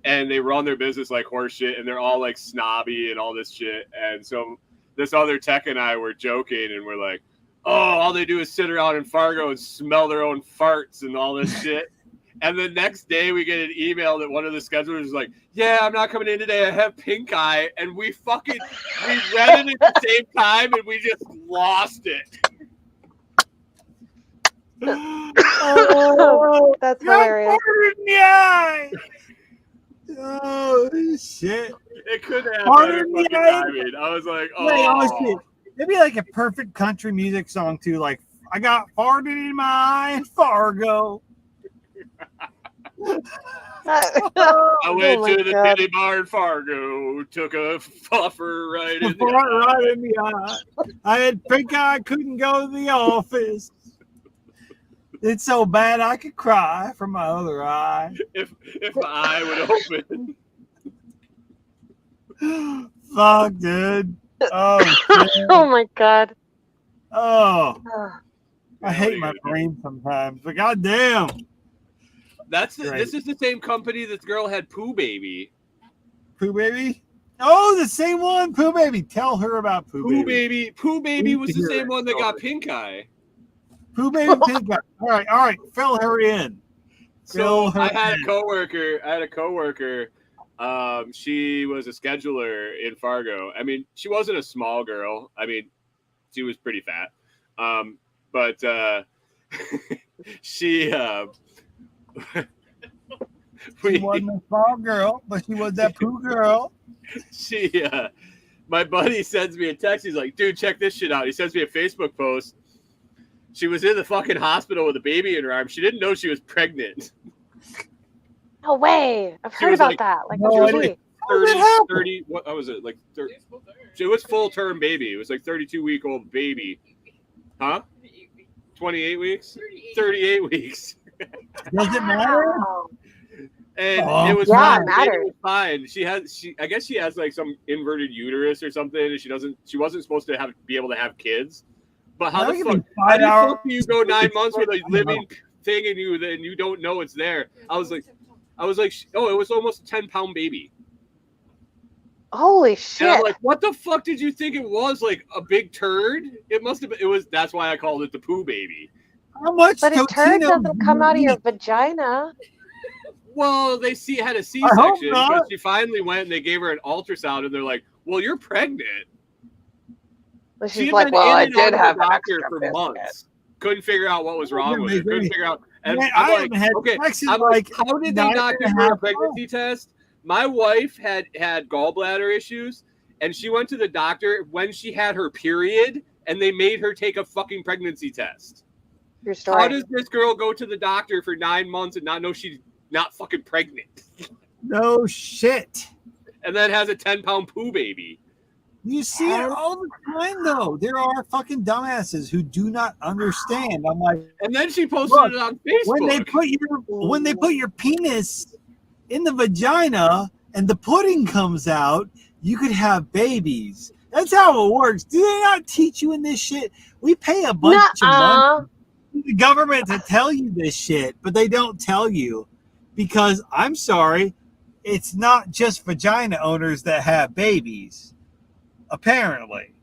and they run their business like horse shit, and they're all like snobby and all this shit. And so this other tech and I were joking, and we're like, oh, all they do is sit around in Fargo and smell their own farts and all this shit. And the next day we get an email that one of the schedulers is like, yeah, I'm not coming in today. I have pink eye. And we read it at the same time and we just lost it. Oh, that's hilarious. In the eye. Oh shit! It couldn't have better Pardon me, fucking timing. I was like, oh. Wait, honestly, it'd be like a perfect country music song too. Like, I got farted in my eye in Fargo. I went Oh my to the God. titty bar in Fargo, took a fuffer right in the Fart eye. right in the eye. I had pink eye, couldn't go to the office. It's so bad I could cry from my other eye. If my eye would open. Fuck, dude. Oh, shit. Oh my God. Oh, Ugh. I hate my brain sometimes, but goddamn. This Right. is the same company this girl had Pooh Baby. Pooh Baby? Oh, the same one, Pooh Baby. Tell her about Pooh Baby. Pooh Baby was the Hear same it. one that got pink eye. Pooh Baby Pink Eye. All right, fill her in. So Fill her I had in. a coworker. She was a scheduler in Fargo. I mean, she wasn't a small girl. I mean, she was pretty fat. But she She wasn't a small girl, but she was that Pooh girl. My buddy sends me a text. He's like, dude, check this shit out. He sends me a Facebook post. She was in the fucking hospital with a baby in her arm. She didn't know she was pregnant. No way. I've She heard was about like- that. Like, No, a I movie. didn't. How did that happen? 30, what was it? Like 30, it was full term baby. It was like 32-week-old baby. Huh? 28 weeks? 38 weeks. Does it matter? Wow. And Oh, it was yeah, fine. it mattered. It was fine. I guess she has like some inverted uterus or something, and she wasn't supposed to be able to have kids. But how That the could fuck be 5 how hours. do you go 9 months with a living thing and you don't know it's there? I was like, oh, it was almost a 10-pound baby. Holy And shit. I'm like, what the fuck did you think it was? Like a big turd? It must have been. It was. That's why I called it the Pooh Baby. How much But a turd Totino doesn't come out of do you your eat? vagina. Well, they had a hope C-section, not. but she finally went and they gave her an ultrasound, and they're like, "Well, you're pregnant." Well, She she's had like, been well, in I and out did of have the an doctor extra for biscuit. months. Couldn't figure out what was wrong with her. Couldn't figure out. And Man, I'm I like, haven't had okay, sex in I'm like like, how did they 9 not and give a her a half pregnancy test? My wife had gallbladder issues, and she went to the doctor when she had her period, and they made her take a fucking pregnancy test. Your story. How does this girl go to the doctor for 9 months and not know she's not fucking pregnant? No shit. And then has a 10-pound Pooh Baby. You see it all the time, though. There are fucking dumbasses who do not understand. I'm like, And then she posted Look, it on Facebook. when they put your penis in the vagina and the pudding comes out, you could have babies. That's how it works. Do they not teach you in this shit? We pay a bunch of money Nuh-uh. to the government to tell you this shit, but they don't tell you because I'm sorry, it's not just vagina owners that have babies, apparently.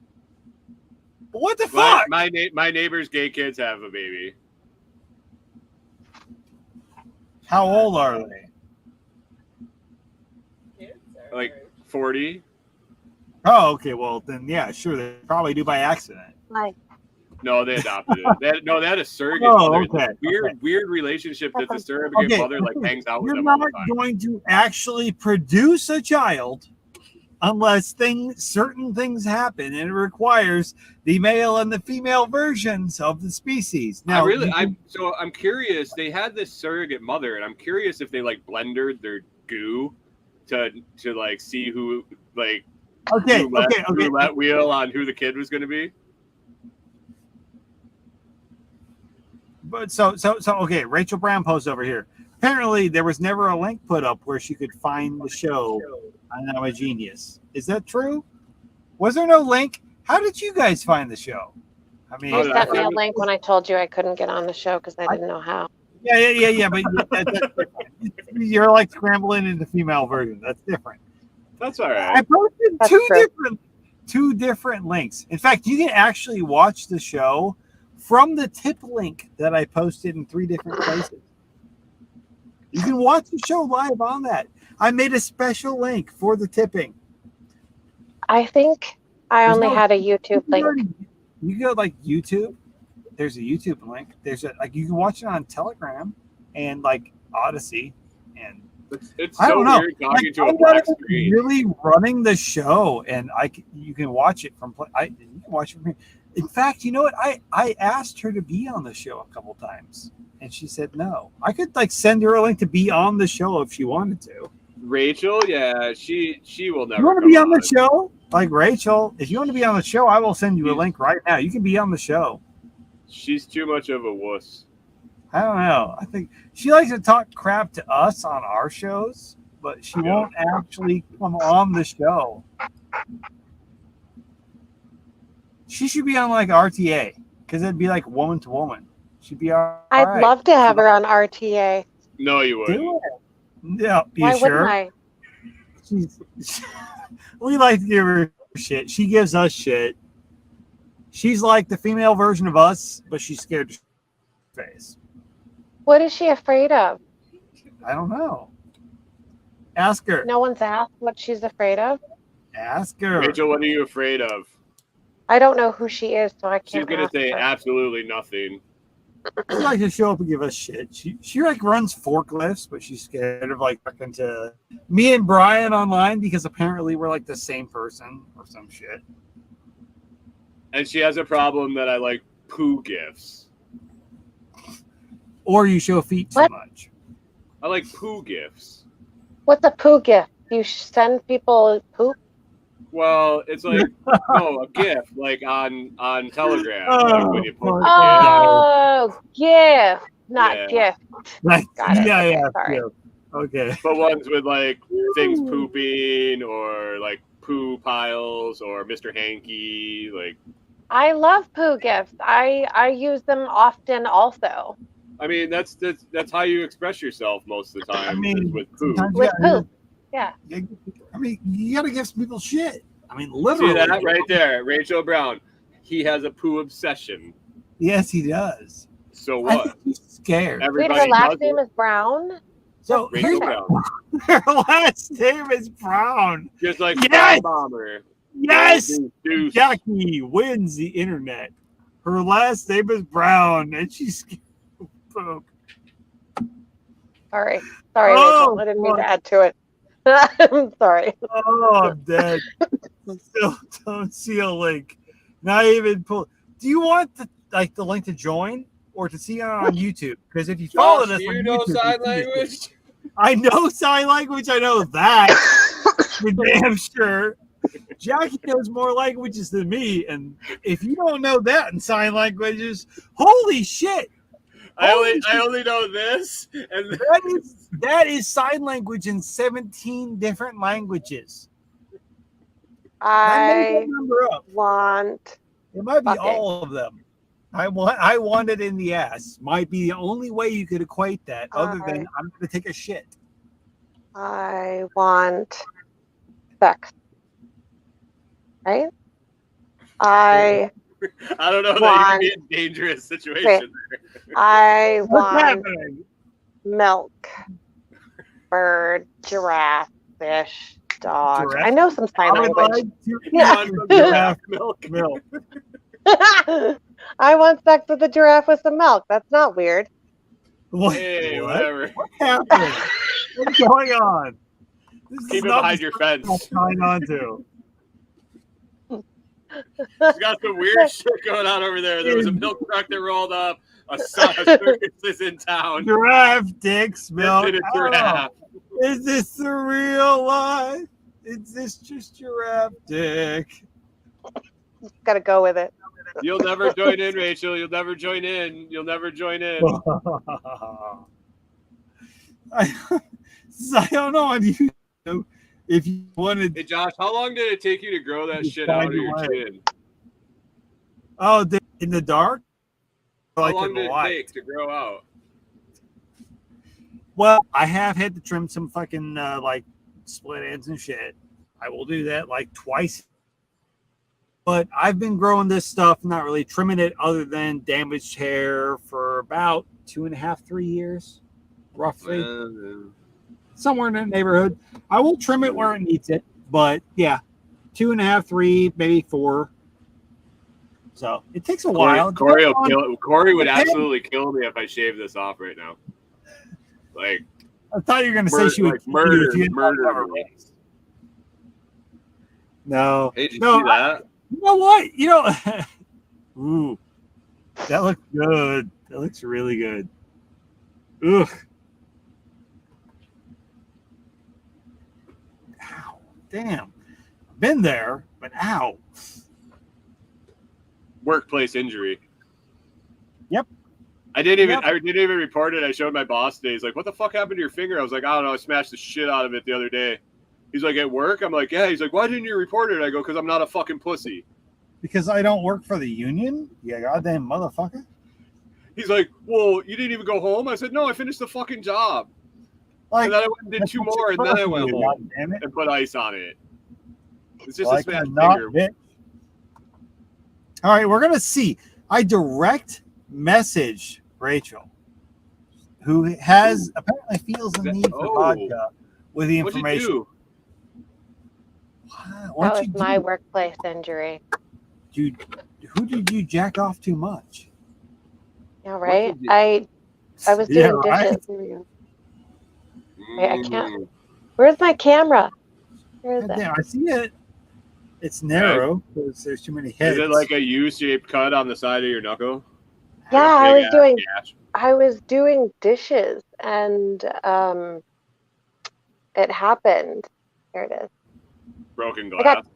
But what the fuck? My neighbor's gay kids have a baby. How old are they? Like 40. Oh, okay. Well, then, yeah, sure. They probably do by accident. Like, No, they adopted it. They had a surrogate Oh, mother. okay, Weird relationship that the surrogate Okay, mother like hangs out with You're them all not the time. going to actually produce a child unless certain things happen, and it requires the male and the female versions of the species. Now, I'm curious. They had this surrogate mother, and I'm curious if they like blended their goo to like see who like okay, roulette wheel on who the kid was going to be. But so okay, Rachel Brown posts over here. Apparently, there was never a link put up where she could find the show on I'm a Genius. Is that true? Was there no link? How did you guys find the show? I mean, you sent me a link when I told you I couldn't get on the show because I didn't know how. yeah. But that's different. You're like scrambling into female version. That's different. That's all I right. posted That's two true. different links. In fact, you can actually watch the show from the tip link that I posted in 3 different places. You can watch the show live on that. I made a special link for the tipping. I think I only had a YouTube link. You go like YouTube. There's a YouTube link. There's you can watch it on Telegram and like Odyssey, and It's I so don't know. weird talking to a I'm black not screen. really running the show, and you can watch it from. You can watch it from here. In fact, you know what? I asked her to be on the show a couple times, and she said no. I could like send her a link to be on the show if she wanted to. Rachel, yeah, she will never. You want to come be on the show? Like Rachel, if you want to be on the show, I will send you a link right now. You can be on the show. She's too much of a wuss. I don't know. I think she likes to talk crap to us on our shows, but she won't actually come on the show. She should be on like RTA because it'd be like woman to woman. She'd be all I'd right. love to have her on RTA. No, you wouldn't. Do it. Yeah, you Why sure? wouldn't I? We like to give her shit. She gives us shit. She's like the female version of us, but she's scared to face. What is she afraid of? I don't know. Ask her. No one's asked what she's afraid of. Ask her. Rachel, what are you afraid of? I don't know who she is, so I She's can't. gonna ask say her. absolutely nothing. She likes to show up and give us shit. She like runs forklifts, but she's scared of like talking to me and Brian online because apparently we're like the same person or some shit. And she has a problem that I like poo gifs. Or you show feet too What? much. I like poo gifs. What's a poo gift? You send people poop? Well, it's like no, a GIF like on Telegram. Oh, like when you post a Oh, gift, not Yeah. gift. Like, Got it. yeah, Okay, yeah, sorry. yeah. Okay. GIF. But ones with like things pooping or like poo piles or Mr. Hanky, like I love poo gifts. I use them often also. I mean that's how you express yourself most of the time is with poo. sometimes you With gotta- poop. Yeah. I mean, you gotta give people shit. I mean, See literally. that right there, Rachel Brown. He has a poo obsession. Yes, he does. So I what? think he's scared. Wait, Everybody her last does name it. is Brown? So Rachel here's Brown. her last name is Brown. Just like Yes! Bomber. Yes, Deuce. Jackie wins the internet. Her last name is Brown, and she's scared of poop. Sorry, Oh, Rachel. I didn't mean fuck. to add to it. I'm sorry. Oh, I'm dead. Still don't see a link. Not even pull. Do you want the link to join or to see it on YouTube? Because if you follow Josh, us, do on you know YouTube, sign you see this. language? I know sign language. I know that for damn sure. Jackie knows more languages than me, and if you don't know that in sign languages, holy shit! I only know this and That is sign language in 17 different languages. That I number up. want It might be fucking. all of them. I want it in the ass. Might be the only way you could equate that, other than I'm going to take a shit. I want sex. Right? I I don't know that want- you could be in a dangerous situation. I What's want happening? milk. Bird, giraffe, fish, dog. Giraffe? I know some sign I would language. like to Yeah. You want some giraffe milk. milk. I want sex with a giraffe with some milk. That's not weird. What? Hey, What? whatever. What's happening? What's going on? This is Keep it not behind the your stuff I'm fence. signing on to. She's got some weird shit going on over there. There was a milk truck that rolled up. A circus is in town. Giraffe dicks milk. It's in a I don't know. giraffe. Is this the real life? Is this just giraffe dick? Gotta go with it. You'll never join in, Rachel. You'll never join in. You'll never join in. I don't know if you wanted. Hey, Josh, how long did it take you to grow that You shit out of find your your way. chin? Oh, in the dark? How Like long in the did it light? take to grow out? Well, I have had to trim some fucking like split ends and shit. I will do that like twice. But I've been growing this stuff, not really trimming it other than damaged hair for about 2.5, 3 years, roughly. Somewhere in that neighborhood. I will trim it where it needs it, but yeah, 2.5, 3, maybe 4. So it takes a while. Corey would absolutely kill me if I shaved this off right now. Like, I thought you were going to say she would like murder. race. No. Hey, did you No, see that? You know what? Ooh, that looks good. That looks really good. Ugh. Ow. Damn. Been there, but ow. Workplace injury. Yep. I didn't even report it. I showed my boss today. He's like, "What the fuck happened to your finger?" I was like, "I don't know. I smashed the shit out of it the other day." He's like, "At work?" I'm like, "Yeah." He's like, "Why didn't you report it?" I go, "Because I'm not a fucking pussy." Because I don't work for the union? You goddamn motherfucker. He's like, "Well, you didn't even go home?" I said, "No, I finished the fucking job." Like, And then I went and did that's 2 what more, you're and then I supposed to went do, home goddammit. and put ice on it. It's just Like a smashed a not finger. bitch. All right, we're gonna see. I direct message Rachel, who apparently feels the need for vodka with the What'd information. you What That you was my do? workplace injury. Who did you jack off too much? Yeah, right. did you- I was Yeah, doing right? dishes. Here we go. Wait, I can't- Mm. Where's my camera? Where is it? Goddamn, I see it. It's narrow because there's too many Is heads. it like a U-shaped cut on the side of your knuckle? Yeah, Or a I big was ass doing gash? I was doing dishes and it happened. Here it is. Broken I got glass.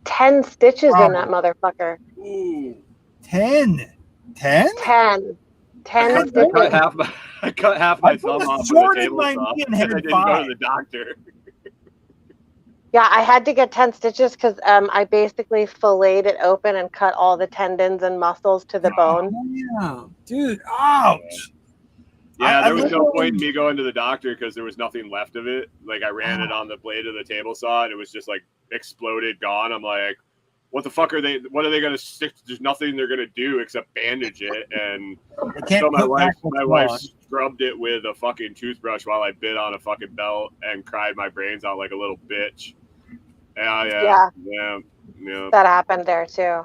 10 stitches Oh. in that motherfucker. Ooh. 10. 10? 10 I stitches. I cut half my I thumb could've off with sworn a in table my saw, knee and and I had didn't go 5. to the doctor. Yeah, I had to get 10 stitches because I basically filleted it open and cut all the tendons and muscles to the bone. Yeah. Dude, ouch. Yeah, there was no literally- point in me going to the doctor because there was nothing left of it. Like, I ran it on the blade of the table saw, and it was just like exploded, gone. I'm like, what the fuck are they? What are they gonna stick? There's nothing they're gonna do except bandage it. And I can't so my put wife, back what's my wife gone. scrubbed it with a fucking toothbrush while I bit on a fucking belt and cried my brains out like a little bitch. Yeah. That happened there too.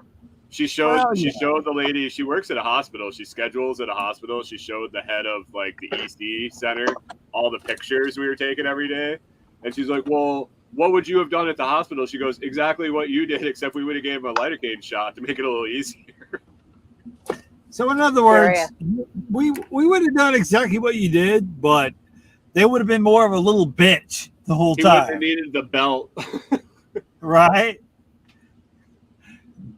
She showed Well, she yeah. showed the lady. She works at a hospital. She schedules at a hospital. She showed the head of like the EC center all the pictures we were taking every day, and she's like, "Well, what would you have done at the hospital?" She goes, "Exactly what you did, except we would have gave him a lidocaine shot to make it a little easier." So in other words, we would have done exactly what you did, but they would have been more of a little bitch the whole He wouldn't have time, needed the belt. right?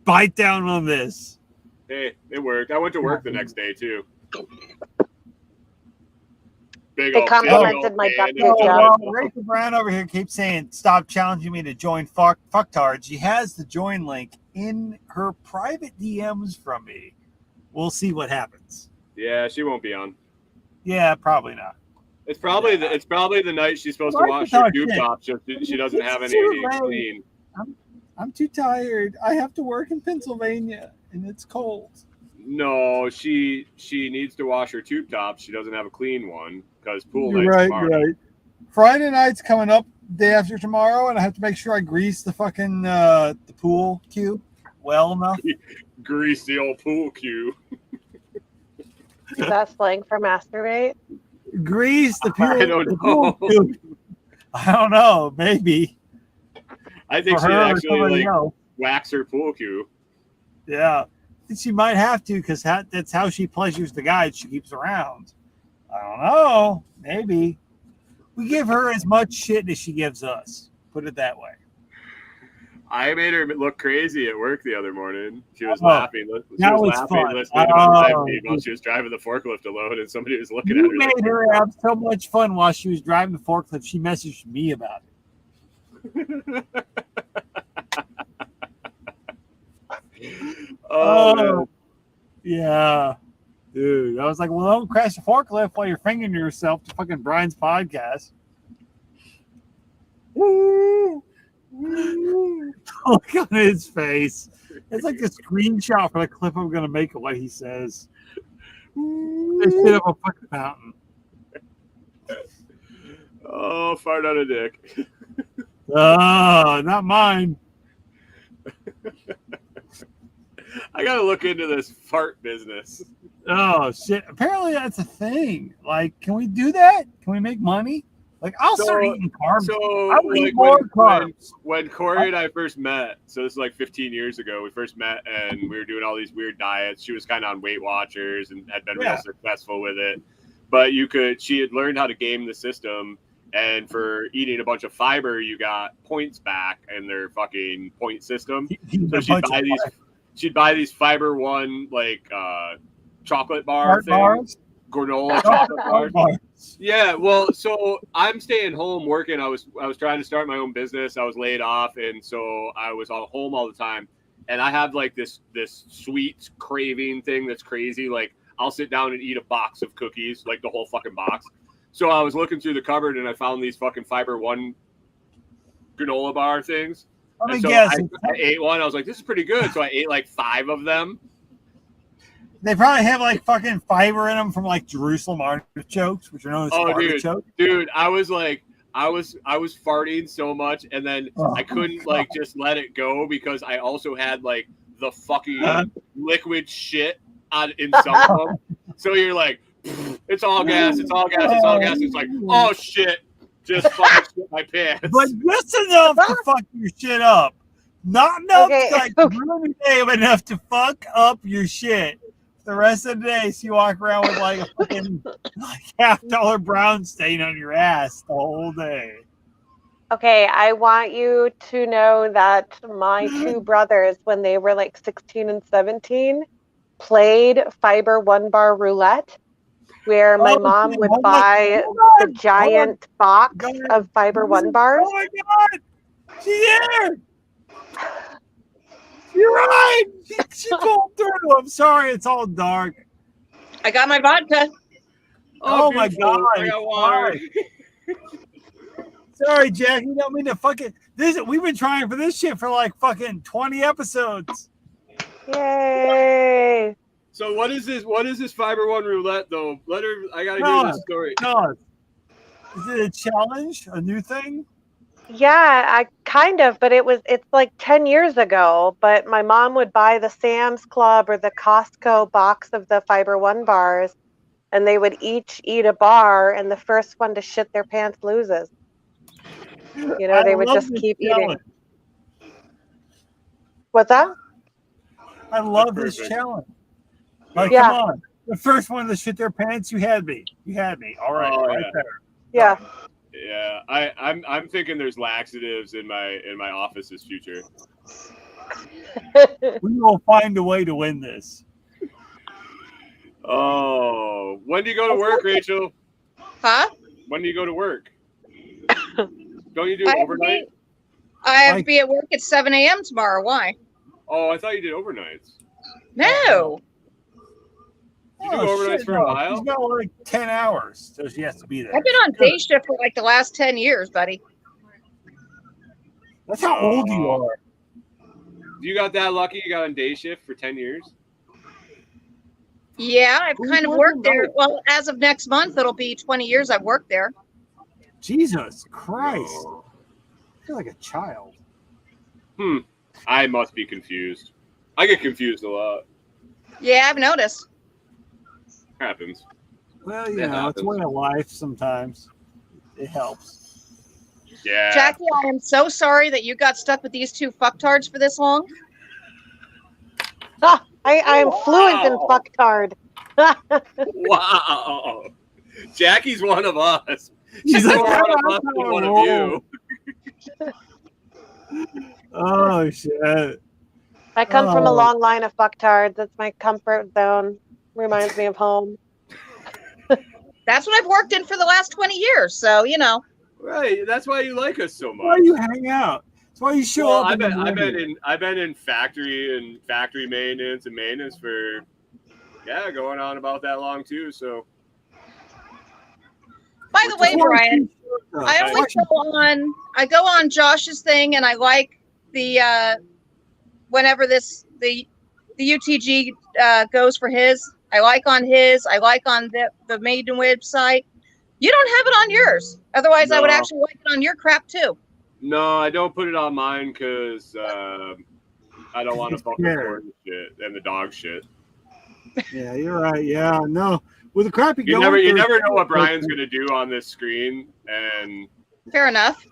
Bite down on this. Hey, it worked. I went to work the next day too. Big They old complimented big old my duct hand tape and Oh, job. well, stuff. Rachel Brown over here keeps saying, stop challenging me to join Fucktard. She has the join link in her private DMs from me. We'll see what happens. Yeah, she won't be on. Yeah, probably not. It's probably the night she's supposed to Like wash to her talk tube shit. top. She doesn't have It's any too late. clean. I'm too tired. I have to work in Pennsylvania, and it's cold. No, she needs to wash her tube top. She doesn't have a clean one because pool You're night's right, tomorrow. you're right. Friday night's coming up day after tomorrow, and I have to make sure I grease the fucking the pool cue well enough. Grease the old pool cue. Is that slang for masturbate? Grease the pool. I don't the pool know. cue. I don't know. Maybe I think for she'd her or actually somebody like else. wax her pool cue. Yeah, she might have to because that's how she pleasures the guys she keeps around. I don't know. Maybe we give her as much shit as she gives us. Put it that way. I made her look crazy at work the other morning. She was Oh, laughing. She that was was laughing, fun. listening to my live Oh, feed while she was driving the forklift alone, and somebody was looking You at her. made Like, her have so much fun while she was driving the forklift. She messaged me about it. oh, Yeah. Dude, I was like, well, don't crash the forklift while you're fingering yourself to fucking Brian's podcast. Woo! Woo! Look on his face. It's like a screenshot for the clip I'm going to make of what he says. This shit up a fucking mountain. oh, fart on a dick. Oh, not mine. I gotta look into this fart business. Oh, shit. Apparently that's a thing. Like, can we do that? Can we make money? Like, I'll start So- eating carbs. So, I would like eat more carbs. when Corey and I first met, so this is like 15 years ago, we first met and we were doing all these weird diets. She was kind of on Weight Watchers and had been Yeah. real successful with it. But she had learned how to game the system. And for eating a bunch of fiber, you got points back in their fucking point system. So she'd buy these Fiber One like chocolate bar things, bars. granola chocolate bars. Bars. Yeah, well, so I'm staying home working. I was trying to start my own business. I was laid off, and so I was on home all the time. And I have like this sweet craving thing that's crazy. Like I'll sit down and eat a box of cookies, like the whole fucking box. So I was looking through the cupboard and I found these fucking Fiber One granola bar things. Let me And so guess. I ate one. I was like, this is pretty good. So I ate like 5 of them. They probably have like fucking fiber in them from like Jerusalem artichokes, which are known as Oh, dude. artichokes. Dude, I was farting so much, and then Oh, I couldn't God. like just let it go because I also had like the fucking liquid shit in some of them. So you're like, it's all gas, it's all gas, it's all gas. It's like, oh shit, just fucking shit my pants. But just enough to fuck your shit up. Not enough Okay, to like ruin your day, but enough to fuck up your shit. The rest of the day, so you walk around with like a fucking like $50 brown stain on your ass the whole day. Okay, I want you to know that my two brothers, when they were like 16 and 17, played Fiber One Bar Roulette, where my Oh, mom shit. would Hold on, buy hold the on, giant box Go ahead. of Fiber One bars. Oh my god! She's here! You're right! She pulled through. I'm sorry, it's all dark. I got my vodka. Oh my beautiful. God. I got water. Sorry, Jackie. Don't mean to fucking this. We've been trying for this shit for like fucking 20 episodes. Yay! So what is this? What is this Fiber One roulette though? I gotta No. hear this story. No, is it a challenge? A new thing? Yeah, I kind of, but it's like 10 years ago, but my mom would buy the Sam's Club or the Costco box of the Fiber One bars, and they would each eat a bar, and the first one to shit their pants loses. You know, I they would love just this keep eating. challenge. What's that? I love That's this perfect. challenge. Like, Yeah. come on. The first one to shit their pants, you had me. You had me. All right, Oh, right yeah. there. Yeah. Yeah, I'm thinking there's laxatives in my office's future. We will find a way to win this. Oh, when do you go to work, Rachel? Huh? When do you go to work? Don't you do I have to overnight? I have to Like- be at work at 7 a.m. tomorrow. Why? Oh, I thought you did overnights. No. You do overnights for a while? She's got like 10 hours, so she has to be there. I've been on day shift for like the last 10 years, buddy. That's how old you Oh. are. You got that lucky? You got on day shift for 10 years? Yeah, I've Who's kind of working worked there. nights? Well, as of next month, it'll be 20 years I've worked there. Jesus Christ. No. I feel like a child. I must be confused. I get confused a lot. Yeah, I've noticed. Happens. Well, It it's happens. way of life sometimes. It helps. Yeah. Jackie, I am so sorry that you got stuck with these two fucktards for this long. I'm fluent in Wow. fucktard. Wow. Jackie's one of us. She's She's like, one "I'm of us on and a one of roll." you. Oh, shit. I come from a Oh. long line of fucktards. It's my comfort zone. Reminds me of home. That's what I've worked in for the last 20 years. So, you know. Right. That's why you like us so much. Why you hang out? That's why you show Well, up. I've been in factory and factory maintenance and maintenance for going on about that long too. So By the way, Brian, I go on Josh's thing and I like the whenever the UTG goes for his. I like on his. I like on the Maiden website. You don't have it on yours. Otherwise, I would No. actually like it on your crap too. no, I don't put it on mine because I don't want to fuck with scared. Gordon shit and the dog shit. Yeah, you're right. Yeah, no. With the crappy You never know what Brian's gonna do on this screen, and Fair enough.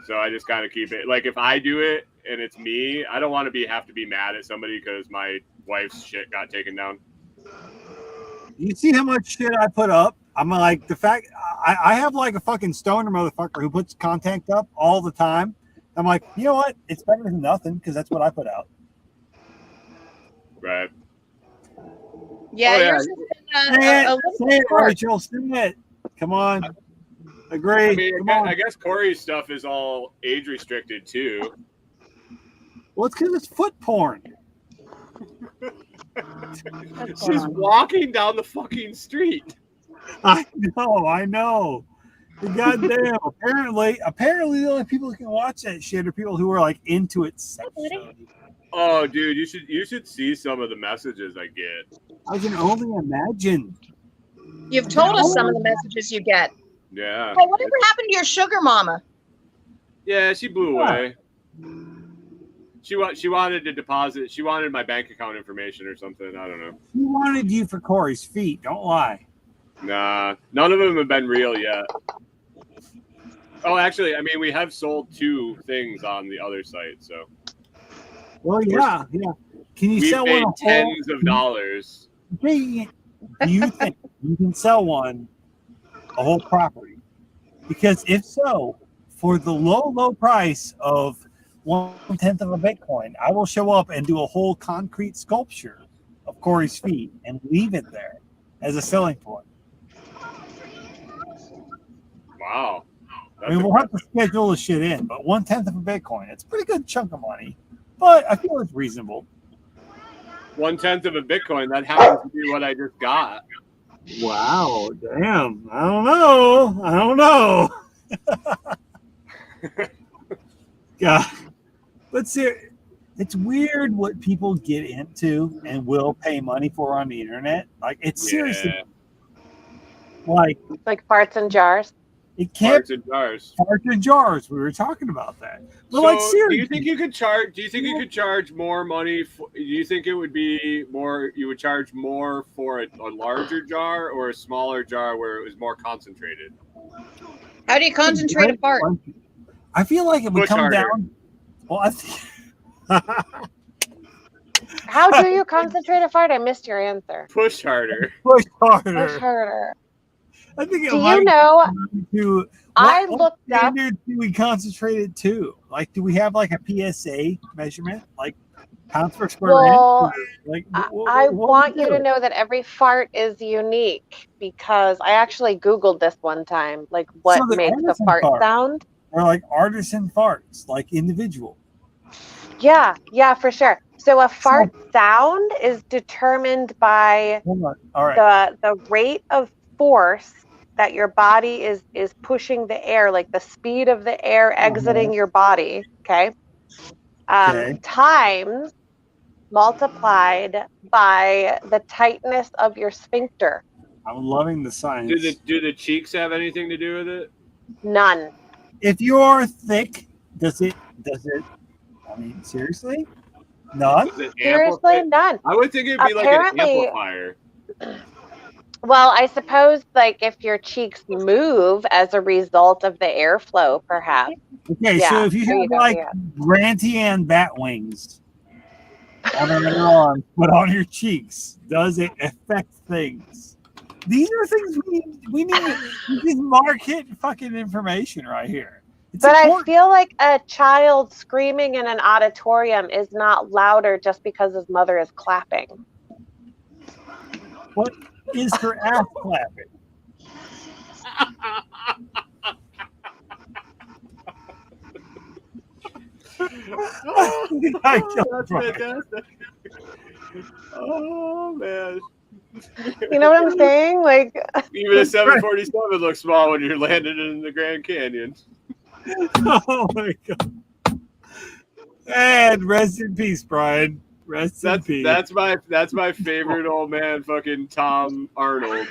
so I just kind of keep it. Like if I do it and it's me, I don't want to have to be mad at somebody because my wife's shit got taken down. You see how much shit I put up? I'm like, the fact I have like a fucking stoner motherfucker who puts content up all the time. I'm like, you know what? It's better than nothing because that's what I put out. Right. Yeah, Oh, yeah. yours has been Say a it, little say it, short. Rachel. Say it. Come on. Agree. I mean, Come on. I guess Corey's stuff is all age restricted too. Well, it's because it's foot porn. She's walking down the fucking street. I know. The goddamn. Apparently, the only people who can watch that shit are people who are like into it sexually. Oh, dude, you should see some of the messages I get. I can only imagine. You've told us some of the messages you get. Yeah. Hey, whatever happened to your sugar mama? Yeah, she blew away. She wanted to deposit. She wanted my bank account information or something. I don't know. He wanted you for Corey's feet. Don't lie. Nah, none of them have been real yet. Oh, actually, I mean, we have sold 2 things on the other site, so Well, yeah. Can you we've sell made one? tens of dollars. Do you think you can sell one a whole property? Because if so, for the low price of 1/10 of a Bitcoin, I will show up and do a whole concrete sculpture of Corey's feet and leave it there as a selling point. Wow. I mean, we'll have to schedule the shit in, but 1/10 of a Bitcoin, it's a pretty good chunk of money, but I feel it's reasonable. 1/10 of a Bitcoin. That happens to be what I just got. Wow, damn. I don't know. God. But seriously, it's weird what people get into and will pay money for on the internet. Like, it's seriously, like, Like farts in jars. it can't Parts and jars. park in jars. We were talking about that. But So, like, do seriously, you think you could charge? Do you think you could charge more money? Do you think it would be more? You would charge more for a larger jar or a smaller jar where it was more concentrated? How do you concentrate a fart? I feel like it would Push come harder. down. Well, I think. How do you concentrate a fart? I missed your answer. Push harder. Push harder. Push harder. I think it Do might you know? to I what looked up. standard do we concentrate it to? Like, do we have like a PSA measurement? Like, Pounds per square Well, inch? Like, I what want would you to do? know that every fart is unique because I actually Googled this one time, like So what the makes a artisan fart fart, sound. or like artisan farts, like individual. Yeah, for sure. So a So, fart sound is determined by hold on. All right. the rate of force that your body is pushing the air, like the speed of the air exiting your body. Okay. Okay. Times multiplied by the tightness of your sphincter. I'm loving the Do science. the cheeks have anything to do with it? None. If you're thick, does it? I mean, seriously? None? Does it Seriously, amplify? none. I would think it'd be like an Apparently, amplifier. well, I suppose like if your cheeks move as a result of the airflow, perhaps. Okay, so Yeah, if you there have you go. like Yeah. Grantian bat wings on another arm, but on your cheeks, does it affect things? These are things we need. This is market fucking information right here. It's But I important. feel like a child screaming in an auditorium is not louder just because his mother is clapping. What is her ass clapping? I killed That's Brian. fantastic. Oh man. You know what I'm saying? Like, Even a 747 looks small when you're landing in the Grand Canyon. Oh my god. And rest in peace, Brian. Rest in peace. That's my favorite old man, fucking Tom Arnold.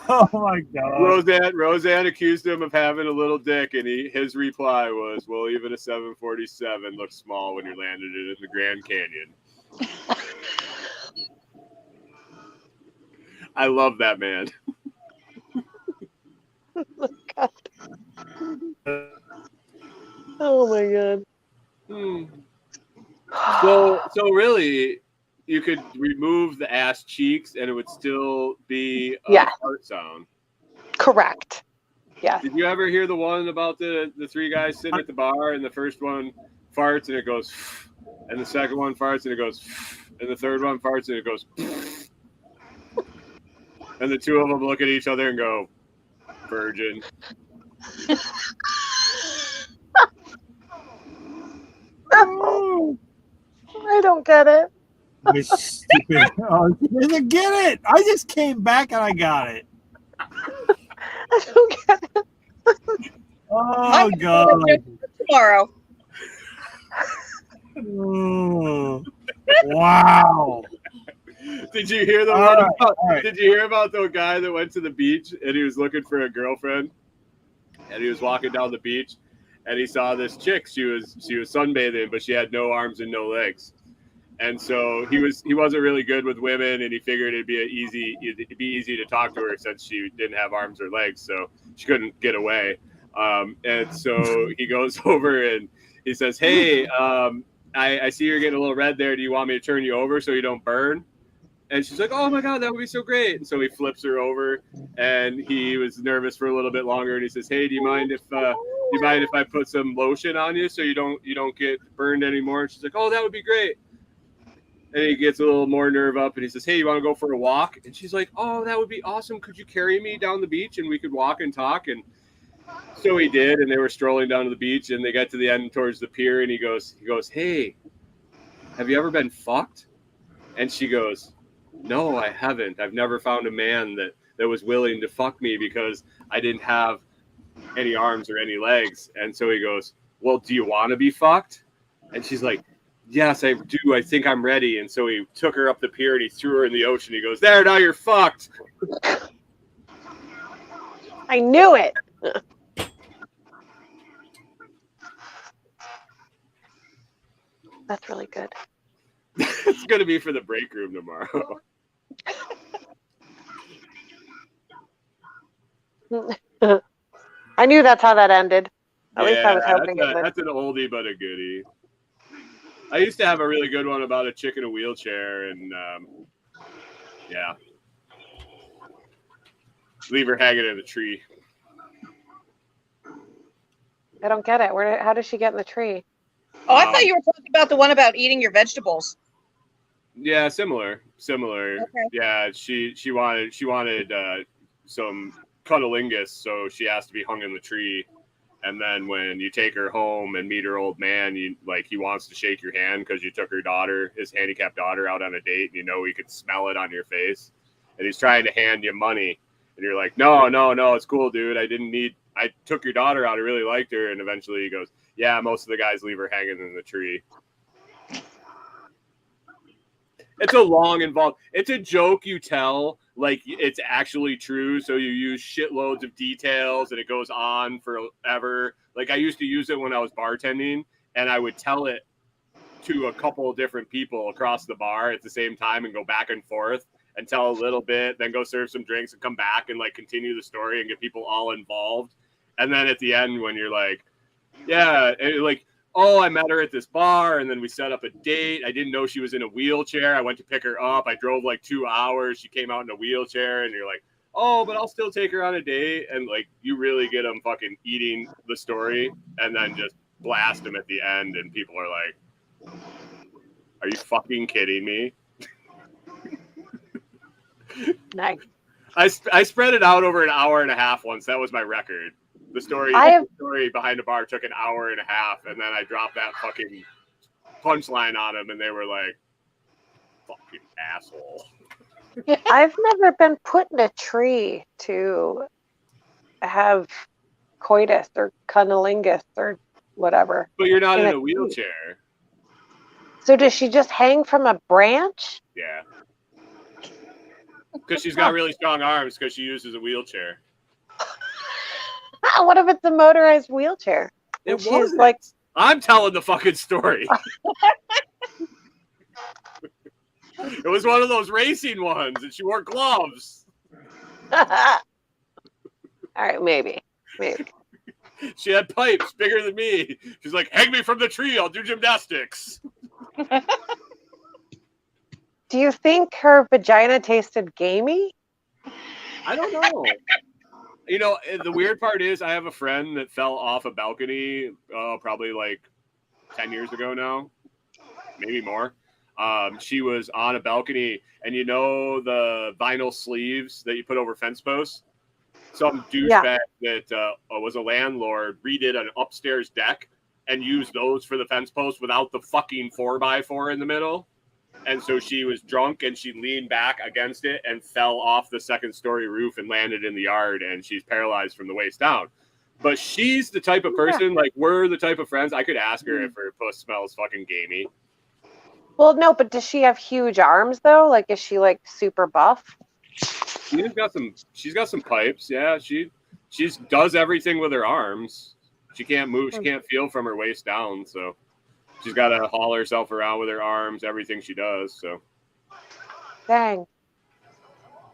Oh my god. Roseanne accused him of having a little dick, and his reply was, "Well, even a 747 looks small when you're landing it in the Grand Canyon." I love that man. oh my god. So really, you could remove the ass cheeks, and it would still be a Yeah. fart sound. Correct. Yes. Did you ever hear the one about the three guys sitting at the bar, and the first one farts and it goes, and the second one farts and it goes, and the third one farts and it goes, and the two of them look at each other and go, "Virgin." Oh, I don't get it. This stupid. Oh, he doesn't get it. I just came back and I got it. I don't get it. Oh god. Tomorrow. Oh, wow. Did you hear the All one right, about? all right. Did you hear about the guy that went to the beach and he was looking for a girlfriend, and he was walking down the beach, and he saw this chick. She was sunbathing, but she had no arms and no legs, and so he wasn't really good with women, and he figured it'd be easy to talk to her since she didn't have arms or legs, so she couldn't get away. And so he goes over and he says, "Hey, I see you're getting a little red there. Do you want me to turn you over so you don't burn?" And she's like, "Oh my god, that would be so great!" And so he flips her over, and he was nervous for a little bit longer. And he says, "Hey, do you mind if I put some lotion on you so you don't get burned anymore?" And she's like, "Oh, that would be great." And he gets a little more nerve up, and he says, "Hey, you want to go for a walk?" And she's like, "Oh, that would be awesome. Could you carry me down the beach and we could walk and talk?" And so he did, and they were strolling down to the beach, and they got to the end towards the pier, and he goes, "Hey, have you ever been fucked?" And she goes, "No, I haven't. I've never found a man that was willing to fuck me because I didn't have any arms or any legs." And so he goes, "Well, do you want to be fucked?" And she's like, "Yes, I do. I think I'm ready." And so he took her up the pier and he threw her in the ocean. He goes, "There, now you're fucked." I knew it. That's really good. It's going to be for the break room tomorrow. I knew that's how that ended. At least I was hoping it would. That's an oldie but a goodie. I used to have a really good one about a chick in a wheelchair, and yeah, leave her hanging in a tree. I don't get it. How does she get in the tree? Oh, I thought you were talking about the one about eating your vegetables. Yeah, similar. Okay. Yeah, she wanted some cunnilingus, so she has to be hung in the tree. And then when you take her home and meet her old man, he wants to shake your hand because you took his handicapped daughter, out on a date, and he could smell it on your face. And he's trying to hand you money, and you're like, no, it's cool, dude. I took your daughter out. I really liked her. And eventually he goes, yeah, most of the guys leave her hanging in the tree. It's a long involved. It's a joke you tell like it's actually true. So you use shitloads of details and it goes on forever. Like I used to use it when I was bartending, and I would tell it to a couple of different people across the bar at the same time and go back and forth and tell a little bit, then go serve some drinks and come back and like continue the story and get people all involved. And then at the end, when you're like, yeah, like, oh, I met her at this bar, and then we set up a date. I didn't know she was in a wheelchair. I went to pick her up. I drove like 2 hours. She came out in a wheelchair, and you're like, oh, but I'll still take her on a date. And like, you really get them fucking eating the story and then just blast them at the end. And people are like, are you fucking kidding me? Nice. I spread it out over an hour and a half once. That was my record. The story behind the bar took an hour and a half, and then I dropped that fucking punchline on them, and they were like, fucking asshole. I've never been put in a tree to have coitus or cunnilingus or whatever. But you're not in a wheelchair. So does she just hang from a branch? Yeah. Because she's got really strong arms because she uses a wheelchair. What if it's a motorized wheelchair? It She's wasn't. like, I'm telling the fucking story. It was one of those racing ones, and she wore gloves. all right, maybe. She had pipes bigger than me. She's like, hang me from the tree. I'll do gymnastics. Do you think her vagina tasted gamey? I don't know. You know, the weird part is I have a friend that fell off a balcony probably like 10 years ago now, maybe more. She was on a balcony, and you know the vinyl sleeves that you put over fence posts? Some douchebag that was a landlord redid an upstairs deck and used those for the fence posts without the fucking 4x4 in the middle. And so she was drunk, and she leaned back against it and fell off the second-story roof and landed in the yard, and she's paralyzed from the waist down. But she's the type of person, like, we're the type of friends, I could ask her if her puss smells fucking gamey. Well, no, but does she have huge arms, though? Like, is she, like, super buff? She's got some pipes, yeah. She does everything with her arms. She can't move, she can't feel from her waist down, so... She's got to haul herself around with her arms, everything she does. So, dang.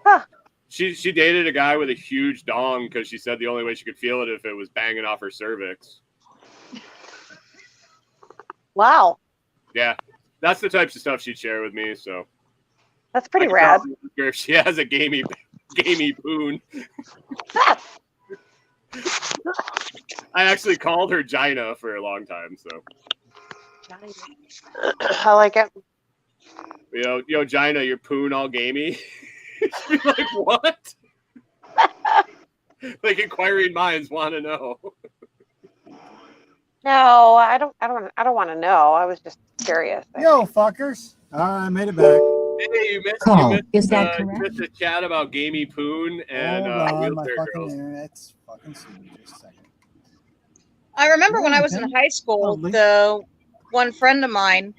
Huh. She dated a guy with a huge dong because she said the only way she could feel it if it was banging off her cervix. Wow. Yeah, that's the types of stuff she'd share with me. So that's pretty rad. If she has a gamey poon. I actually called her Gina for a long time. So. I like it. Yo, Gina, your poon all gamey. She's like, what? Like inquiring minds want to know. No, I don't want to know. I was just curious. Yo, fuckers! I made it back. Hey, you missed the chat about gamey poon and my wheelchair fucking girls. internet's fucking slow. Just a second. I remember when I was in high school, the one friend of mine,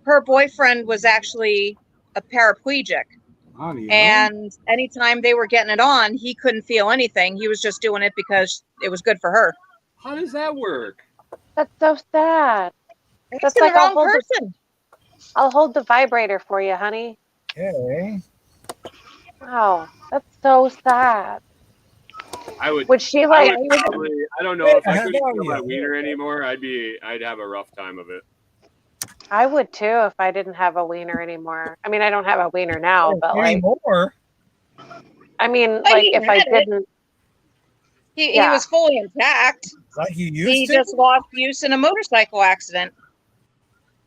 her boyfriend was actually a paraplegic. And anytime they were getting it on, he couldn't feel anything. He was just doing it because it was good for her. How does that work? That's so sad. That's like the wrong person. I'll hold the vibrator for you, honey. Okay. Wow, that's so sad. Would she like? I don't know if I couldn't feel my wiener anymore. I'd have a rough time of it. I would too if I didn't have a wiener anymore. I mean, I don't have a wiener now, but like anymore. I mean, like if I didn't. He Yeah. was fully intact. Like you He used to? just lost use in a motorcycle accident.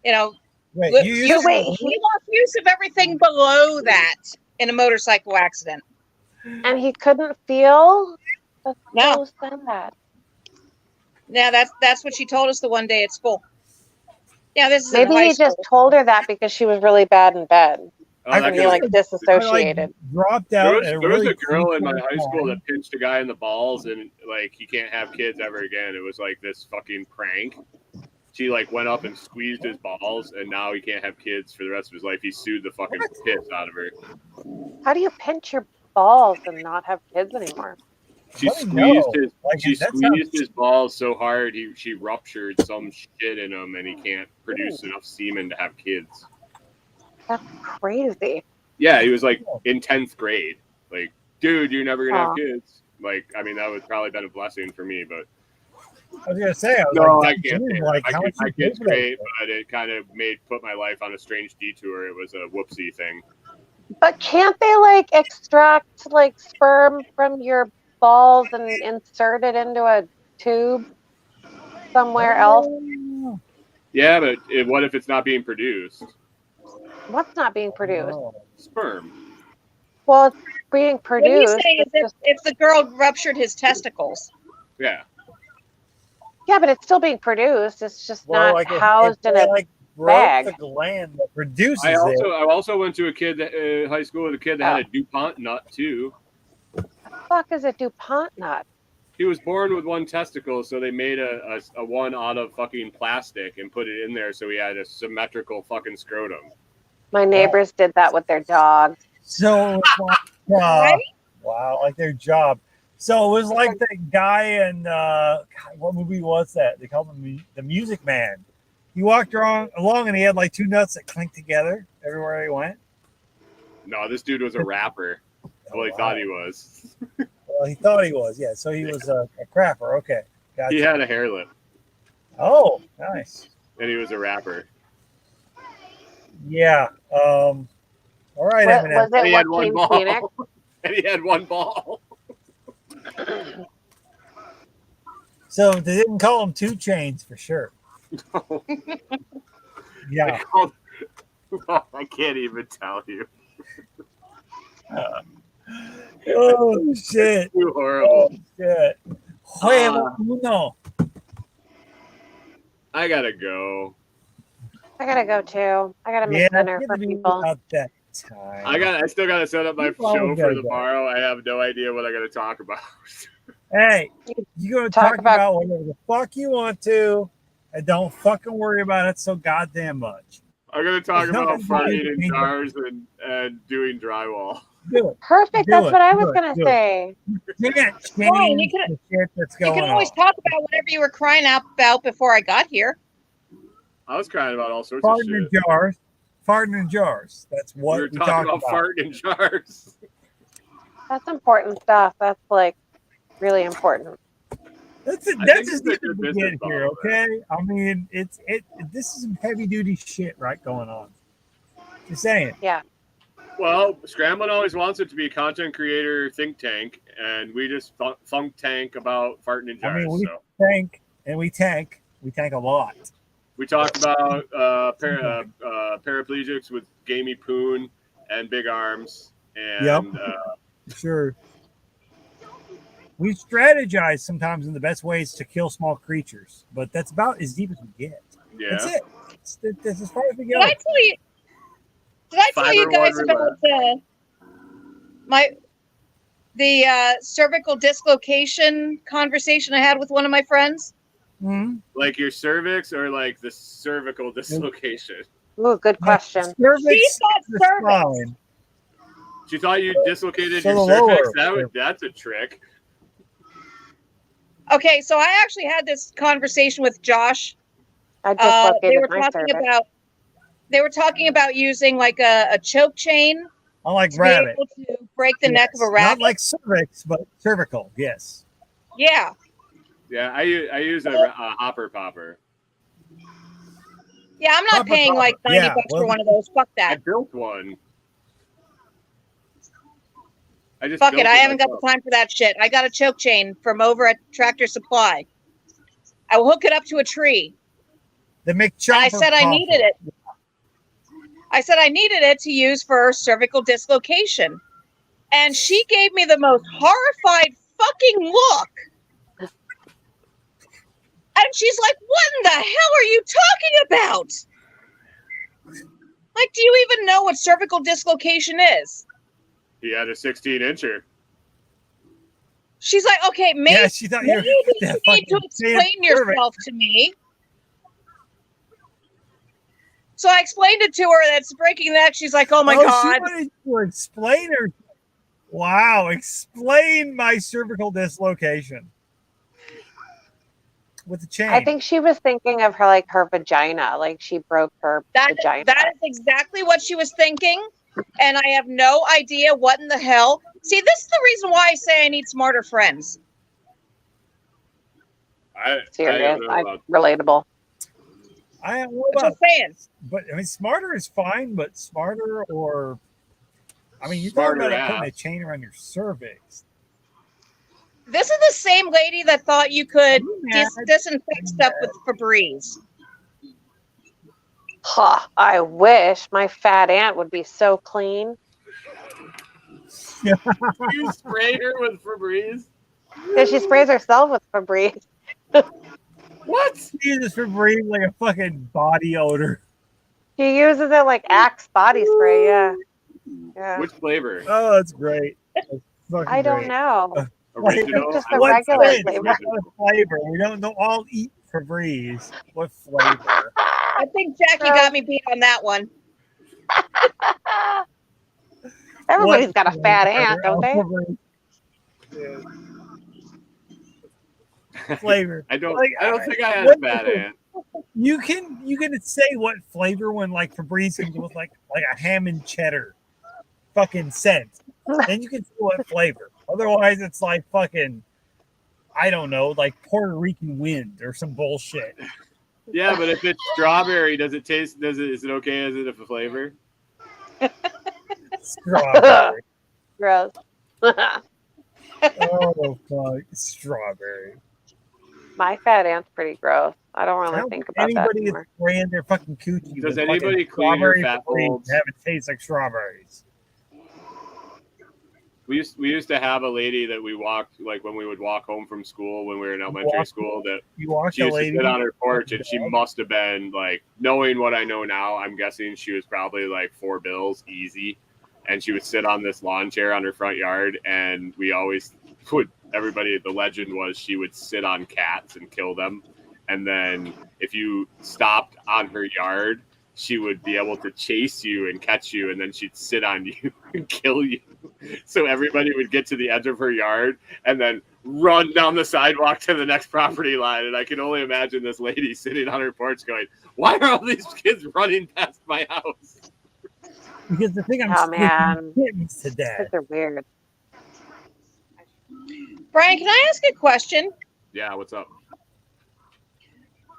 You know, Wait, Look, you you- used to? wait. he lost use of everything below that in a motorcycle accident. And he couldn't feel? That's No. so sad. Yeah, that's what she told us the one day at school. Yeah, this is in Maybe high he just school. told her that because she was really bad in bed. Oh, I that And he could- like I disassociated. dropped there out. was, at a there was really a girl in my crucial high school time. that pinched a guy in the balls, and like he can't have kids ever again. It was like this fucking prank. She like went up and squeezed his balls, and now he can't have kids for the rest of his life. He sued the fucking piss out of her. How do you pinch your balls and not have kids anymore? She Let me know. squeezed his Like, she that squeezed sounds- his balls so hard she ruptured some shit in him, and he can't produce enough semen to have kids. That's crazy. Yeah, he was like in 10th grade. Like, dude, you're never gonna Aw. have kids. Like, I mean, that would probably been a blessing for me, but I was gonna say, I was no, like, I can't. dude, say like, that. how My, much my you pay kid's for that great, shit? but it kind of put my life on a strange detour. It was a whoopsie thing. But can't they like extract like sperm from your balls and insert it into a tube somewhere else? Yeah, but what if it's not being produced? What's not being produced? Oh. Sperm. Well, it's being What he's produced. saying is It's just, if the girl ruptured his testicles. Yeah. yeah, but it's still being produced. It's just Well, not like if housed in they, a like, broke bag. the gland that produces I it. also went to a kid that, high school with a kid that had a DuPont nut too. Fuck is a DuPont nut? He was born with one testicle, so they made a one out of fucking plastic and put it in there, so he had a symmetrical fucking scrotum. My neighbors did that with their dog. So it's like, Right? wow, like their job. So it was like that guy in God, what movie was that? They called him the Music Man. He walked along and he had like two nuts that clinked together everywhere he went. No, this dude was a rapper. Well, he thought he was. Well, he thought he was, yeah. So he was a crapper. Okay, gotcha. He had a hair lip, Oh, nice. and he was a rapper. Yeah. All right, What, Eminem. was And he it had one Joaquin Phoenix? ball. And he had one ball. So they didn't call him 2 Chains for sure. Yeah. I can't even tell you. Oh shit. Too horrible. Oh shit. Huevo uno. I gotta go. I gotta go too. I gotta make Yeah, dinner it's for gonna be people. about that time. I still gotta set up my You always show gotta for go. tomorrow. I have no idea what I gotta talk about. Hey, you're gonna Talk talk about- about whatever the fuck you want to, and don't fucking worry about it so goddamn much. I'm gonna talk No, about no, farting in no. jars and doing drywall. Do it. Perfect. Do That's it, what I do was it, gonna do it. say. You can't Fine, change you can- the shit that's You going can always on. talk about whatever you were crying out about before I got here. I was crying about all sorts of Farting in shit. jars. Farting in jars. That's what We were we talking talk about farting in jars. That's important stuff. That's like really important. That's think just it's a the good beginning business here, model, okay? I mean, this is some heavy duty shit right going on. Just saying. Well, Scramblin' always wants it to be a content creator think tank, and we just funk tank about farting in I jars. mean, we So tank and we tank. We tank a lot. we talked about paraplegics with gamey poon and big arms, and Yep. Sure. We strategize sometimes in the best ways to kill small creatures, but that's about as deep as we get. That's yeah. it. That's as far as we go. Did I tell you Fiber guys one about the cervical dislocation conversation I had with one of my friends? Mhm. Like your cervix or like the cervical dislocation. Ooh, good question. Cervix She thought is cervix. fine. She thought you dislocated So your the cervix. lower- That's a trick. Okay, so I actually had this conversation with Josh. I They dislocated were my talking cervix. about using like a choke chain Unlike to rabbit. be able to break the neck of a Yes. rabbit. Not like cervix, but cervical. Yes. Yeah. Yeah, I use a hopper popper. Yeah, I'm not Proper paying like popper. 90 Yeah, bucks well- for one of those. Fuck I that. built one. I just Fuck it. built I haven't got myself. the time for that shit. I got a choke chain from over at Tractor Supply. I will hook it up to a tree. The And I McChopper said I puffer. needed it. I said I needed it to use for cervical dislocation. And she gave me the most horrified fucking look. And she's like, what in the hell are you talking about? Like, do you even know what cervical dislocation is? He had a 16-incher. She's like, okay, maybe, Yeah, she thought you were maybe you that need to fucking explain cervix. yourself to me. So I explained it to her that it's breaking the neck. She's like, oh my She God. wanted to explain her. Wow, explain my cervical dislocation with the chain. I think she was thinking of her like her vagina, like she broke her vagina. That is exactly what she was thinking. And I have no idea what in the hell. See, this is the reason why I say I need smarter friends. I Serious, don't know about relatable. I don't know I'm about, just saying. but I mean, smarter is fine, but smarter or, I mean, you're Smarter talking about putting a ass. chain around your cervix. This is the same lady that thought you could Yeah. disinfect stuff with Febreze. Huh, I wish my fat aunt would be so clean. You sprayed her with Febreze? Yeah, she sprays herself with Febreze. What? She uses Febreze like a fucking body odor. She uses it like Axe body spray. Yeah. Yeah. Which flavor? Oh, that's great. That's fucking I don't great. know. Original? Just I the like regular that. flavor. What flavor? We don't all eat Febreze. What flavor? I think Jackie got me beat on that one. Everybody's What got a fat aunt, don't they? Febreze. Yeah. Flavor. I don't. Like, I don't think I had a what- bad aunt. You can say what flavor when like Febreze comes with like a ham and cheddar fucking scent. Then you can say what flavor. Otherwise, it's like fucking, I don't know, like Puerto Rican wind or some bullshit. Yeah, but if it's strawberry, does it taste? Is it okay as it a flavor? Strawberry. Gross. Oh fuck, strawberry. My fat aunt's pretty gross. I don't really I don't think think about that anybody is anymore. spraying their fucking coochie. Does with anybody fucking clean her strawberry fat Febreze bulbs? and have it taste like strawberries? We used to have a lady that we walked, like when we would walk home from school when we were in elementary Walk- school, that You watch she a used to lady. sit on her porch, and she must have been like, knowing what I know now, I'm guessing she was probably like $4 easy, and she would sit on this lawn chair on her front yard, and we always would. Everybody, the legend was she would sit on cats and kill them, and then if you stopped on her yard, she would be able to chase you and catch you, and then she'd sit on you and kill you. So everybody would get to the edge of her yard and then run down the sidewalk to the next property line. And I can only imagine this lady sitting on her porch going, "Why are all these kids running past my house?" Because the thing I'm Oh, man. kittens to death. Kids are weird. Brian, can I ask a question? Yeah, what's up?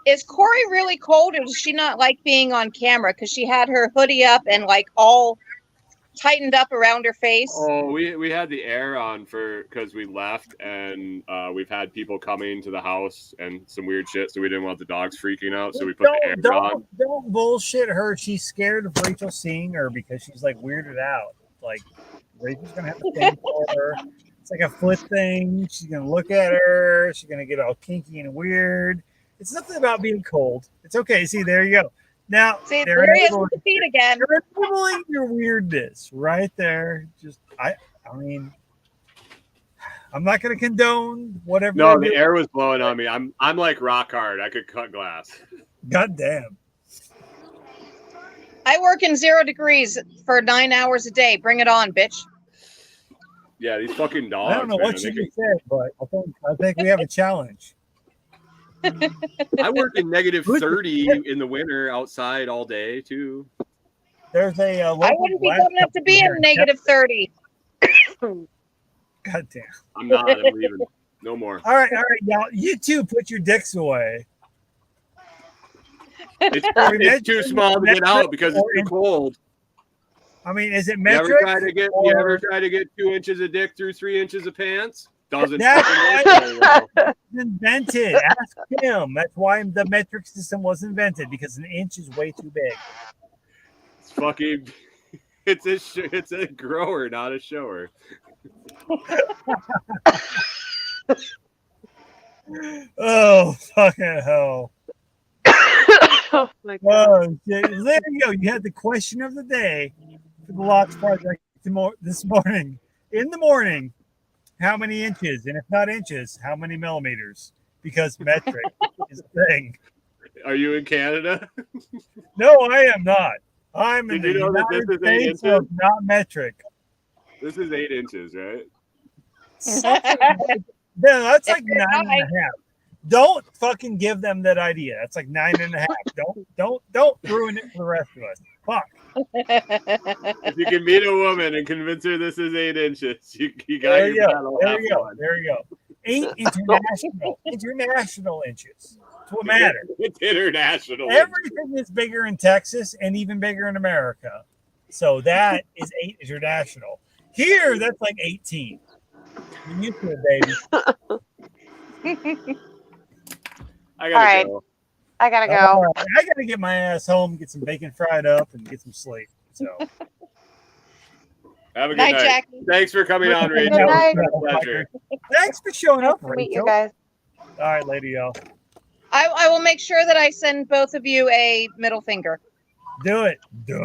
Is Corey really cold, or does she not like being on camera? Because she had her hoodie up and like all tightened up around her face. Oh, we had the air on because we left, and we've had people coming to the house and some weird shit, so we didn't want the dogs freaking out, so we put the air on. Don't bullshit her. She's scared of Rachel seeing her because she's like weirded out. Like Rachel's gonna have to stand for her. It's like a foot thing. She's gonna look at her. She's gonna get all kinky and weird. It's nothing about being cold. It's okay. See, there you go. Now See, they're there he is enabling- with the feet again. You're enabling your weirdness right there. Just I mean, I'm not gonna condone whatever. No, they're the doing. air was blowing on me. I'm like rock hard. I could cut glass. God damn. I work in 0 degrees for 9 hours a day. Bring it on, bitch. Yeah, these fucking dogs. I don't know man, what they you can- just said, but I think we have a challenge. I work in negative Who's- 30 in the winter outside all day too. There's a I local wouldn't be glass good enough to be company in here. negative 30. God damn. I'm not. I'm leaving. No more. All right, y'all. You two put your dicks away. It's too small to get out because it's too cold. I mean, is it You ever metric? try to get 2 inches of dick through 3 inches of pants? Doesn't That's fucking work very well. invented. Ask him. That's why the metric system was invented, because an inch is way too big. It's fucking. It's a grower, not a shower. Oh, fucking hell. Oh my god. Oh, shit. There you go. You had the question of the day for the Lots Project this morning. In the morning, how many inches? And if not inches, how many millimeters? Because metric is the thing. Are you in Canada? No, I am not. I'm in Did the you know that United this is 8 States of inches? not metric. This is 8 inches, right? No, that's like If you're 9.5. Don't fucking give them that idea. That's like 9.5. Don't ruin it for the rest of us. Fuck. If you can meet a woman and convince her this is 8 inches, you got There your you battle go. There half you go. won. There you go. 8 international inches. That's what matters. It's international. Everything is bigger in Texas and even bigger in America. So that is 8 international. Here, that's like 18. You used to it, baby. I gotta All right. go. I gotta go. All right, I gotta get my ass home, get some bacon fried up, and get some sleep. So Have a good Night, night. Jackie. Thanks for coming on, Good Rachel. night. It's been a pleasure. thanks for showing Nice up, to meet Rachel. you guys. All right, lady, y'all. I will make sure that I send both of you a middle finger. Do it. Do it.